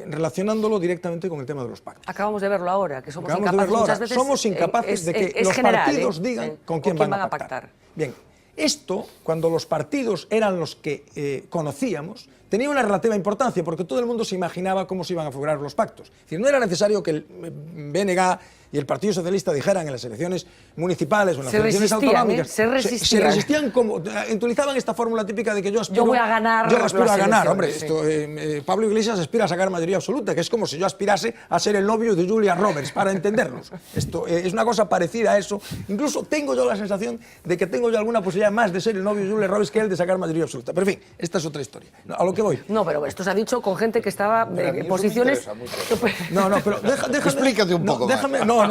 Relacionándolo directamente con el tema de los pactos. Acabamos de verlo ahora, que somos incapaces muchas veces. Somos incapaces de que los partidos digan con quién van a pactar. Bien, esto, cuando los partidos eran los que conocíamos, tenía una relativa importancia, porque todo el mundo se imaginaba cómo se iban a figurar los pactos. Es decir, no era necesario que el BNG y el Partido Socialista dijeran en las elecciones municipales o en las elecciones autonómicas. Se resistían como utilizaban esta fórmula típica de que yo aspiro voy a ganar. Yo aspiro a ganar, hombre. Sí. Pablo Iglesias aspira a sacar mayoría absoluta, que es como si yo aspirase a ser el novio de Julia Roberts, para entendernos. Esto es una cosa parecida a eso. Incluso tengo yo la sensación de que tengo yo alguna posibilidad más de ser el novio de Julia Roberts que él de sacar mayoría absoluta. Pero en fin, esta es otra historia. A lo que voy. No, pero esto se ha dicho con gente que estaba en posiciones... No, pero déjame... Explícate un poco más.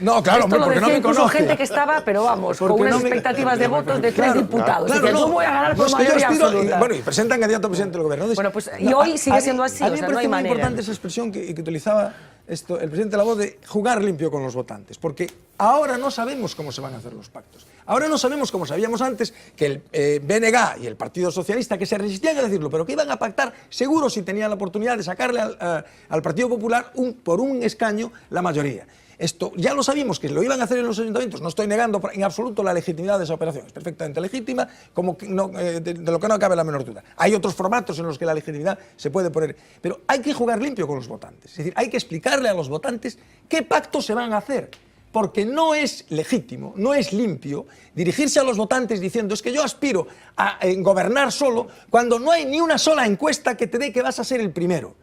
No, claro, hombre, porque no me conozco. Gente que estaba, pero vamos, con unas expectativas de votos de 3 diputados. Claro, yo voy a ganar por mayoría absoluta. Bueno, y presentan candidato a presidente del gobierno. Bueno, pues, y hoy sigue siendo así, a mí me no hay parece muy manera. importante esa expresión que utilizaba el presidente de la voz de jugar limpio con los votantes, porque ahora no sabemos cómo se van a hacer los pactos. Ahora no sabemos, como sabíamos antes, que el BNG y el Partido Socialista, que se resistían a decirlo, pero que iban a pactar seguro si tenían la oportunidad de sacarle al Partido Popular por un escaño la mayoría. Esto ya lo sabíamos que lo iban a hacer en los ayuntamientos. No estoy negando en absoluto la legitimidad de esa operación. Es perfectamente legítima, como de lo que no cabe la menor duda. Hay otros formatos en los que la legitimidad se puede poner. Pero hay que jugar limpio con los votantes. Es decir, hay que explicarle a los votantes qué pactos se van a hacer. Porque no es legítimo, no es limpio dirigirse a los votantes diciendo es que yo aspiro a gobernar solo, cuando no hay ni una sola encuesta que te dé que vas a ser el primero.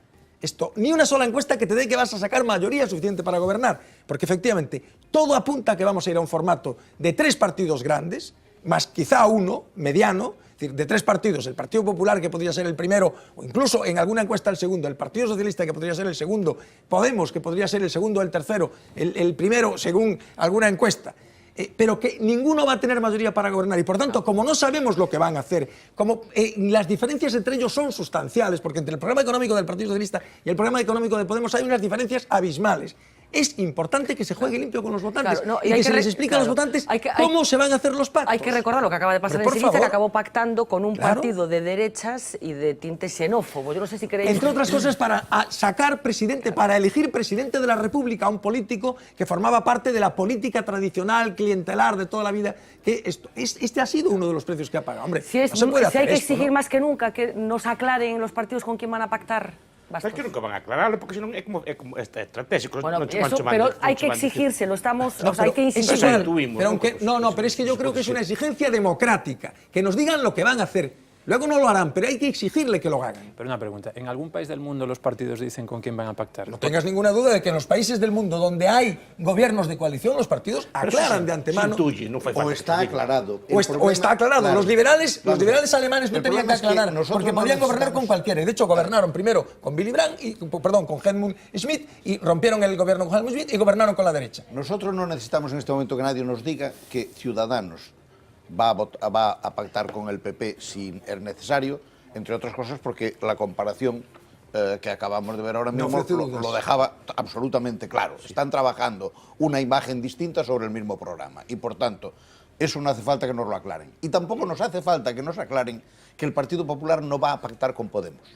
Ni una sola encuesta que te dé que vas a sacar mayoría suficiente para gobernar, porque efectivamente todo apunta a que vamos a ir a un formato de 3 partidos grandes, más quizá uno mediano, es decir, de 3 partidos, el Partido Popular, que podría ser el primero, o incluso en alguna encuesta el segundo, el Partido Socialista, que podría ser el segundo, Podemos, que podría ser el segundo o el tercero, el primero según alguna encuesta. Pero que ninguno va a tener mayoría para gobernar, y por tanto, como no sabemos lo que van a hacer, como las diferencias entre ellos son sustanciales, porque entre el programa económico del Partido Socialista y el programa económico de Podemos hay unas diferencias abismales. Es importante que se juegue limpio con los votantes, y que se les explique a los votantes cómo se van a hacer los pactos. Hay que recordar lo que acaba de pasar en Siriza, que acabó pactando con un partido de derechas y de tinte xenófobo. Yo no sé si queréis... Entre otras cosas, para sacar presidente, para elegir presidente de la República a un político que formaba parte de la política tradicional, clientelar de toda la vida. Que este ha sido uno de los precios que ha pagado. Hombre, si hay que exigir más que nunca que nos aclaren los partidos con quién van a pactar. Es que nunca van a aclararlo, porque senón é como estratégico. Bueno, pero hay que exigírselo, hay que insistir. Pero es que yo creo que es una exigencia democrática, que nos digan lo que van a hacer. Luego no lo harán, pero hay que exigirle que lo hagan. Pero una pregunta, ¿en algún país del mundo los partidos dicen con quién van a pactar? No tengas ninguna duda de que en los países del mundo donde hay gobiernos de coalición, los partidos aclaran de antemano. O está aclarado. O está aclarado. Claro. Los liberales alemanes no tenían que aclarar, porque podían gobernar con cualquiera. De hecho, gobernaron primero con Willy Brandt, con Helmut Schmidt, y rompieron el gobierno con Helmut Schmidt y gobernaron con la derecha. Nosotros no necesitamos en este momento que nadie nos diga que Ciudadanos va a pactar con el PP si es necesario, entre otras cosas porque la comparación que acabamos de ver ahora mismo lo dejaba absolutamente claro. Están trabajando una imagen distinta sobre el mismo programa y, por tanto, eso no hace falta que nos lo aclaren. Y tampoco nos hace falta que nos aclaren que el Partido Popular no va a pactar con Podemos,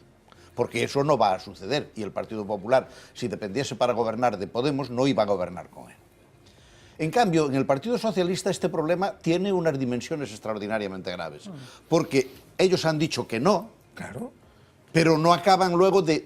porque eso no va a suceder, y el Partido Popular, si dependiese para gobernar de Podemos, no iba a gobernar con él. En cambio, en el Partido Socialista este problema tiene unas dimensiones extraordinariamente graves, porque ellos han dicho que no, pero no acaban luego de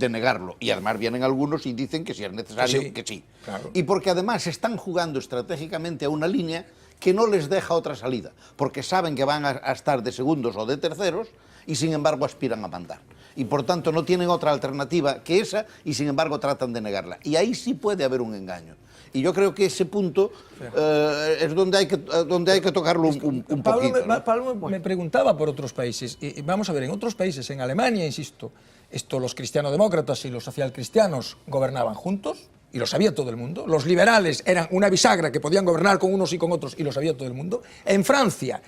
negarlo. Y además vienen algunos y dicen que si es necesario, que sí. Claro. Y porque además están jugando estratégicamente a una línea que no les deja otra salida, porque saben que van a estar de segundos o de terceros y sin embargo aspiran a mandar. Y por tanto no tienen otra alternativa que esa y sin embargo tratan de negarla. Y ahí sí puede haber un engaño. Y yo creo que ese punto es donde hay que tocarlo un poquito. Pablo me preguntaba por otros países. Y vamos a ver, en otros países, en Alemania, insisto, los cristianodemócratas y los socialcristianos gobernaban juntos, y lo sabía todo el mundo. Los liberales eran una bisagra que podían gobernar con unos y con otros, y lo sabía todo el mundo. En Francia,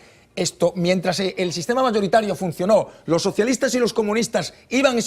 mientras el sistema mayoritario funcionó, los socialistas y los comunistas iban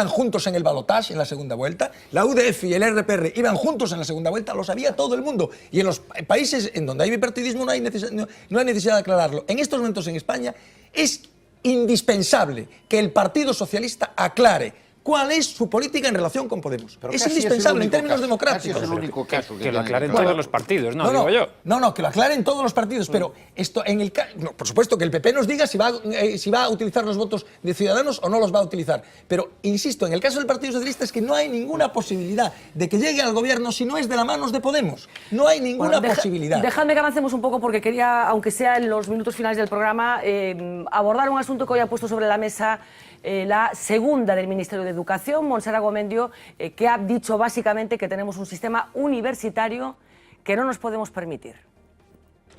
juntos en el balotaje, en la segunda vuelta, la UDF y el RPR iban juntos en la segunda vuelta, lo sabía todo el mundo. Y en los países en donde hay bipartidismo no hay necesidad de aclararlo. En estos momentos en España es indispensable que el Partido Socialista aclare cuál es su política en relación con Podemos. Pero es indispensable en términos democráticos. Casi es el único caso que lo aclaren todos los partidos, ¿no? Digo yo. No, que lo aclaren todos los partidos, pero esto en el por supuesto que el PP nos diga si va a utilizar los votos de Ciudadanos o no los va a utilizar. Pero insisto, en el caso del Partido Socialista es que no hay ninguna posibilidad de que llegue al gobierno si no es de la mano de Podemos. No hay ninguna posibilidad. Dejadme que avancemos un poco porque quería, aunque sea en los minutos finales del programa, abordar un asunto que hoy ha puesto sobre la mesa la segunda del Ministerio de Educación, Montserrat Gomendio, que ha dicho básicamente que tenemos un sistema universitario que no nos podemos permitir.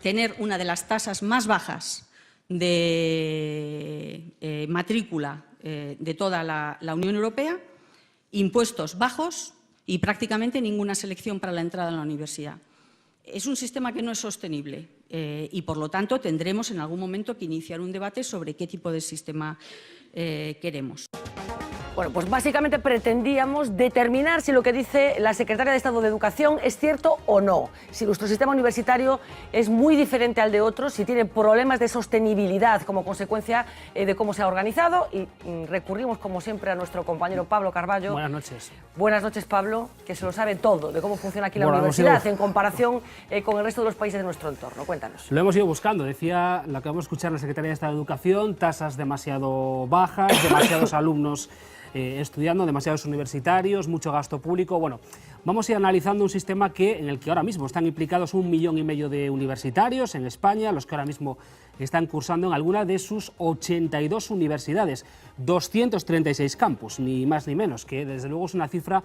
Tener una de las tasas más bajas de matrícula de toda la Unión Europea, impuestos bajos y prácticamente ninguna selección para la entrada en la universidad. Es un sistema que no es sostenible y, por lo tanto, tendremos en algún momento que iniciar un debate sobre qué tipo de sistema queremos. Bueno, pues básicamente pretendíamos determinar si lo que dice la secretaria de Estado de Educación es cierto o no, si nuestro sistema universitario es muy diferente al de otros, si tiene problemas de sostenibilidad como consecuencia de cómo se ha organizado, y recurrimos como siempre a nuestro compañero Pablo Carballo. Buenas noches. Buenas noches, Pablo, que se lo sabe todo de cómo funciona aquí la universidad en comparación con el resto de los países de nuestro entorno. Cuéntanos. Lo hemos ido buscando, decía, lo que vamos a escuchar la secretaria de Estado de Educación, tasas demasiado bajas, demasiados alumnos estudiando, demasiados universitarios, mucho gasto público. Bueno, vamos a ir analizando un sistema en el que ahora mismo están implicados 1,5 millones de universitarios en España, los que ahora mismo están cursando en alguna de sus 82 universidades, 236 campus, ni más ni menos, que desde luego es una cifra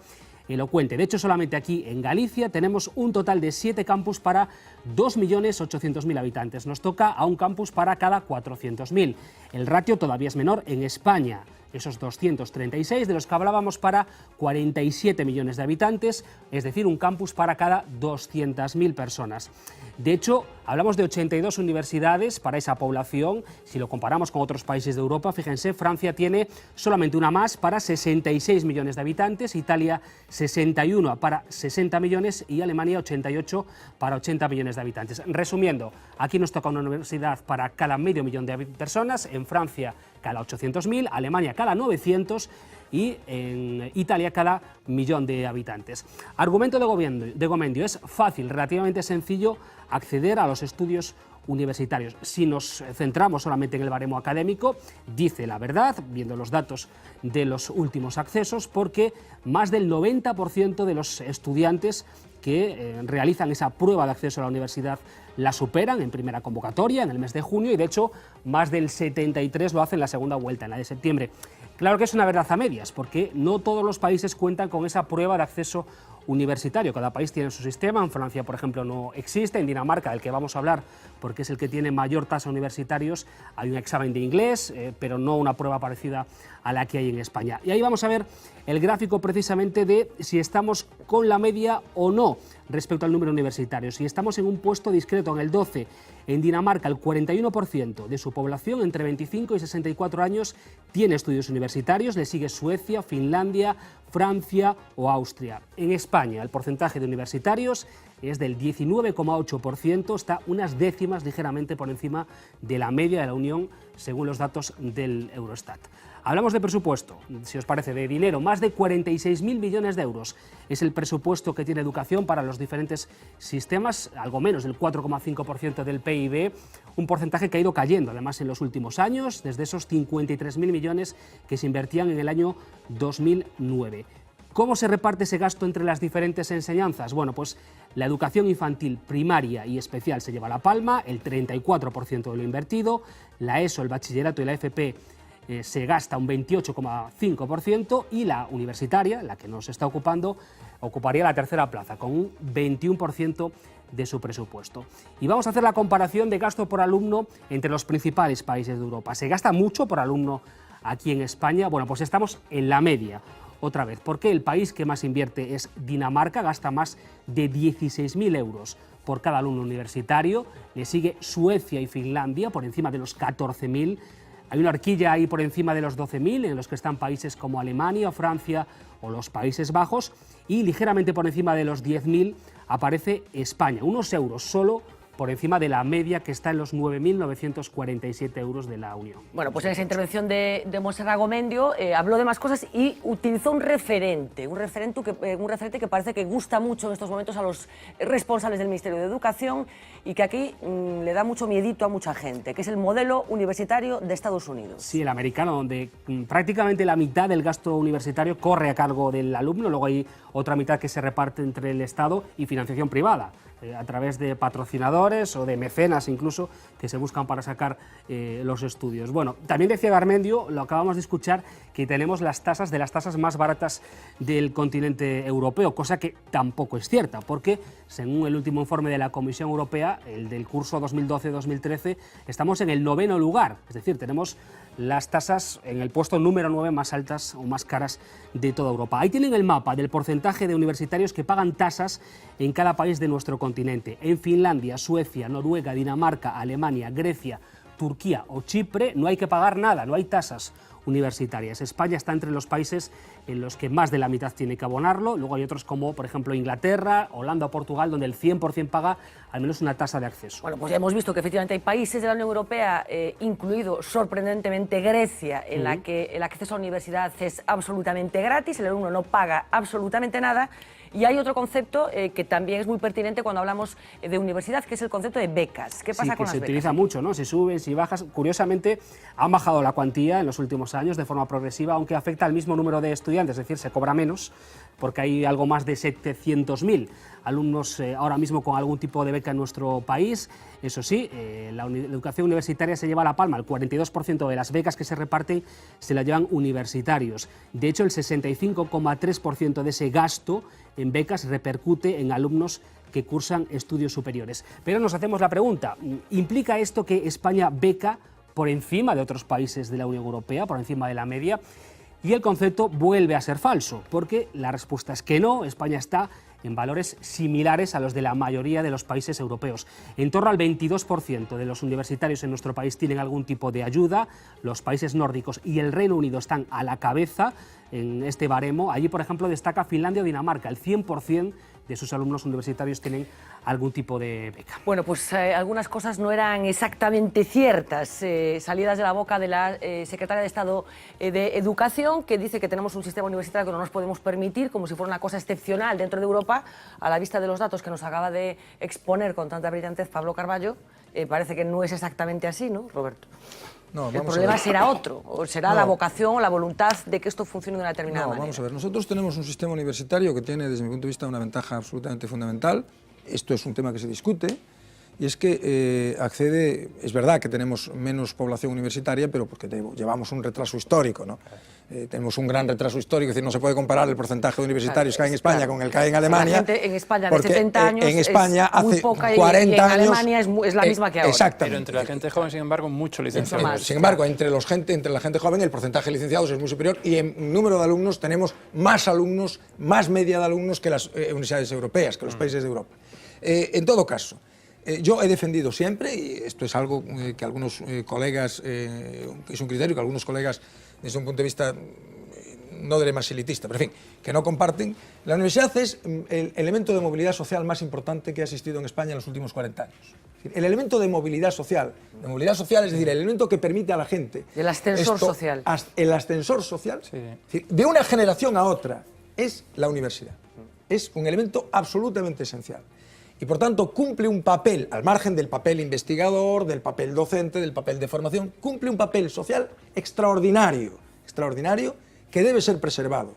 elocuente. De hecho, solamente aquí en Galicia tenemos un total de 7 campus para 2.800.000 habitantes. Nos toca a un campus para cada 400.000. El ratio todavía es menor en España. Esos 236 de los que hablábamos para 47 millones de habitantes, es decir, un campus para cada 200.000 personas. De hecho, hablamos de 82 universidades para esa población. Si lo comparamos con otros países de Europa, fíjense, Francia tiene solamente una más para 66 millones de habitantes, Italia 61 para 60 millones y Alemania 88 para 80 millones de habitantes. Resumiendo, aquí nos toca una universidad para cada medio millón de personas, en Francia cada 800.000, Alemania cada 900 y en Italia cada millón de habitantes. Argumento de Gomendio, es fácil, relativamente sencillo acceder a los estudios universitarios. Si nos centramos solamente en el baremo académico, dice la verdad, viendo los datos de los últimos accesos, porque más del 90% de los estudiantes que realizan esa prueba de acceso a la universidad la superan en primera convocatoria en el mes de junio y de hecho más del 73% lo hacen en la segunda vuelta, en la de septiembre. Claro que es una verdad a medias, porque no todos los países cuentan con esa prueba de acceso universitario. Cada país tiene su sistema. En Francia, por ejemplo, no existe. En Dinamarca, del que vamos a hablar, porque es el que tiene mayor tasa de universitarios, hay un examen de inglés, pero no una prueba parecida a la que hay en España. Y ahí vamos a ver el gráfico precisamente de si estamos con la media o no respecto al número universitario. Si estamos en un puesto discreto, en el 12, en Dinamarca el 41% de su población entre 25 y 64 años tiene estudios universitarios, le sigue Suecia, Finlandia, Francia o Austria. En España el porcentaje de universitarios es del 19,8%, está unas décimas ligeramente por encima de la media de la Unión según los datos del Eurostat. Hablamos de presupuesto, si os parece, de dinero, más de 46.000 millones de euros es el presupuesto que tiene educación para los diferentes sistemas, algo menos del 4,5% del PIB, un porcentaje que ha ido cayendo además en los últimos años, desde esos 53.000 millones que se invertían en el año 2009. ¿Cómo se reparte ese gasto entre las diferentes enseñanzas? Bueno, pues la educación infantil primaria y especial se lleva la palma, el 34% de lo invertido, la ESO, el bachillerato y la FP se gasta un 28,5% y la universitaria, la que nos está ocupando, ocuparía la tercera plaza con un 21% de su presupuesto. Y vamos a hacer la comparación de gasto por alumno entre los principales países de Europa. ¿Se gasta mucho por alumno aquí en España? Bueno, pues estamos en la media. otra vez. Porque el país que más invierte es Dinamarca, gasta más de 16.000 euros por cada alumno universitario. Le sigue Suecia y Finlandia, por encima de los 14.000. Hay una horquilla ahí por encima de los 12.000, en los que están países como Alemania, Francia o los Países Bajos. Y ligeramente por encima de los 10.000 aparece España, unos euros solo por encima de la media, que está en los 9.947 euros de la Unión. Bueno, pues en esa intervención de Montserrat Gomendio habló de más cosas y utilizó un referente que parece que gusta mucho en estos momentos a los responsables del Ministerio de Educación y que aquí le da mucho miedito a mucha gente, que es el modelo universitario de Estados Unidos. Sí, el americano, donde prácticamente la mitad del gasto universitario corre a cargo del alumno, luego hay otra mitad que se reparte entre el Estado y financiación privada, a través de patrocinadores o de mecenas incluso, que se buscan para sacar los estudios. Bueno, también decía Garmendio, lo acabamos de escuchar, que tenemos las tasas más baratas del continente europeo, cosa que tampoco es cierta, porque según el último informe de la Comisión Europea, el del curso 2012-2013, estamos en el 9º lugar, es decir, tenemos las tasas en el puesto número 9 más altas o más caras de toda Europa. Ahí tienen el mapa del porcentaje de universitarios que pagan tasas en cada país de nuestro continente. En Finlandia, Suecia, Noruega, Dinamarca, Alemania, Grecia, Turquía o Chipre no hay que pagar nada, no hay tasas universitarias. España está entre los países en los que más de la mitad tiene que abonarlo. Luego hay otros como, por ejemplo, Inglaterra, Holanda o Portugal, donde el 100% paga al menos una tasa de acceso. Bueno, pues ya hemos visto que efectivamente hay países de la Unión Europea, incluido sorprendentemente Grecia, en la que el acceso a la universidad es absolutamente gratis, el alumno no paga absolutamente nada. Y hay otro concepto que también es muy pertinente cuando hablamos de universidad, que es el concepto de becas. ¿Qué pasa con las becas? Se utiliza mucho, ¿no? Si suben, si bajas. Curiosamente, han bajado la cuantía en los últimos años de forma progresiva, aunque afecta al mismo número de estudiantes, es decir, se cobra menos, porque hay algo más de 700.000 alumnos ahora mismo con algún tipo de beca en nuestro país. Eso sí, la educación universitaria se lleva la palma, el 42% de las becas que se reparten se las llevan universitarios. De hecho, el 65,3% de ese gasto en becas repercute en alumnos que cursan estudios superiores. Pero nos hacemos la pregunta, ¿implica esto que España beca por encima de otros países de la Unión Europea, por encima de la media? Y el concepto vuelve a ser falso, porque la respuesta es que no. España está en valores similares a los de la mayoría de los países europeos. En torno al 22% de los universitarios en nuestro país tienen algún tipo de ayuda. Los países nórdicos y el Reino Unido están a la cabeza en este baremo. Allí, por ejemplo, destaca Finlandia o Dinamarca. El 100% de sus alumnos universitarios tienen algún tipo de beca. Bueno, pues algunas cosas no eran exactamente ciertas, salidas de la boca de la secretaria de Estado de Educación, que dice que tenemos un sistema universitario que no nos podemos permitir, como si fuera una cosa excepcional dentro de Europa, a la vista de los datos que nos acaba de exponer con tanta brillantez Pablo Carballo. Parece que no es exactamente así, ¿no, Roberto? No, el problema será otro, o será la vocación o la voluntad de que esto funcione de una determinada manera. Vamos a ver, nosotros tenemos un sistema universitario que tiene, desde mi punto de vista, una ventaja absolutamente fundamental. Esto es un tema que se discute, y es que accede, es verdad que tenemos menos población universitaria, pero porque llevamos un retraso histórico, ¿no? Tenemos un gran retraso histórico, es decir, no se puede comparar el porcentaje de universitarios que hay en España con el que hay en Alemania. La gente en España de 70 años en España es muy hace poca 40 y en años Alemania es la misma que ahora. Exactamente. Pero entre la gente joven, sin embargo, mucho licenciado. Sin embargo, entre la gente joven el porcentaje de licenciados es muy superior y en número de alumnos tenemos más alumnos, más media de alumnos que las universidades europeas, que los países de Europa. En todo caso, yo he defendido siempre, y esto es algo que algunos colegas, es un criterio que algunos colegas desde un punto de vista no diré más elitista, pero en fin, que no comparten, la universidad es el elemento de movilidad social más importante que ha existido en España en los últimos 40 años. El elemento de movilidad social, es decir, el elemento que permite a la gente... El ascensor social. El ascensor social, sí. Es decir, de una generación a otra, es la universidad. Es un elemento absolutamente esencial. Y por tanto cumple un papel, al margen del papel investigador, del papel docente, del papel de formación, cumple un papel social extraordinario, que debe ser preservado.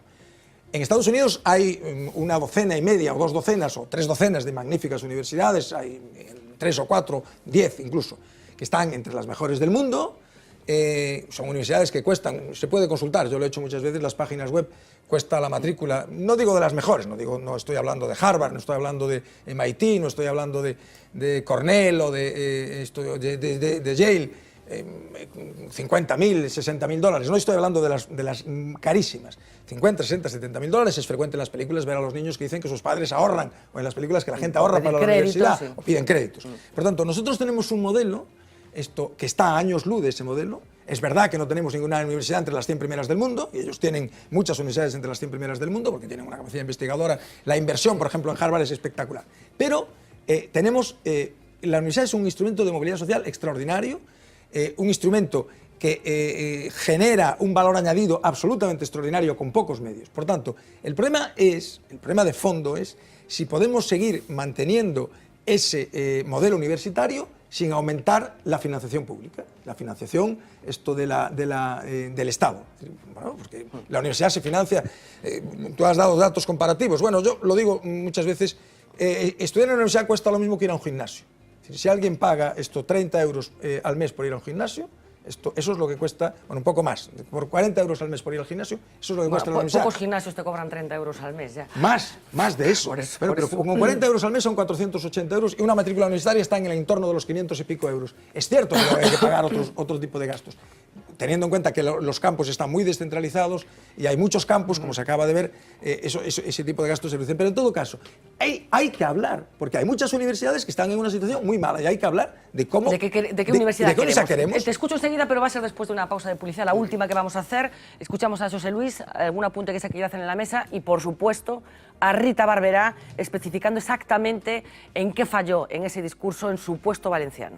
En Estados Unidos hay una docena y media, o 2 docenas, o 3 docenas de magníficas universidades, hay 3 o 4, 10 incluso, que están entre las mejores del mundo. Son universidades que cuestan, se puede consultar, yo lo he hecho muchas veces, las páginas web, cuesta la matrícula, no digo de las mejores, no estoy hablando de Harvard, no estoy hablando de MIT, no estoy hablando de Cornell o de Yale, 50.000, 60.000 dólares. No estoy hablando de las carísimas. 50, 60, 70.000 dólares. Es frecuente en las películas ver a los niños que dicen que sus padres ahorran, o en las películas que la gente ahorra para la universidad, o piden créditos. Por tanto, nosotros tenemos un modelo que está a años luz de ese modelo. Es verdad que no tenemos ninguna universidad entre las 100 primeras del mundo, y ellos tienen muchas universidades entre las 100 primeras del mundo, porque tienen una capacidad investigadora. La inversión, por ejemplo, en Harvard es espectacular. Pero la universidad es un instrumento de movilidad social extraordinario, un instrumento que genera un valor añadido absolutamente extraordinario con pocos medios. Por tanto, el problema de fondo es si podemos seguir manteniendo ese modelo universitario sin aumentar la financiación pública, la financiación del Estado. Bueno, porque la universidad se financia, tú has dado datos comparativos. Bueno, yo lo digo muchas veces, estudiar en la universidad cuesta lo mismo que ir a un gimnasio. Si alguien paga 30 euros al mes por ir a un gimnasio, eso es lo que cuesta, bueno, un poco más, por 40 euros al mes por ir al gimnasio, eso es lo que cuesta la universidad. Pocos gimnasios te cobran 30 euros al mes ya. Más de eso. Pero con 40 euros al mes son 480 euros y una matrícula universitaria está en el entorno de los 500 y pico euros. Es cierto que hay que pagar otro tipo de gastos, teniendo en cuenta que los campus están muy descentralizados y hay muchos campus, como se acaba de ver, ese tipo de gastos se reducen. Pero en todo caso, hay que hablar, porque hay muchas universidades que están en una situación muy mala y hay que hablar de cómo... ¿De qué universidad queremos? Te escucho enseguida, pero va a ser después de una pausa de publicidad, la última que vamos a hacer. Escuchamos a José Luis, algún apunte que se quiera hacer en la mesa y, por supuesto, a Rita Barberá especificando exactamente en qué falló en ese discurso en su puesto valenciano.